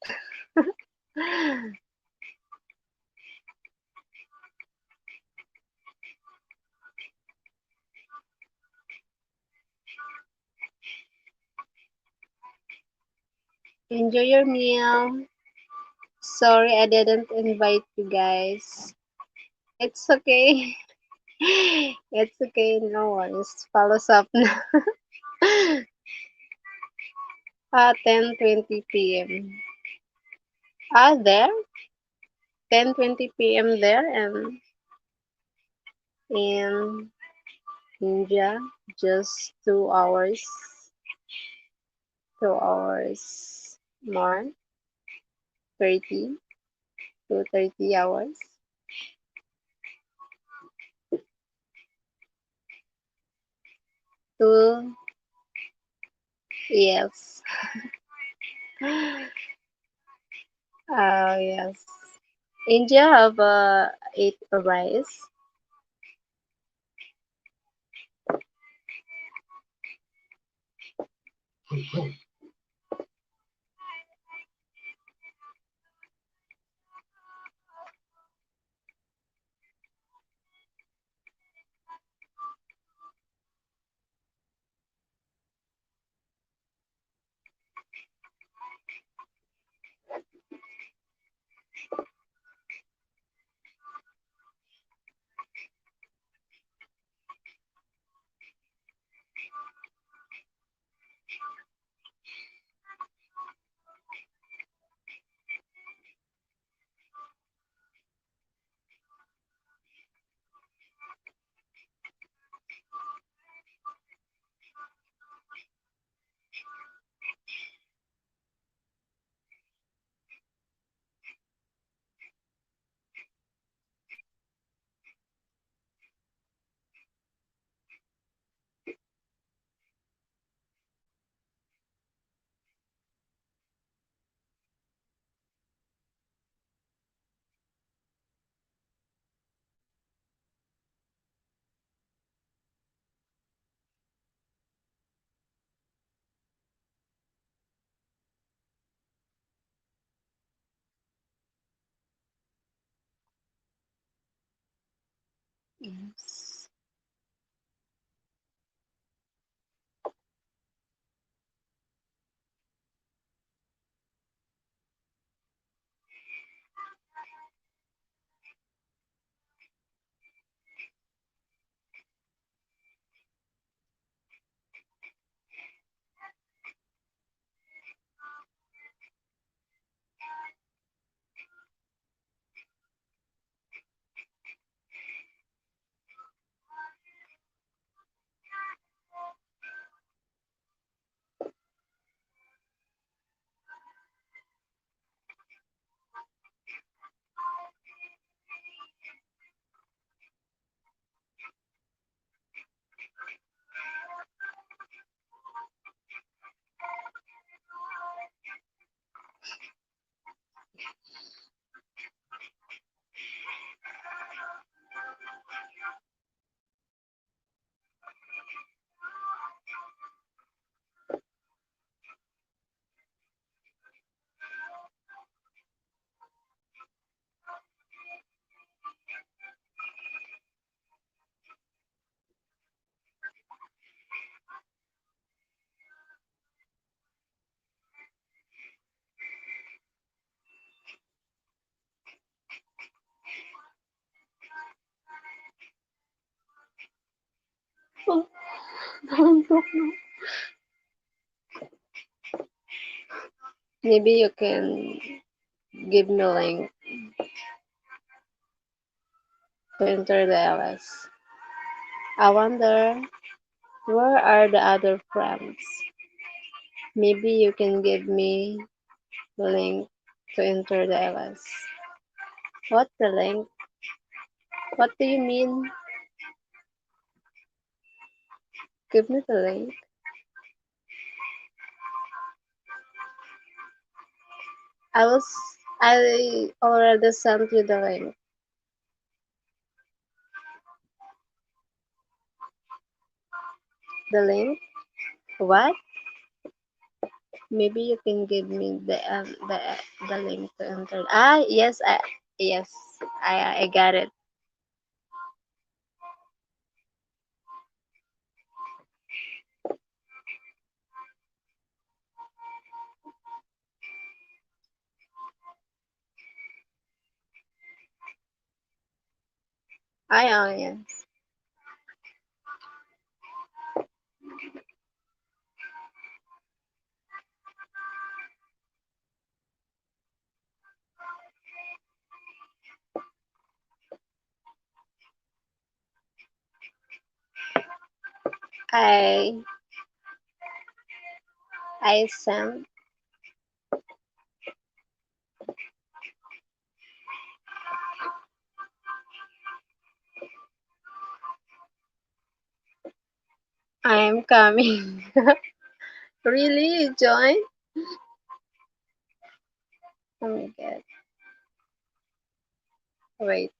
Enjoy your meal. Sorry I didn't invite you guys. It's okay. It's okay, no worries. Follows up na. 10:20 p.m. There? 10:20 p.m. there and in India, just 2 hours, 2 hours more, 30 to 30 hours. Two, yes. Yes. India have eight rice. Yes. Maybe you can give me a link to enter the LS. I wonder, where are the other friends? Maybe you can give me the link to enter the LS. What the link? What do you mean? Give me the link. I was I already sent you the link. The link? What? Maybe you can give me the link to enter. Ah, yes, I got it. Yes. I I sent. I'm coming. Really, you join? Oh my god. Wait.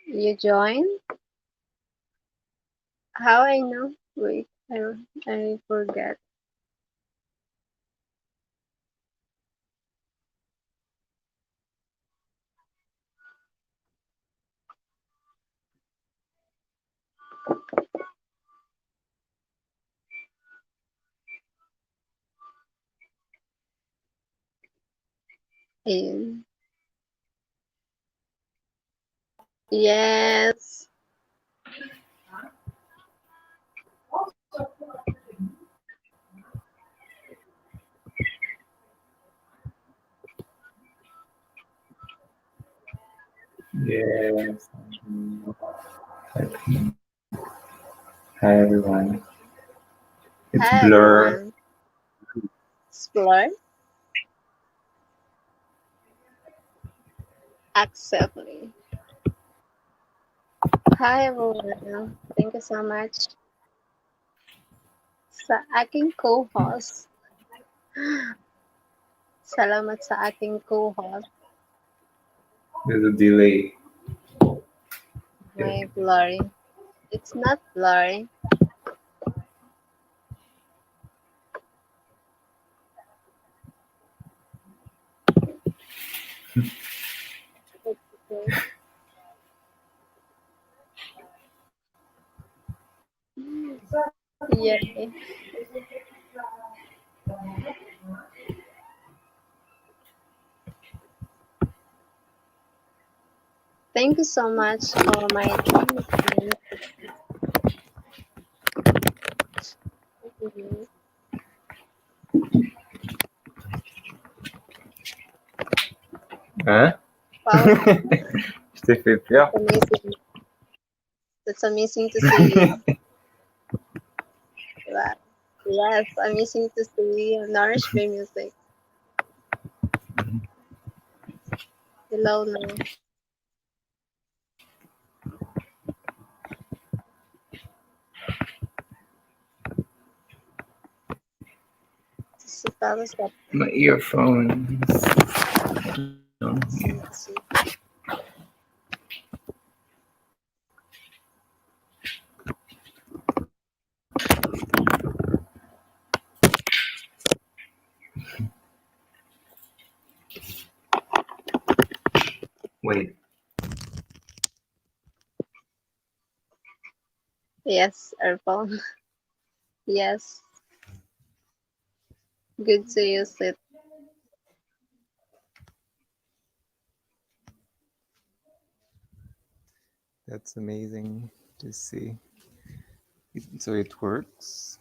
You join? How I know? Wait, I forget. In. Yes. Yes. Hi everyone. It's Hi Blur. everyone. Explore actively. Hi everyone. Thank you so much sa aking co-host. Salamat sa aking co-host, There's a delay. my blurry. It's not blurry. It's okay. Yay. Thank you so much for my team. Mhm. Huh? Wow, Stay that's yeah. amazing. That's amazing to see. Wow. Yes, amazing to see Nourish by Music. Hello now. Tapos sa My earphones. see. Wait. Yes, earphone. Yes, good to use it. That's amazing to see. So it works.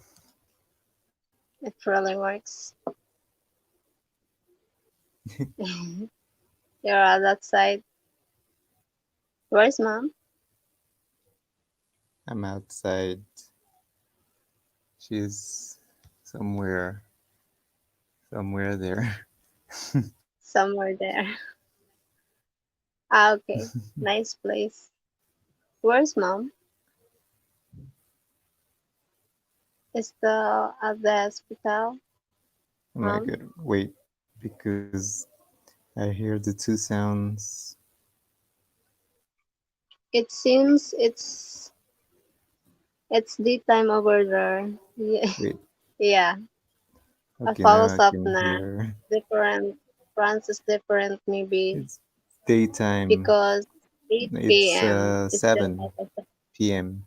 It really works. You're on that side. Where's mom? I'm outside. She's somewhere, somewhere there. Somewhere there. Ah, okay. Nice place. Where's mom? Is the at the hospital? Oh my Mom? god, wait, because I hear the two sounds. It seems it's daytime over there. Yeah, Wait, yeah. I okay, now follows I up can na. hear. Different. France is different maybe It's daytime. because 8 It's p.m. is still 7 p.m.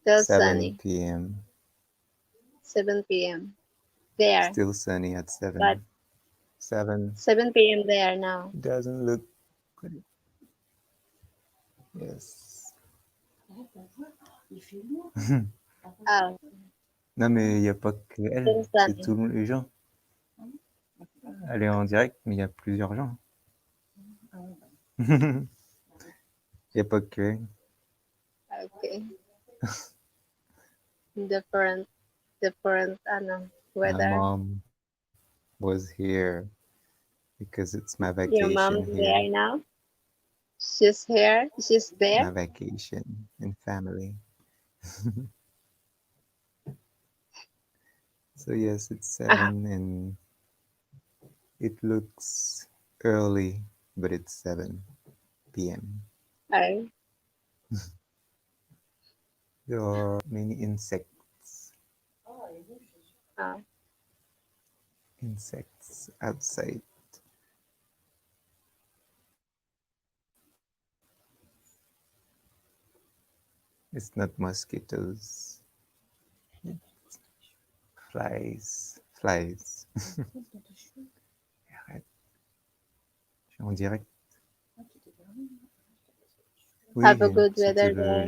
still 7 sunny. p.m. 7 p.m. there, Still sunny at but 7. 7 7 p.m. there now. doesn't look good. Yes. Oh, Non, mais il n'y a pas que elle, still c'est sunny. tous les gens. Elle est en direct, mais il y a plusieurs gens. Il n'y a pas que elle. Okay, different, different. My Weather. mom was here because it's my Your vacation mom's here. there now. She's here. She's there. My vacation and family. So yes, it's Ah, 7 and it looks early, but it's 7 p.m. oh, There are many oh. insects outside. It's not mosquitoes, flies, flies. Arrête, je suis en direct. Oui, Have a good c'était weather there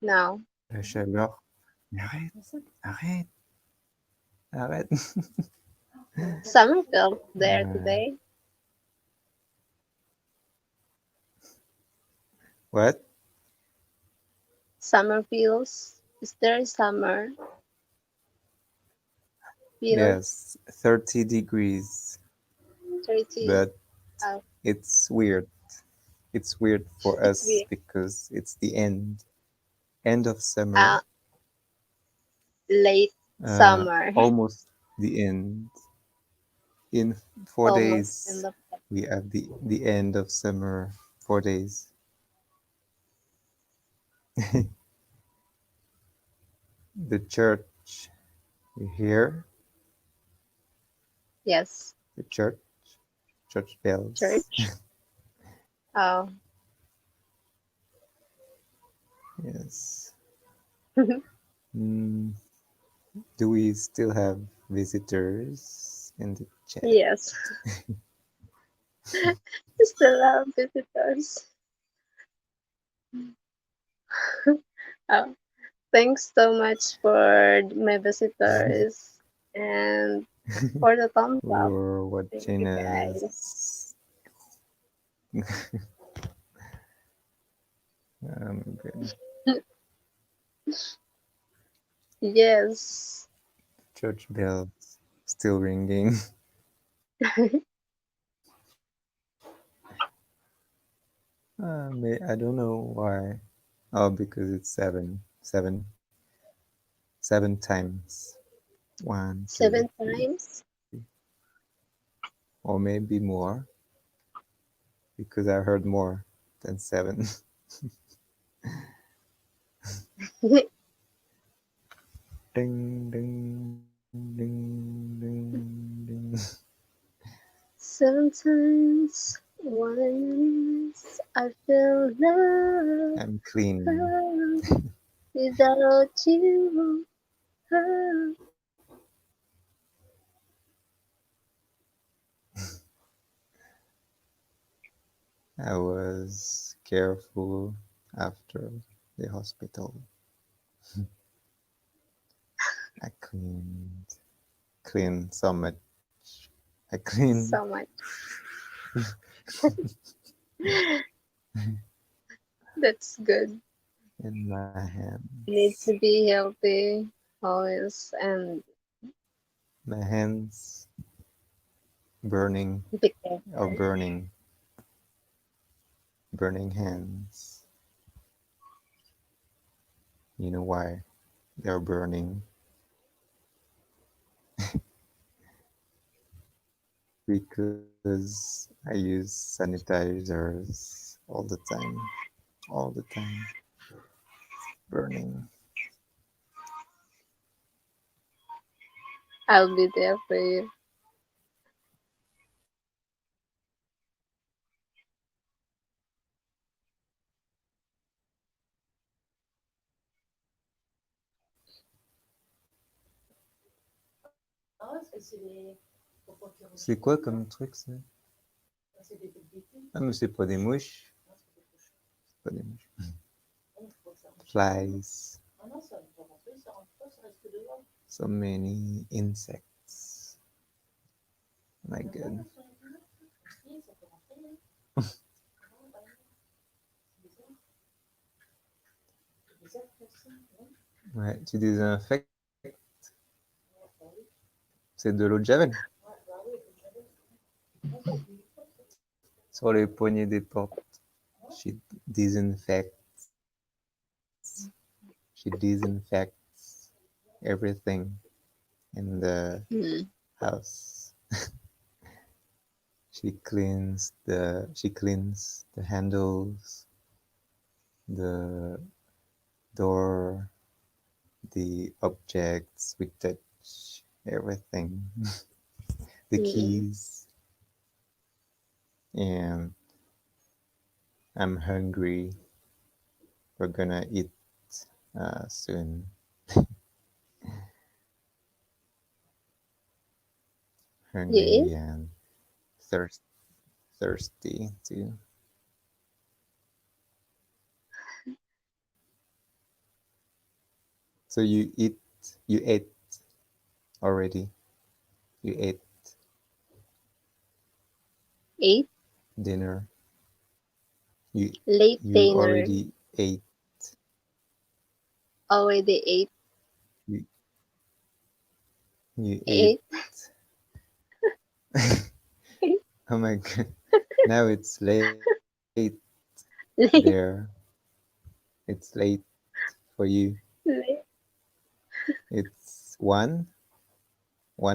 now. la chaleur. Mais arrête, arrête, arrête. Summerfield there Euh, today. what? Summer feels. Is there summer feels? Yes, 30 degrees, 30. but Oh, it's weird. It's weird for it's us weird. because it's the end of summer, Late summer. almost the end. In four Almost in days, the we have the end of summer. 4 days. The church, you hear yes. the church bells. Church. Oh. Yes. Mm, do we still have visitors in the chat? Yes. Still have visitors. Oh, thanks so much for my visitors and for the thumbs up. We're Thank watching you guys. us. Good. Yes. Church bells still ringing. I don't know why. Oh, because it's seven times. One, two, Seven three, times. or maybe more, because I heard more than seven. Ding, ding, ding, ding, ding. Seven times. Once I feel love, I'm clean. love without you. Oh, I was careful after the hospital. I cleaned so much. I cleaned so much. That's good. in my You need hands. to be healthy always and My hands burning be or careful. burning hands. You know why they're burning? Because I use sanitizers all the time. All the time. Burning. I'll be there for you. C'est quoi comme truc ça? Ah mais c'est pas des mouches. C'est pas des mouches. Flies. So many insects. My God. Ouais, tu désinfectes. C'est de l'eau de javel. Sur les poignées des portes. She disinfects. She disinfects everything in the Hmm. house. She cleans the handles, the door, the objects we touch, everything, the Hmm. keys, and I'm hungry. We're gonna eat soon. You eat? Hungry and thirst, thirsty too. So you ate already. You ate Eat? dinner. You Late you dinner. already ate. Already ate? You, you ate. Ate? Oh my god! Now it's late there. Late. It's late for you. Late. It's 1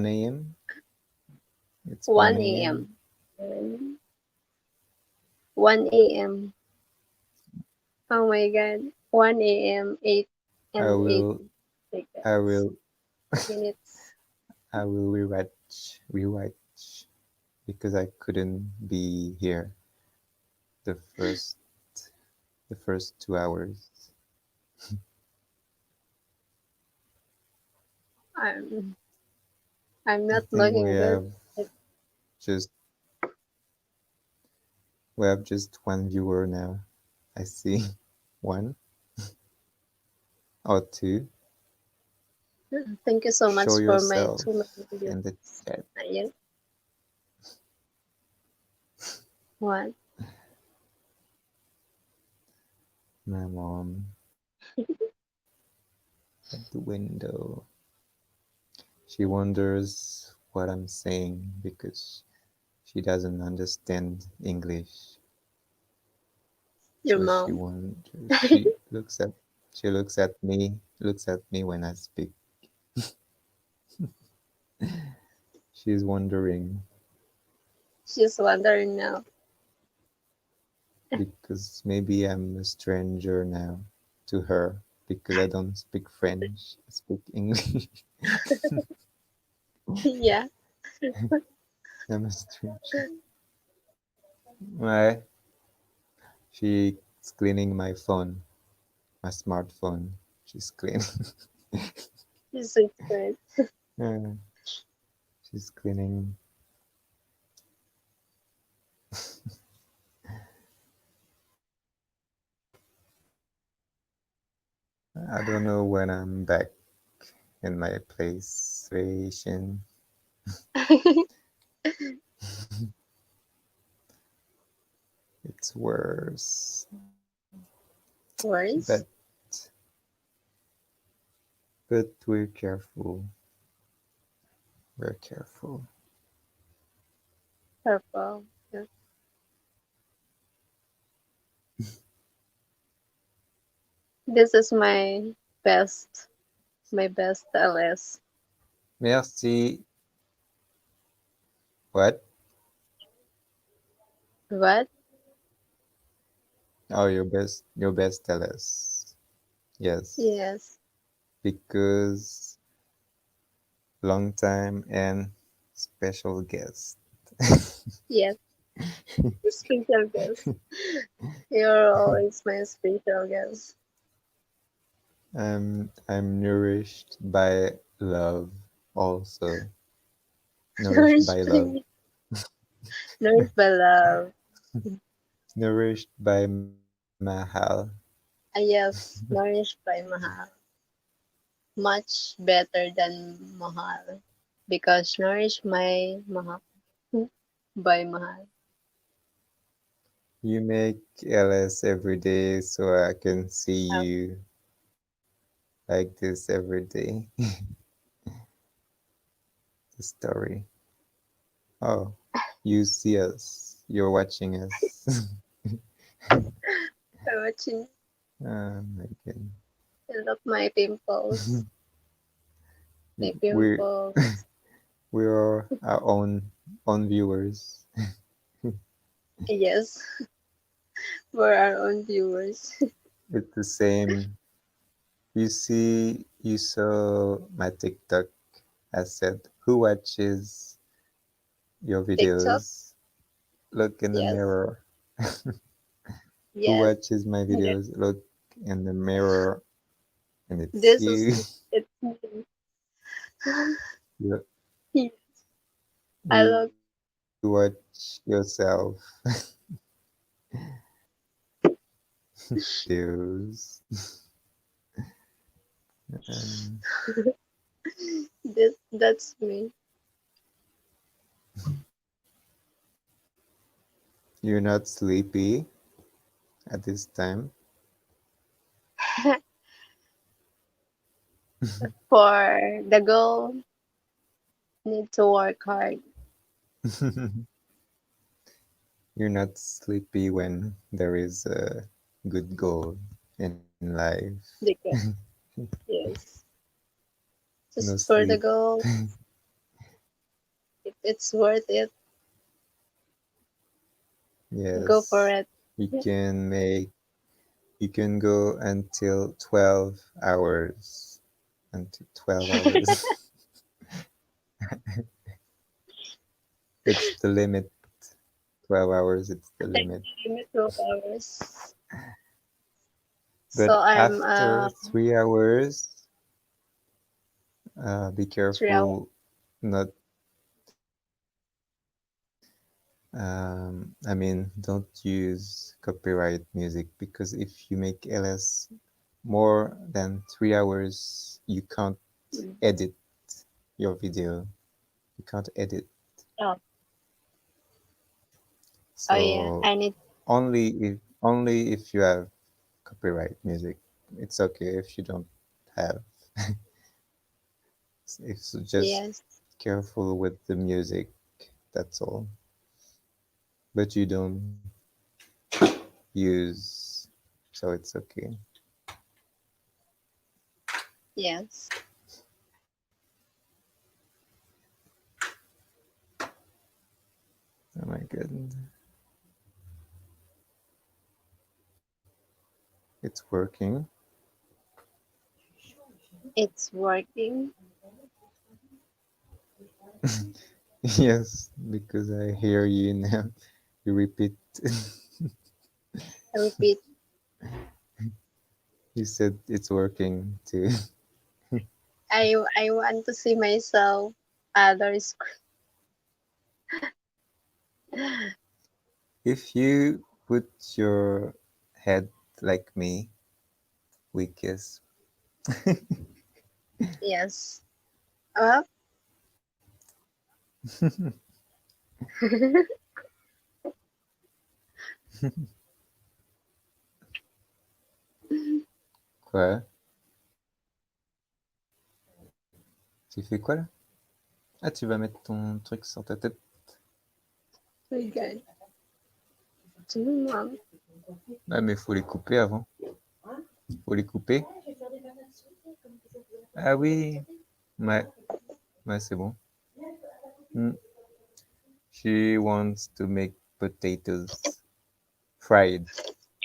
a.m. It's 1 1 a.m. a.m. 1 a.m. Oh my god. 1 a.m. 8 I and 8 will I seconds. will Minutes. I will rewatch because I couldn't be here the first the first 2 hours. I'm I'm I not think looking good. It- just we have just one viewer now. I see one or two. Thank you so Show much for my yourself 2 million. in the chat. Yet. What? My mom at the window. She wonders what I'm saying because she doesn't understand English. Your So mom. she looks at me when I speak. She's wondering She's wondering now. because maybe I'm a stranger now to her because I don't speak French. I speak English. Yeah. I'm a stranger. Why? She's cleaning my phone, my smartphone. She's cleaning. She's so sweet. Yeah, she's cleaning. I don't know when I'm back in my place situation. It's worse, but Worse? we're careful. We're careful. Purple. Yeah. This is best, my best LS. Merci. What? What? Oh, your best tell us. Yes, Yes. because long time and special guest. Yes. Special guest. You're always my special guest. I'm nourished by love also. Nourished Nourished by by love. me. Nourished by love. Nourished by Mahal. Yes, nourished by Mahal. Much better than Mahal. Because nourished my Mahal by Mahal. You make LS every day so I can see Uh, you like this every day. The story. Oh, you see us. You're watching us. watching. Oh my god. I love my pimples. My We're pimples. we're our own viewers. Yes, for our own viewers. It's the same. You saw my TikTok. I said, who watches your TikTok. videos? Look in the Yes. mirror. Who Yes. watches my Yes. videos? Look in the mirror, and it's This is you. it's me. you, I you look watch yourself. Videos. Um, that's me. you're not sleepy at this time. For the goal, need to work hard You're not sleepy when there is a good goal in life. because yes, No just for sleep. the goal, if it's worth it, go for Yes. it. You can make you can go until 12 hours. Until 12 hours. It's the limit. 12 hours, it's the Time limit. limit 12 hours. But So I'm after 3 hours, be 3 hours. careful not, don't use copyright music because if you make LS more than 3 hours, you can't edit your video. You can't edit. Oh, oh yeah, So I need only if you have copyright music. It's okay if you don't have. It's just yes, careful with the music. That's all. But you don't use, so it's okay. yes, Oh my god, it's working. it's working. Yes, because I hear you now. You repeat. I repeat, You said it's working too. I want to see myself other screen. If you put your head like me, we kiss. Yes. Well, Quoi? Tu fais quoi là? Ah, tu vas mettre ton truc sur ta tête. okay. Mm, Ah, mais faut les couper avant. Faut les couper. Ah oui. Ouais, ouais, c'est bon. Hmm. She wants to make potatoes. Fried.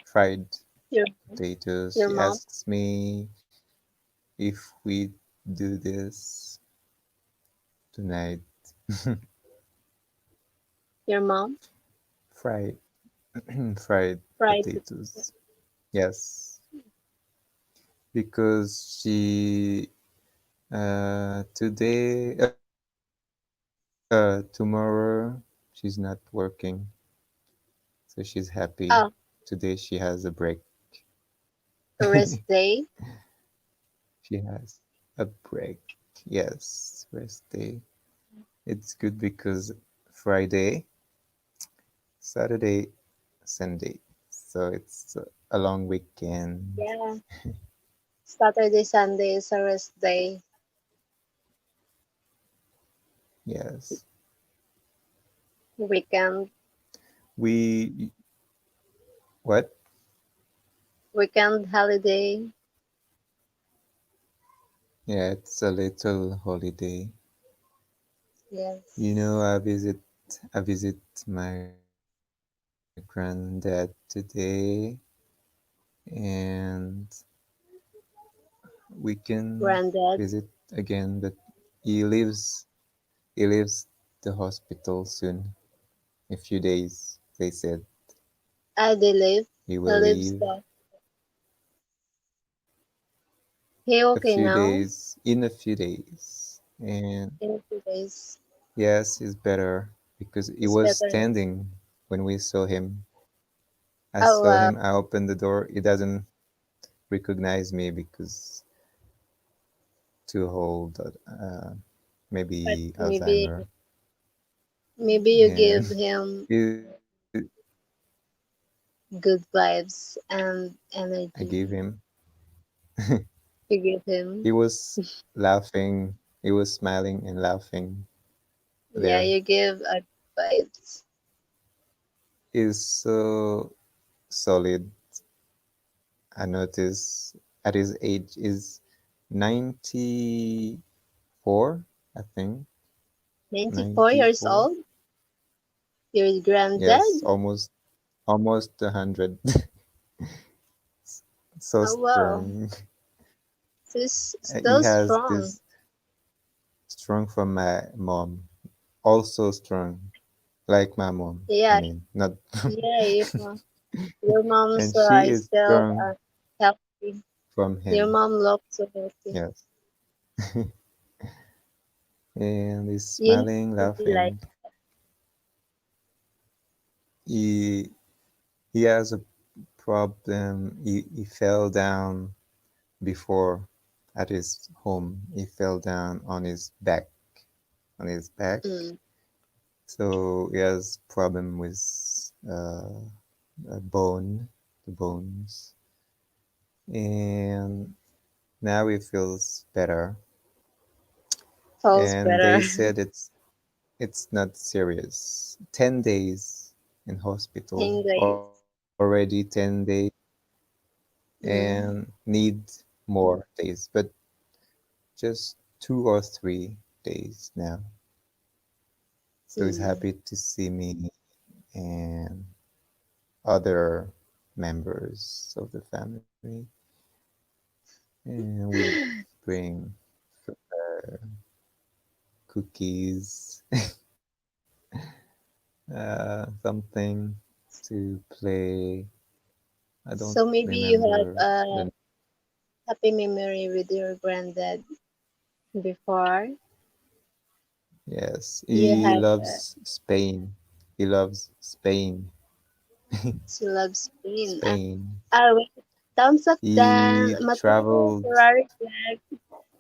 Fried Your potatoes. your She mom, asks me if we do this tonight. your mom Fried. Fried fried. potatoes. Yes. Because she today tomorrow she's not working, so she's happy. Oh, Today she has a break. rest day. She has a break. Yes, rest day. It's good because Friday, Saturday, Sunday. So it's a long weekend. Yeah. Saturday, Sunday is a rest day. Yes. Weekend, We what? weekend holiday. Yeah, it's a little holiday. You Yes. know, I visit my granddad today, and we can Granddad. visit again, but he leaves he leaves the hospital soon. A few days, they said Ah, they live. he He will lives leave. there. He okay now? In a few days, and In 2 days. yes, he's better because he It's was better. standing when we saw him. I Oh saw wow. him. I opened the door. He doesn't recognize me because too old. But Maybe maybe Alzheimer, maybe you and give him he, good vibes and I gave energy. him. You give He him. was laughing. He was smiling and laughing Yeah, there. you give a vibes. He's so solid. I noticed at his age is 94, I think. 94 years 94. old? Your granddad? Yes, almost 100. So Oh wow. strong. She's He still has strong. this strong from my mom. Also strong, like my mom. I Yeah, mean, not. yeah, your mom's And she is is still strong healthy. from Your him. mom looks so healthy. Yes. And he's You need smiling, to be like, laughing. He he has a problem. He fell down before at his home. He fell down on his back. On his back. mm, So he has problem with the bones, and now he feels better. feels And they better. said it's not serious. 10 days in hospital, English. already 10 days, and Mm, need more days, but just 2 or 3 days now. So he's mm. happy to see me and other members of the family, and we bring uh, cookies, something to play. I don't So maybe you have remember a the. happy memory with your granddad before. Yes, You he have loves Spain. He loves Spain. she loves Spain. Spain. Wait, thumbs up then. He Mateo traveled. Ferrari flag.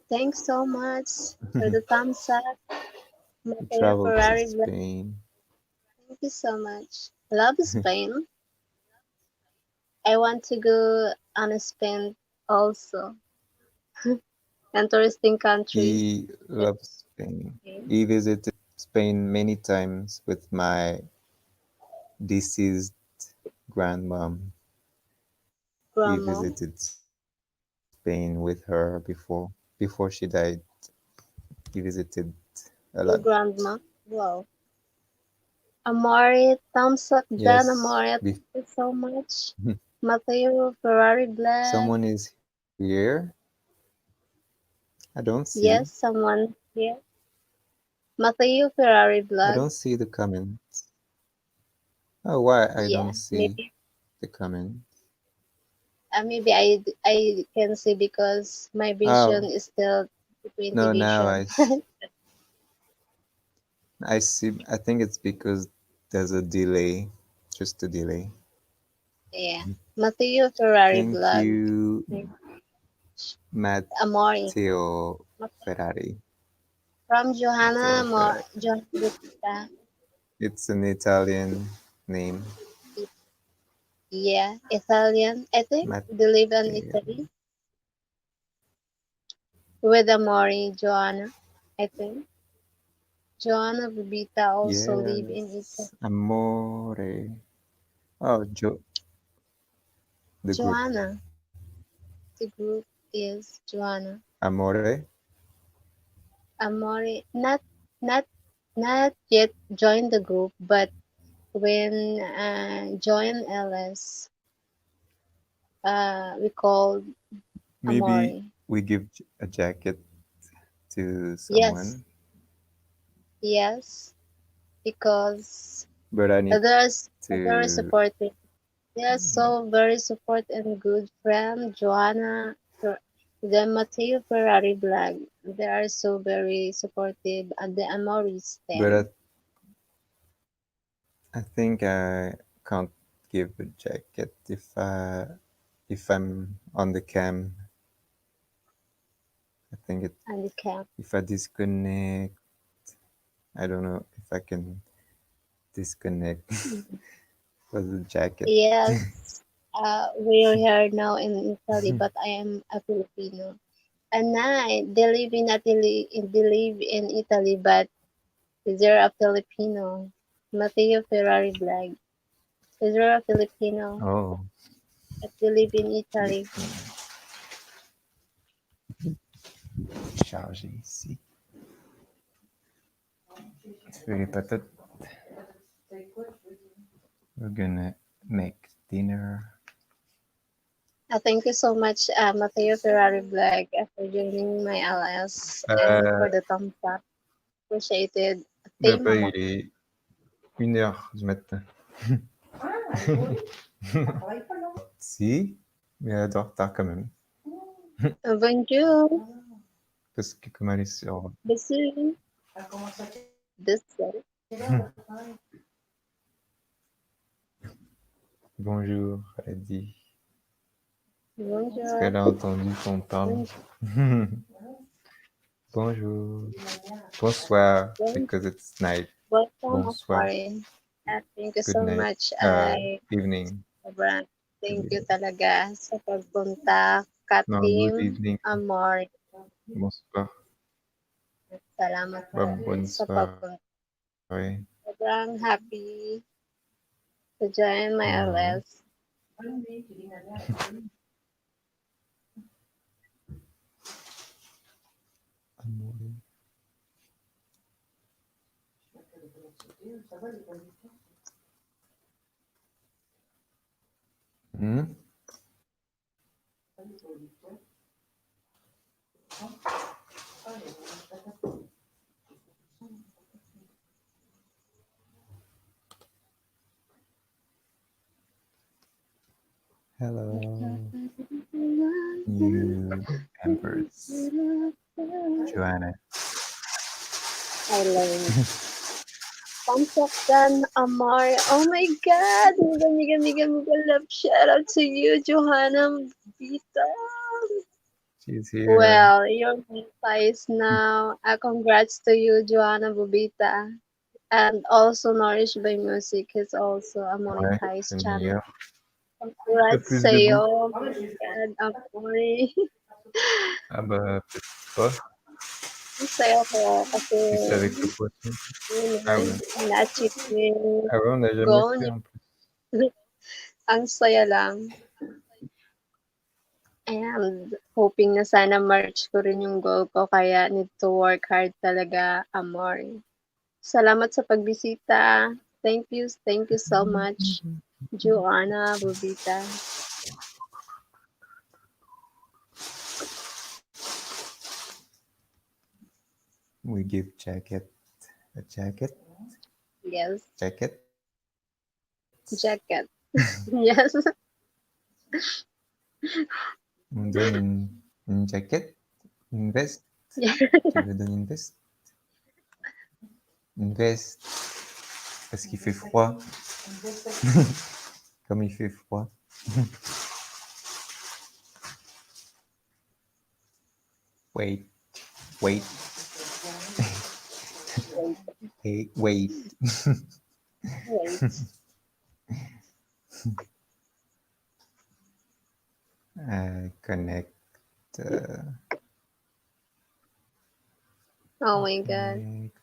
Thanks so much for the thumbs up. He Mateo traveled to Ferrari flag. Spain. Thank you so much. Love Spain. I want to go on a Spain also. Interesting country. He loves Spain. He visited Spain many times with my deceased grandmom. He Grandma. visited Spain with her before she died. He visited a lot. Your grandma. Wow. Amore, thumbs up then, Yes, Amore. Thank you so much. Mateo Ferrari Black. someone is here. I don't see. Yes, someone here. Mateo Ferrari I don't Black. see the comments. Oh, why I don't Yeah, see maybe the comment? maybe I can see because my vision Oh, is still 20 no, now vision. I see. I think it's because there's a delay, just a delay. Yeah. Mateo Ferrari Thank Black. you, Amore. Matteo Ferrari. From Matteo Johanna Ferrari. Johanna Butita. It's an Italian name. Yeah, Italian. I think they live in Matteo. Italy with Amore, Joanna. I think Joanna Bubita also live in Italy. Yes, Amore. Oh, the group. Joanna, the group is Joanna. Amore. Amore, not not yet joined the group, but when join LS, we called Maybe Amore. we give a jacket to Yes, someone, yes, because but I need others very to. supportive. Yes, so very support and good friend, Joanna, then Mateo Ferrari Black. They are so very supportive and the Amori But stand. I think I can't give a jacket if I'm on the cam. I think it And the camp. if I disconnect. I don't know if I can disconnect for the jacket. Yes, we are here now in Italy, but I am a Filipino. And I, they live in Italy, they live in Italy, but they're a Filipino. Mateo Ferrari Black. They're a Filipino, Oh, but they live in Italy. Philippines. Chargé ici. Philippe, we're gonna make dinner. Thank you so much, Mateo Ferrari Black, for joining my LS and Euh, for the thumbs up. Appreciated. bah, Thank bah, Mama. il est 1 heure du matin. Si, mais elle doit retard quand même. Bonjour. Parce que comme elle est sur... Bisous. This Bonjour, elle a dit. Parce Bonjour. qu'elle a entendu qu'on parle. Bonjour. Bonjour. Bonsoir, Bonjour. because it's night. Welcome, Bonsoir. Amore. Thank you Good so night. much, Evening. Brand. Good Thank you evening. talaga sa pagpunta. No, good Katim evening. Amore. Bonsoir. Salamat Bonne sa pagpunta. soirée. Sobrang happy to join my Mhm. LS. Amore. Hmm? Hello, new members. Joanna. I love thumbs up then, Amar. Oh my god! Mega, mega, mega, mega love shout out to you, Johanna Vita. She's here. Well, your Vita is now. Congrats to you, Joanna Bubita. And also Nourished by Music is also a Ouais, monetized c'est channel. meilleur. T'as Congrats plus de boucles? sa'yo. Oh my God, Amore. Ah bah, peut-être pas. Saya ko kasi Si c'est avec le poisson. yun Ah eh, ouais. na-achieve ko yung Ah ouais, on n'a jamais goal fait niya. en plus. Ang saya lang. And hoping na sana ma-reach ko rin yung goal ko kaya need to work hard talaga, Amor. Salamat sa pagbisita. Thank you so much, Joanna Bubita. We give jacket a jacket. Yes, Jacket. jacket. Yes. On me donne une jacket, une veste. Yeah. Tu veux donner une veste? Une veste. Parce qu'il fait froid. Comme il fait froid. Wait. Wait. Hey, wait. Wait. Connect. Oh my God. Connect.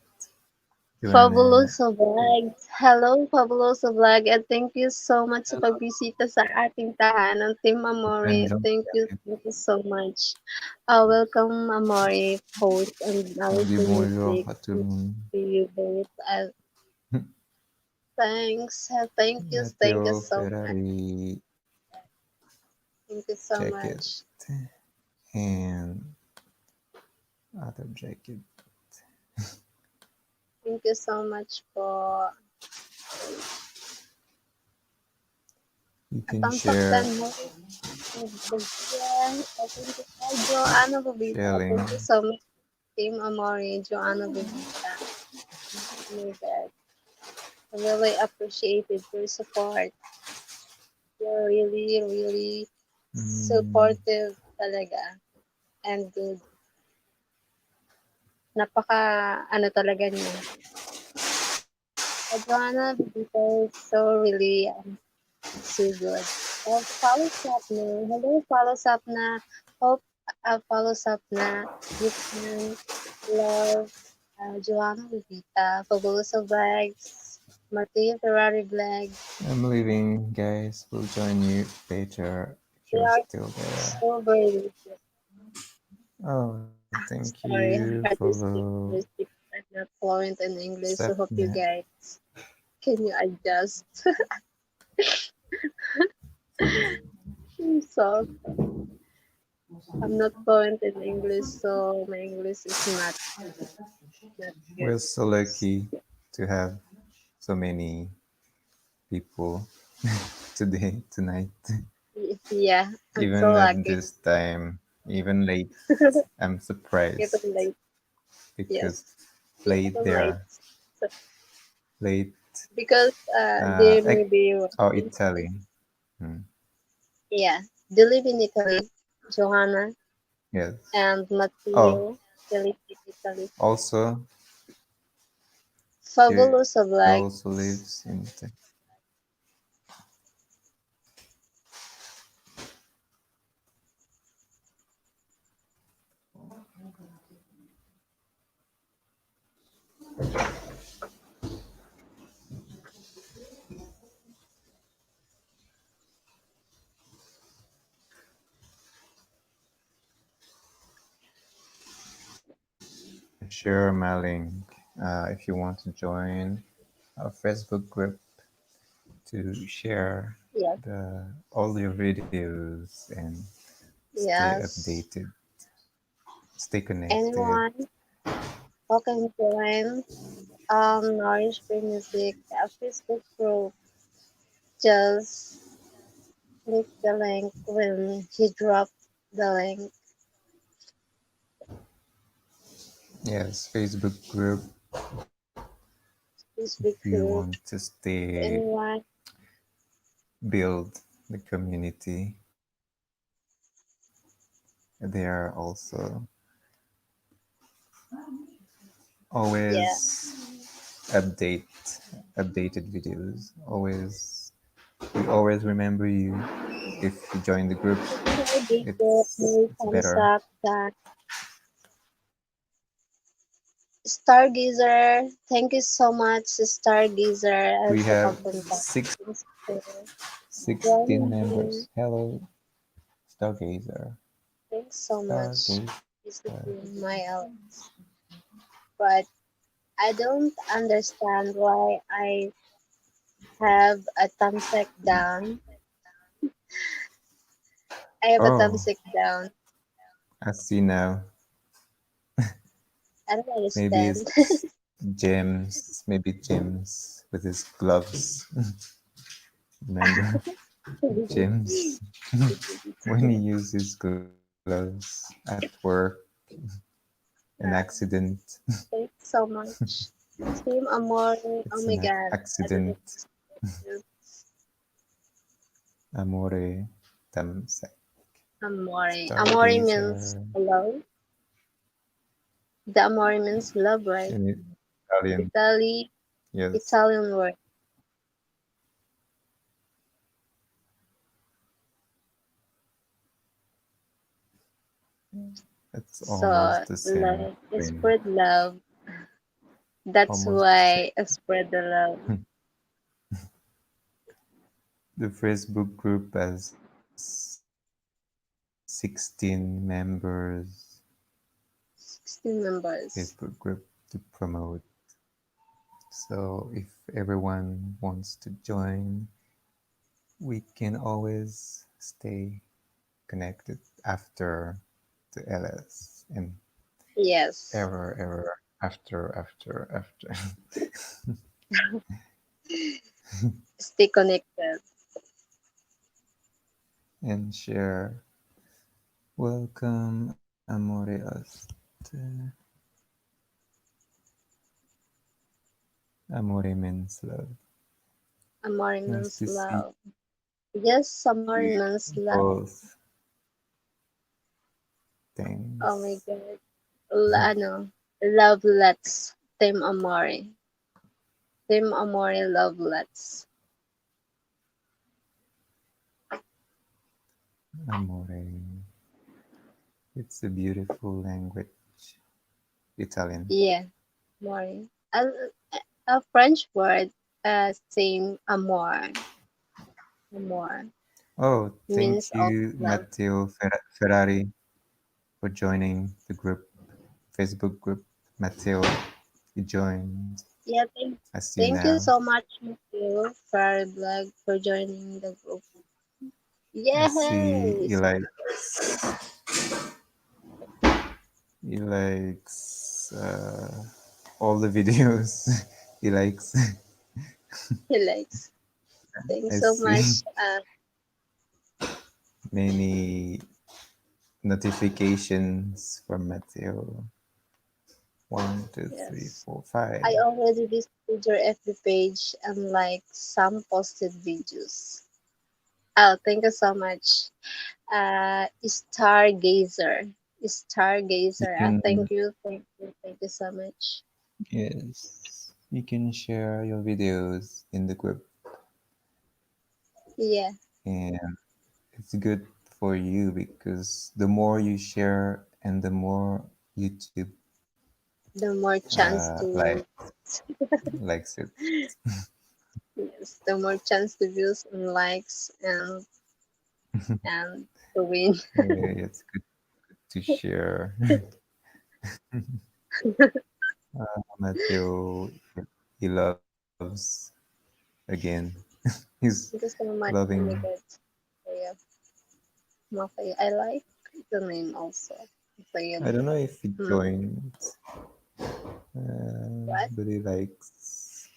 Joanna. Fabuloso Vlog. Hello, Fabuloso Vlog, and thank you so much sa pagbisita sa ating tahanan, Team Plein de Amore. gens qui Thank you so much. Welcome, Amore, host, and On our dit bonjour music à tout le monde. to you both. Thanks. Thank you Matteo so much. Ferrari Thank you so jacket much. and other jacket. Thank you so much for You a can thumbs up share then, host. Thank you, Joanna Bobita. share link. Thank you so much, Team Amore, Joanna Bobita. Oh my God. I really appreciated your support. You're really, really Mm, supportive talaga and good. Napaka ano talaga niya. Joanna Bibita is so really so good. Follow Sapna. Hello, follow Sapna. Hope follow Sapna. You can love Joanna Bibita, Fabuloso Vlogs, Mateo Ferrari Vlog. I'm leaving, guys. We'll join you later if They you're are still there. so very good. Oh, thank Sorry, you. I had to speak Follow English because I'm not fluent in English. So hope you Sapnet. guys can you adjust. So I'm not fluent in English, so my English is not good. We're so lucky to have so many people tonight. Yeah, I'm so Even at lucky. this time, even late, I'm Getting surprised late. because Yes, late getting late. there, So, late. because there may Ec- be oh, Italy. Hmm. yeah, they live in Italy, Johanna Yes. and Oh, Matteo. They live in Italy. also she Fabuloso also lives Vlogs. in. Share my link if you want to join our Facebook group to share Yes, the all your videos and stay yes. updated, stay connected. Anyone who can join Nourish Free Music Facebook group, just click the link when he dropped the link. Yes, Facebook group. Please If be you clear want to to stay, anyone. build the community, they are also Yeah. always update updated videos. Always we always remember you. If you join the group, Stargazer, it's no it's thumbs better. up. That Stargazer, thank you so much, Stargazer, We as a have contact. six, Thanks for 16 joining. members. Hello, Stargazer. Thanks so much. Stargazer. Visiting my Alex. But I don't understand why I have a thumbstick down. I have a Oh, thumbstick down. I see now. I don't Maybe understand. it's James. Maybe James with his gloves. Remember James when he used his gloves at work, an accident. Thanks so much. Team Amore, It's oh an my god. I don't accident. know if Amore Tamsek. Amore. Amore means Stargazer love. The Amore means love, right? in Italian. Italy, Yes, Italian word. it's So almost the same love, thing. spread love. That's Almost the same. why I spread the love. The Facebook group has 16 members. 16 members. Facebook group to promote. So if everyone wants to join, we can always stay connected after the LS and Yes. ever after Stay connected. and share. Welcome, Amore Us. Amore means love. Amore Nice means to see love. Yes, Amore you means love. both. Oh my Thanks. god. Ano, lovelets. Team Amore. Team Amore lovelets. Amore. It's a beautiful language. Italian. Yeah, Amore. A, a French word, same amor. Amor Oh, means thank also you, love. Matteo Ferrari, for joining the group, Facebook group. Matteo, you joined. Yeah, I see you thank now. you so much, Matthew, for blog for joining the group. I see Yes, he likes all the videos. He likes. he likes. Thanks I so see much. many notifications from Matteo. One, two, three, Yes, four, five. I already visited your FB page and like some posted videos. Oh, thank you so much. Stargazer. You Stargazer. can, Thank you so much. yes, you can share your videos in the group, Yeah, and it's good for you because the more you share and the more YouTube the more chance like to likes it. yes, the more chance to views and likes and to win. Yeah, it's good to share. Matthew, he loves again. He's Thank you so much. Oh loving. my god. Yeah, Mafia. I like the name also. Mafia. I don't know if he Hmm. joined, What? but he likes.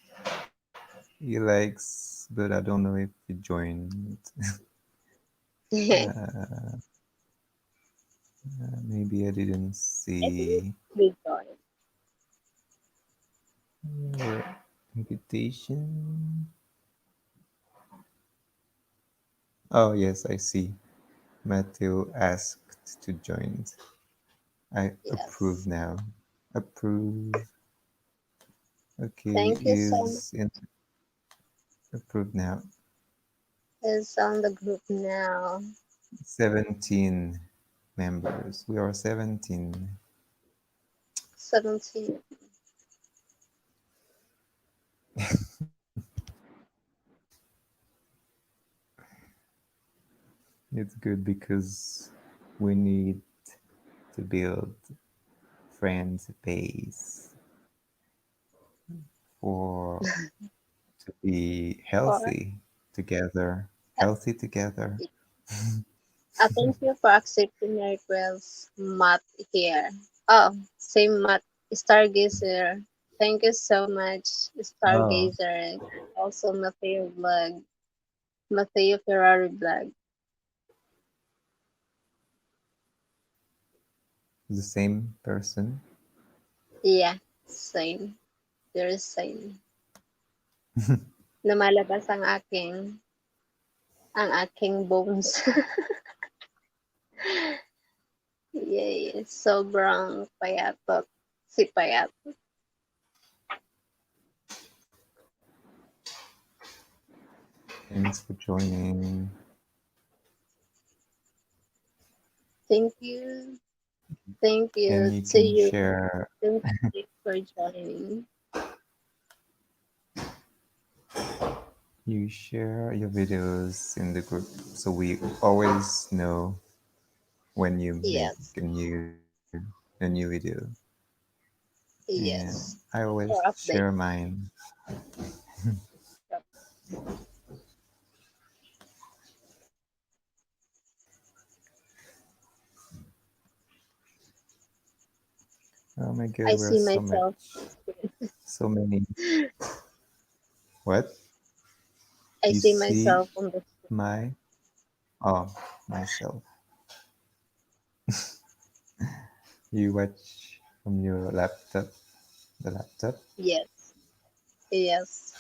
He likes, but I don't know if he joined. I Uh, maybe I didn't think see we joined. your invitation. Oh, yes, I see. Matthew asked to join. I approve Yes. now. Approve. Okay, Thank you so much. is in approved now. It's on the group now. 17 members. We are 17. 17. It's good because we need to build friends base for to be For healthy together. thank you for accepting my request, Matt here. Oh, same Matt, Stargazer. Thank you so much, Oh, Stargazer. Also, Mateo Vlog, Mateo Ferrari Vlog. the same person. Yeah, same. You're same. Lumalabas ang aking bones. Yay, sobrang payatot. Si payat. Thanks for joining. Thank you. Thank And you you to can you. share Thank you for joining. you share your videos in the group so we always know when you make Yes, a new video. And yes. I always For share update. mine. Oh my god, I we are see so myself. much, so many. What? I You see see myself on the my, oh, myself. You watch from your laptop, the laptop. yes, yes.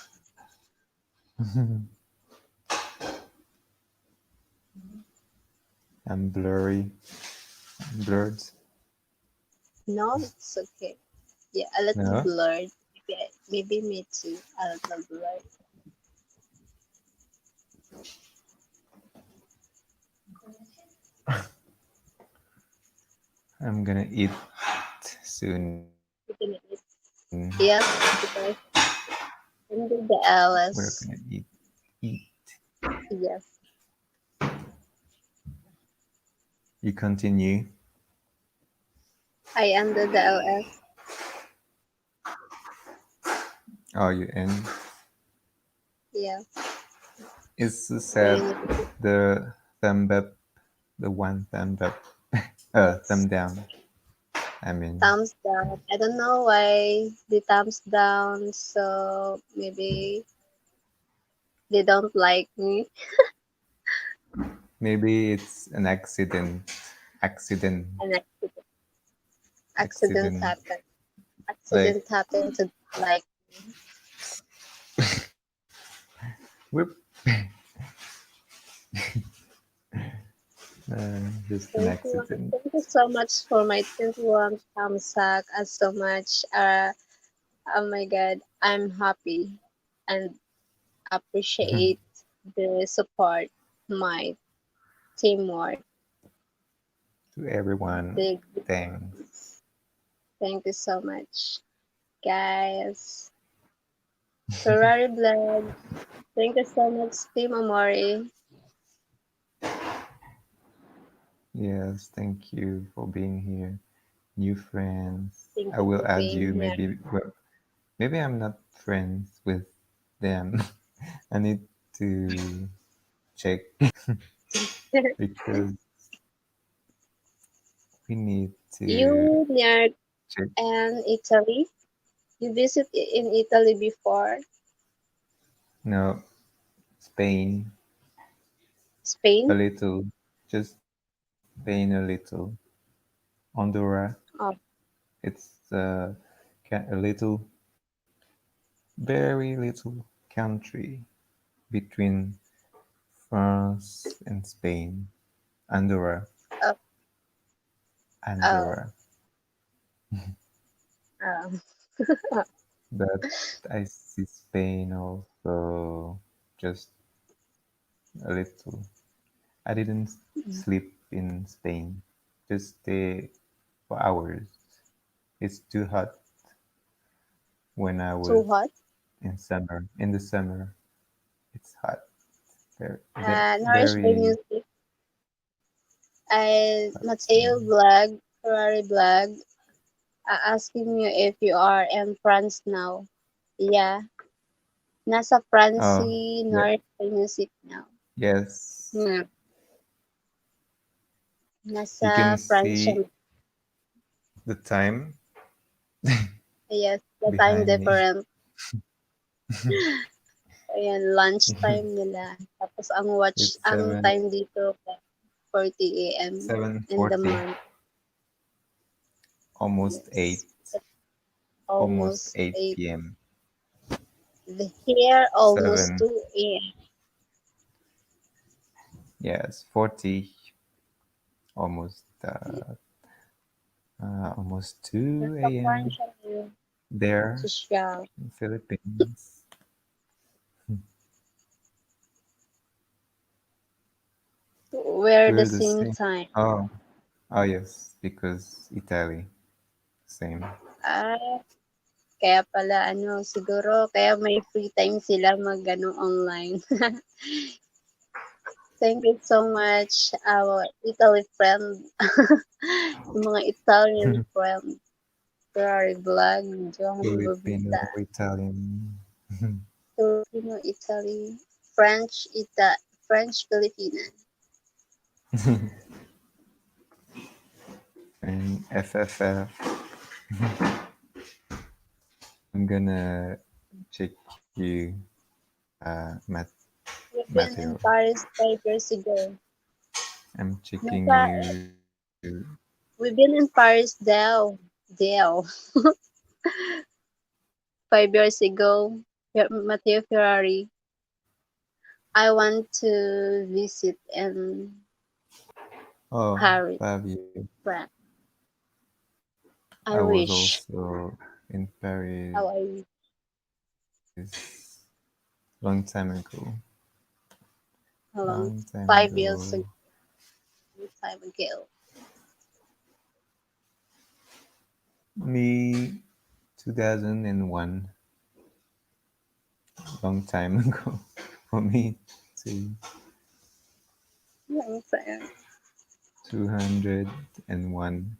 I'm blurry, blurred. No, it's okay. Yeah, a little No? blurred. Maybe me too. A little blurred. I'm gonna eat soon. You can eat. Yes, because under the We're LS. gonna eat. Yes, You continue. I under the LS. Oh, you end. Yes, It's sad. when The thumb up, the one thumb up, thumb down. I mean, thumbs down. I don't know why the thumbs down. So maybe they don't like me. maybe it's an accident. Accident. An accident Accident. happened. Like, Accident happened to like me. whoop. Just an accident. Thank you so much for my 21 thumbs up and so much. Oh my God, I'm happy and appreciate the support, my teamwork. To everyone, The thanks. thank you so much, guys. Ferrari Blood, thank you so much, Team Amori. Yes, thank you for being here. New friends. Thank I you will for add being you. here. Maybe I'm not friends with them. I need to check because we need to You near check. and Italy. You visit in Italy before No, Spain a Spain? little. just Spain a little. Andorra, Oh, it's a little, very little country between France and Spain. Andorra, oh, oh, Andorra. oh. But I see Spain also just a little. I didn't sleep in Spain, just stay for hours. It's too hot when I was Too hot. in summer. In the summer, it's hot. Very, Nourish by very. music. I So, Mateo Vlog, Ferrari Vlog, asking you if you are in France now. Yeah, nasa France oh, si yeah, Nourish by Music now. yes. Hmm. You Nasa can France siya. see the time Yes, the time behind me. different. Ayan, lunch time nila. Tapos It's ang seven time dito 4:40 a.m. seven in the forty, morning. almost Yes, eight, almost almost eight 8. p.m. Here, almost 7, 2 a.m. yes, 40, almost almost 2 Nasa France a.m. siya ngayon. there Social. in Philippines. We're the We're the same same. time. Oh, oh yes, because Italy, same. Ah, kaya pala ano, siguro kaya may free time sila mag-ano online. Thank you so much, our Italy friend. Yung mga Italian friend. Ferrari Vlog, Johan Filipino Bobita, Italian. Filipino, Italy, French, Filipina. And FFF. I'm gonna check you, We've been Mateo. in Paris 5 years ago. I'm checking Nasa, you. we've been in Paris Dell, 5 years ago. Matteo Ferrari. I want to visit in Oh, Paris, 5 years. France. I I was wish. also in How I wish. Paris long time ago. How long? Long time 5 years ago. ago. Time ago. Me, 2001. Long time ago for me too. Long time. 201.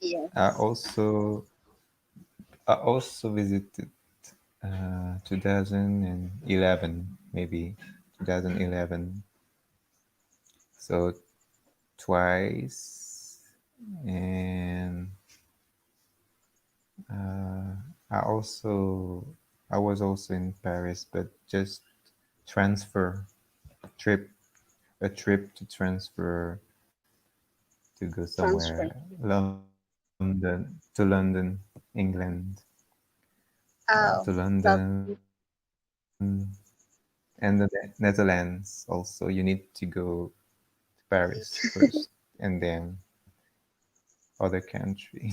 I Yes. also I also visited 2011, maybe 2011. So twice, and uh, I also I was also in Paris, but just transfer trip a trip to transfer to go somewhere Transfer. To London, England, Oh, to love. London and the Netherlands. Also, you need to go to Paris first, and then other country.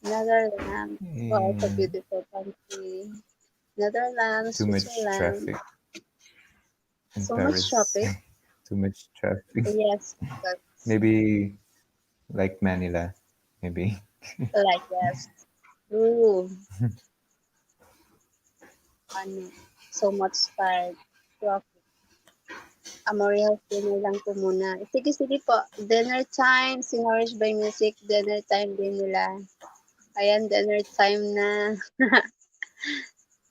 Netherlands. Wow, it's a And beautiful country. Netherlands, too much Switzerland. traffic in So much Paris. traffic. Too much traffic. Yes, that's Maybe like Manila. Maybe. like yes. Ooh, ano, so much tired. Traffic. Amorial dinner lang po muna. Sige, sige po. Dinner time. Sinorish by Music. Dinner time din nila. Ayan, dinner time na.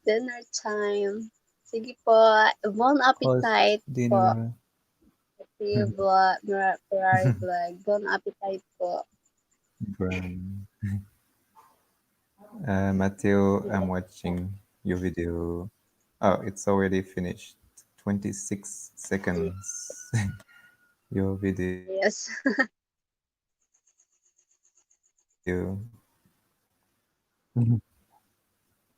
Dinner time. Sige po. Bon Host appetite po. dinner. See you vlog, Ferrari vlog. Bon appetite po. From Mateo, I'm Yes. watching your video. Oh, it's already finished. 26 seconds. Your video. Yes.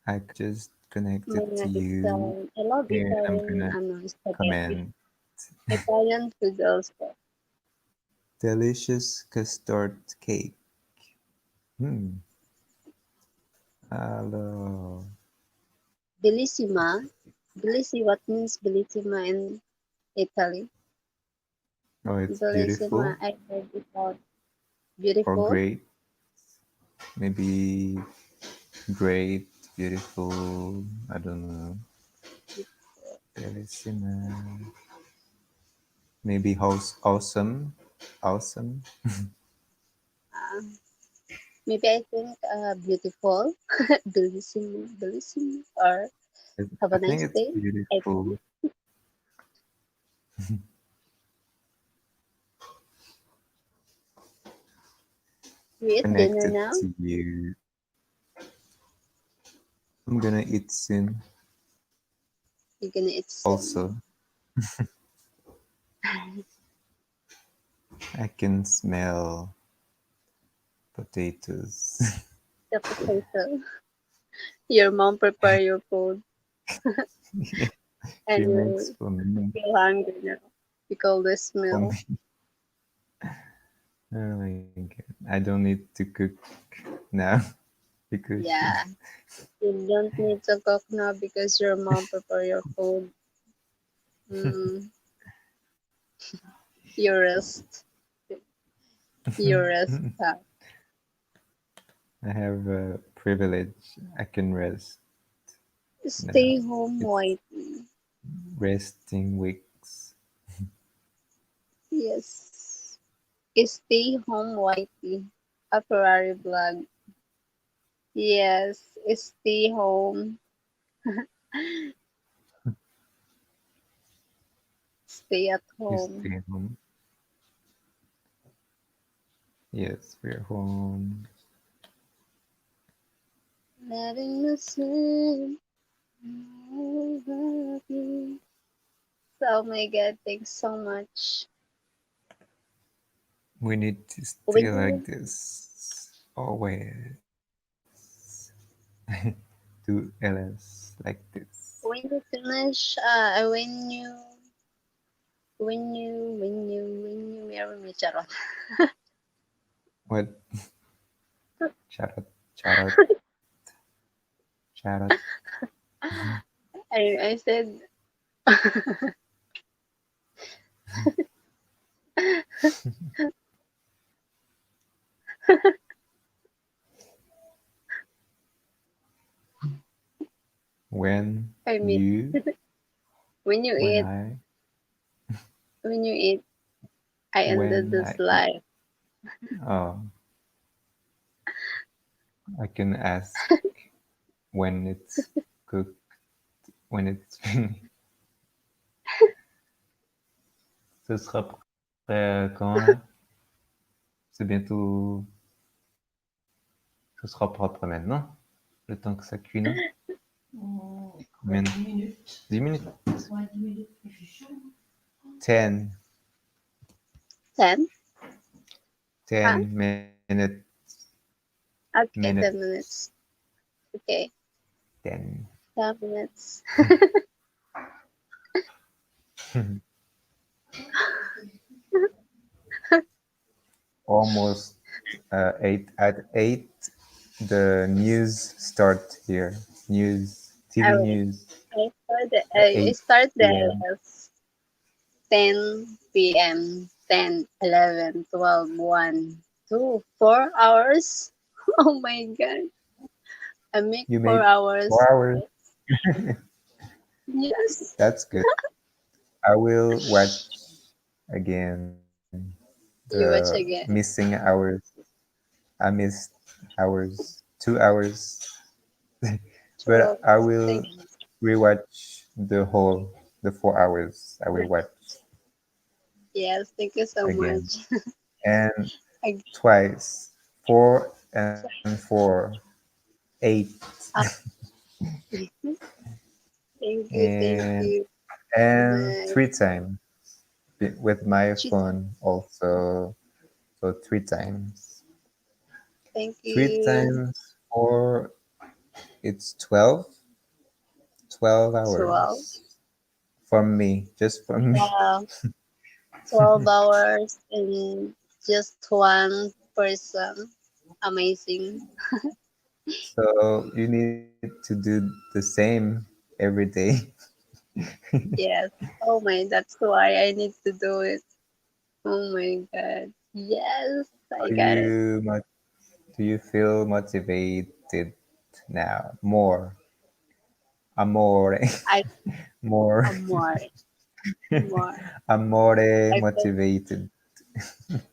I just connected to Mga you I love and I'm Italian gonna spaghetti. comment. Italian food also. Delicious custard cake. Hmm. Hello. Bellissima. What means bellissima in Italy? Oh, it's Bellissima, beautiful I heard it called or beautiful. great. Maybe great, beautiful. I don't know. Bellissima. Maybe awesome. Awesome. Uh, maybe I think beautiful. Bellissima, or have I a think nice it's day. I beautiful. think. We eat dinner Connected now. to you. I'm gonna eat soon. You're gonna eat Also, soon. I can smell potatoes. The potato. Your mom prepare your food and She makes you for me. feel hungry now because the For smell. me. Oh my god. I don't need to cook now because she. Yeah. You don't need to cook now because your mom prepare your food. Mm, you rest. You rest. I have a privilege. I can rest now. Stay home, It's Whitey. resting weeks. Yes. Stay home, Whitey. A Ferrari vlog. Yes. Stay home. Stay at You home. stay home. Yes, we're home. Letting the sun over me. Oh my god, thanks so much. We need to When stay like you this always. Do LS like this. when you finish when you marry me, charot. What? Charot, charot, charot. I said When I mean you, when you when eat I, when you eat I ended when this I eat. life. Oh, I can ask when it's cooked, when it's finished. Ce sera prêt quand là? C'est bientôt. Ce sera propre maintenant. Le temps que ça cuit, non? Combien? 10 minutes. 10. 10? Huh? 10 minutes. Okay, Minutes. 10 minutes. Okay, 10. 10 minutes. Almost 8 at 8. The news start here. News, TV I news at I 8 start the p.m. LS 10 p.m. 10, 11, 12, 1, 2, 4 hours. Oh my god. I make You four made hours. 4 hours. Yes. That's good. I will watch again the You watch again. missing hours. I missed hours, 2 hours, but True. I will Thank rewatch the 4 hours. I will watch Yes, thank you so again much. and I, twice, 4 and 4, 8, ah, thank you, thank and you. and my 3 times with my cheat. phone also. So 3 times. Thank Three you. times four, it's 12 12. hours from me, just from me. Wow. 12 hours and just one person. Amazing. So you need to do the same every day. Yes. Oh my, that's why I need to do it. Oh my God. Yes, I Do got it. you do you feel motivated now? More, amore, I more, am more. amore I feel motivated,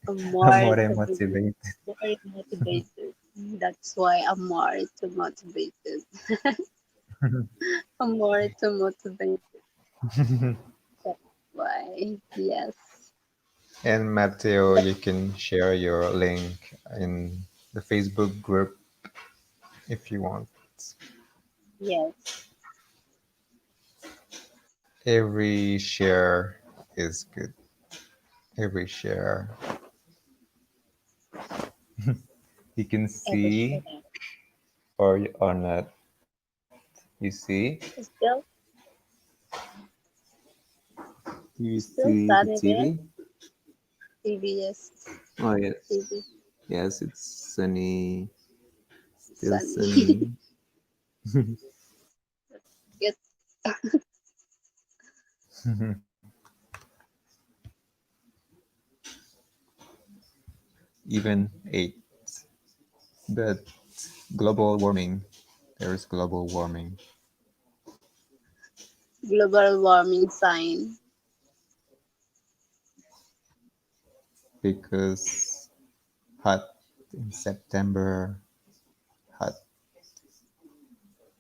more amore to be motivated. more motivated. That's why I'm more to motivated. I'm more to motivated. That's why. Yes. And Matteo, But you can share your link in the Facebook group if you want. yes. Every share is good. Every share. You can Every see student. or not. You see? Still Do you still see the sunny there? TV? TVS Oh yes. TV. Yes, it's sunny. Still Sunny. sunny. Get Even 8. But global warming. There is global warming global warming sign. because hot in September. Hot.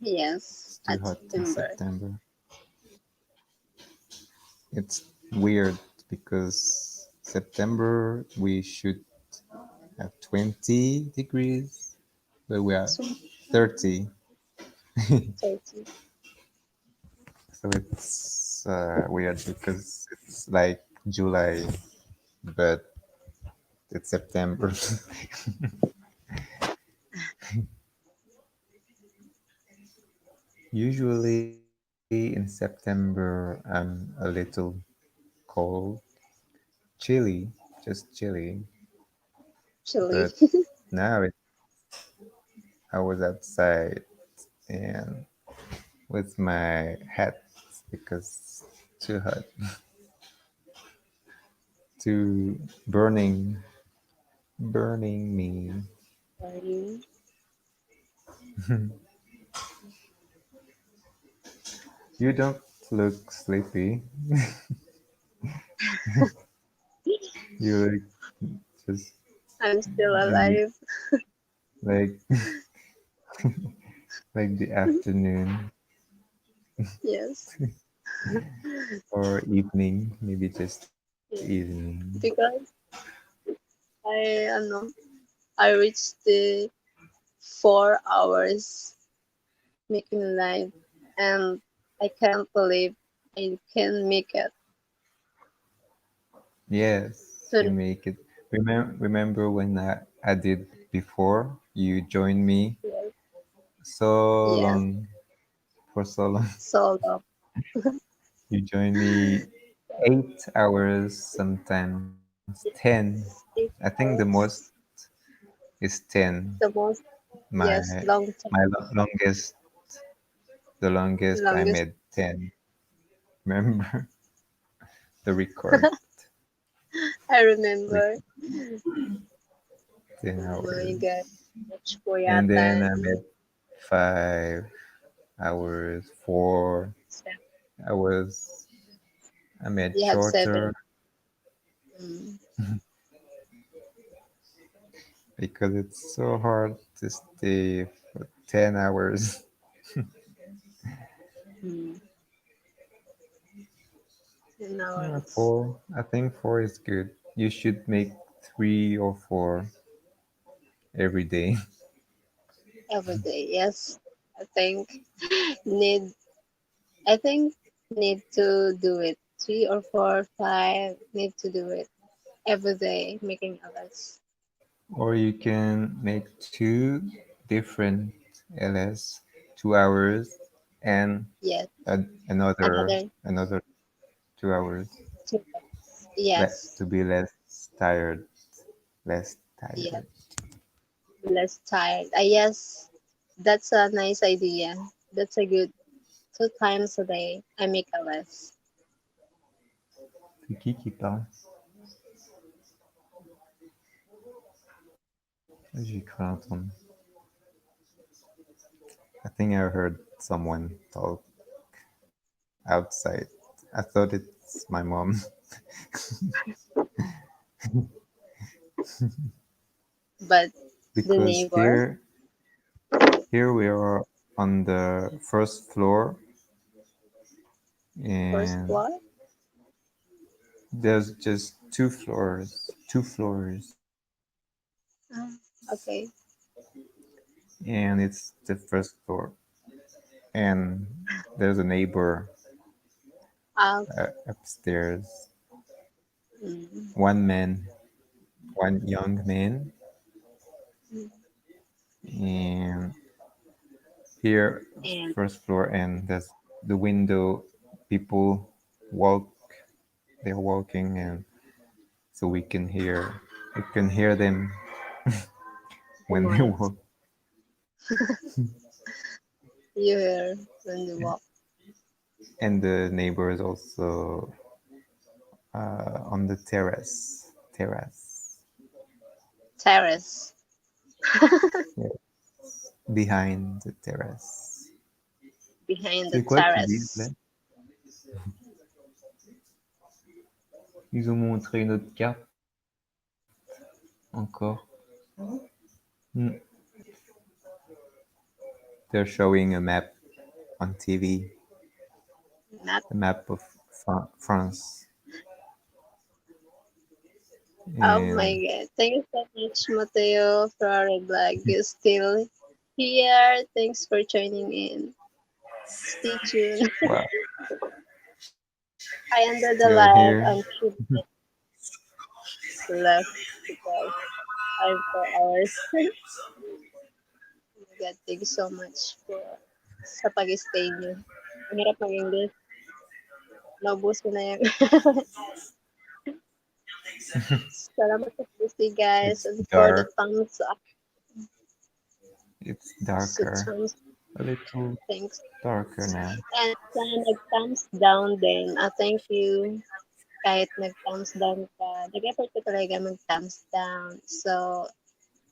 Yes. It's too At hot in September. September. It's weird because September we should have 20 degrees, but we are So 30. thirty. So it's weird because it's like July, but it's September. Usually in September, I'm a little cold, chilly, just chilly. Actually. But now I was outside and with my hat because too hot, too burning me. Sorry. You don't look sleepy. You look just I'm still in alive. like like the afternoon Yes. or evening, maybe just Yes. evening. Because I I reached the 4 hours making live and I can't believe I can make it. Yes, So you make it. Remember when I did before? You joined me yes, so yes, long, for so long. so long. You joined me 8 hours, sometimes 10. I Eight think the most hours. is 10. The most My yes, long time, longest, the longest I longest. made 10. Remember the record, I like remember. 10 Oh my hours. god, much And then I Koreatan. made 5 hours, 4 hours. I made You have shorter seven. Mm. because it's so hard to stay for 10 hours. Mm. 10 Yeah, hours 4. I think 4 is good. You should make 3 or 4 every day. every day. Yes, I think need. I think need to do it. 3 or 4, 5 need to do it every day, making a list. Or you can make two different LS, 2 hours, and Yes, another another another 2 hours, 2 hours. Yes, to be less yes, tired. less tired. Yes, that's a nice idea. That's a good 2 times a day. I make a list. C'est qui parle? J'ai cru entendre. I think I heard someone talk outside. I thought it's my mom. But the Because neighbor, here we are on the first floor, first and floor. there's just two floors, Ah, okay. and it's the first floor. And there's a neighbor Ah, upstairs. mm, One man, one young man, mm. and here And first floor, and there's the window. People walk. They're walking, and so we can hear them the when they noise walk. you hear when you walk. And the neighbor is also on the terrace, Terrace. yeah, behind the terrace. Behind the C'est quoi qu'ils disent là? terrace. Ils ont montré une autre carte encore. Hmm. They're showing a map on TV, Not. the map of France, Oh my and god. Thank you so much, Mateo, for our vlog. You're still here. Thanks for joining in. Stay tuned. wow, I ended the still live here. on 3 minutes left because I'm 4 hours. Oh my god, thank you so much for sa pag-stay niyo. Ang hirap mag-English. Naubos ko na yung salamat sa pag-stay, guys, It's and for the dark. thumbs up. It's So darker, thumbs, a little thanks. darker now. And sa nag-thumbs down din, thank you. Kahit nag-thumbs down ka, nag-effort ka talaga mag-thumbs down. So,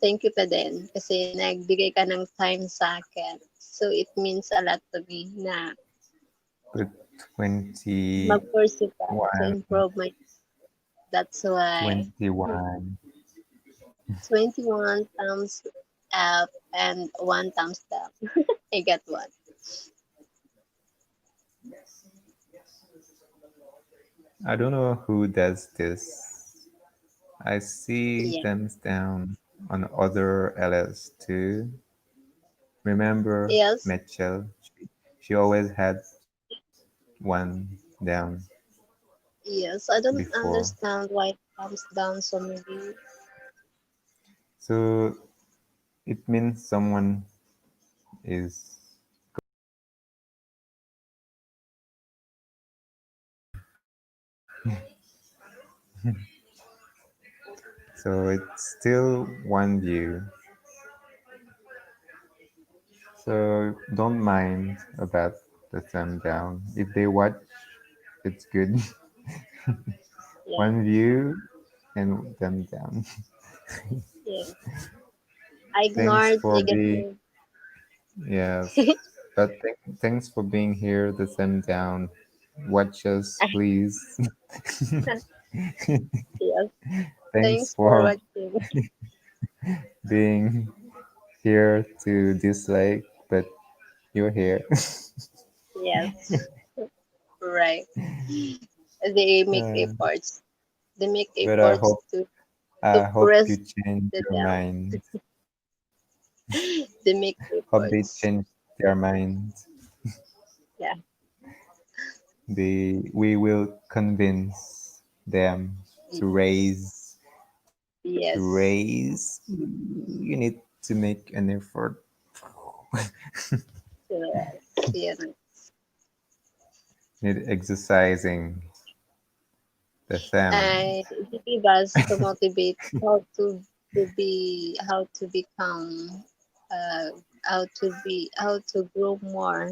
thank you pa din kasi nagbigay ka ng time sa akin. So, it means a lot to me na But 21, mag-pursue ka to improve my. That's why 21. 21 thumbs up and 1 thumbs down. I got one. I don't know who does this. I see Yeah. thumbs down on other LS too. Remember Yes. Mitchell? She always had one down Yes. I don't before. understand why it comes down so maybe. So it means someone is. So it's still one view. So don't mind about the thumb down. If they watch, it's good. Yeah. One view and thumb down. Yeah. I Thanks ignored for being, negative. yes, but thanks for being here. The thumb down. Watch us, please. Yes. Thanks Thanks for for watching. being here to dislike, but you're here. Yes. Right. They make Uh, efforts. They make but I efforts hope to I hope you press change the your down. mind. They make Hope they efforts. change their mind. Yeah. we will convince them to Yes, raise. You need to make an effort. yes, yes. Need exercising the thumb. And he give us to motivate how to be how to become uh how to grow more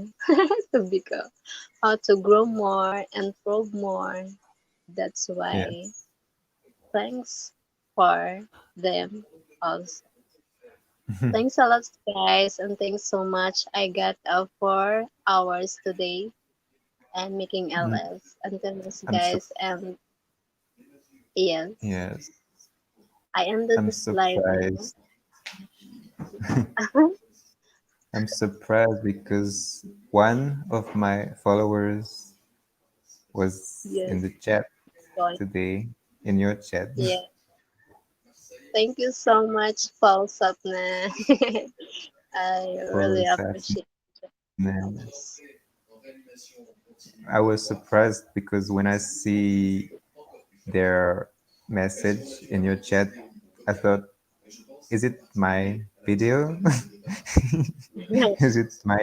to become how to grow more and prove more. That's Yeah. why thanks for them also. Thanks a lot, guys, and thanks so much. I got 4 hours today and making Mm, LS. Until next, I'm so guys, and yes, yes. I ended I'm this live now. surprised. I'm surprised because one of my followers was Yes, in the chat join. today, in your chat. Yeah, thank you so much, Paul Sapna. I For really Safna. appreciate it. I was surprised because when I see their message in your chat, I thought, is it my video? Is it my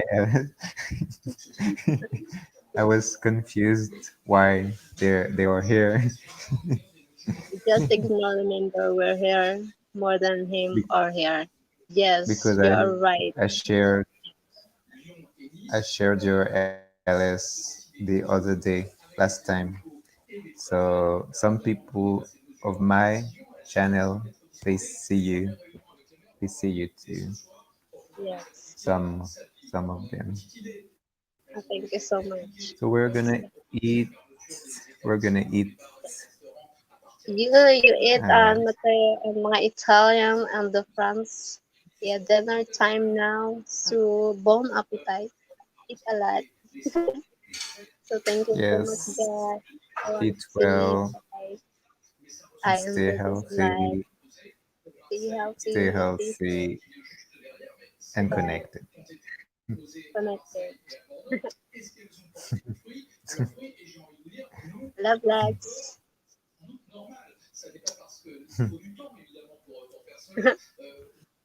I was confused why they were here. Just ignore the member. We're here more than him Be- or her. Yes, because you are right. I shared I shared your LS the other day last time. So some people of my channel, they see you. They see you too. Yes, Some some of them. thank you so So much. eat. We're gonna eat. You eat Uh, mga Italian and the France. Yeah, dinner time now. So bon appetite. Eat a lot. So thank you so much, yes. guys. I want Eat to say well. bye. And I stay ended this live. healthy. Stay Stay healthy, stay safe. healthy and Bye. connected. Connected. Love, lads.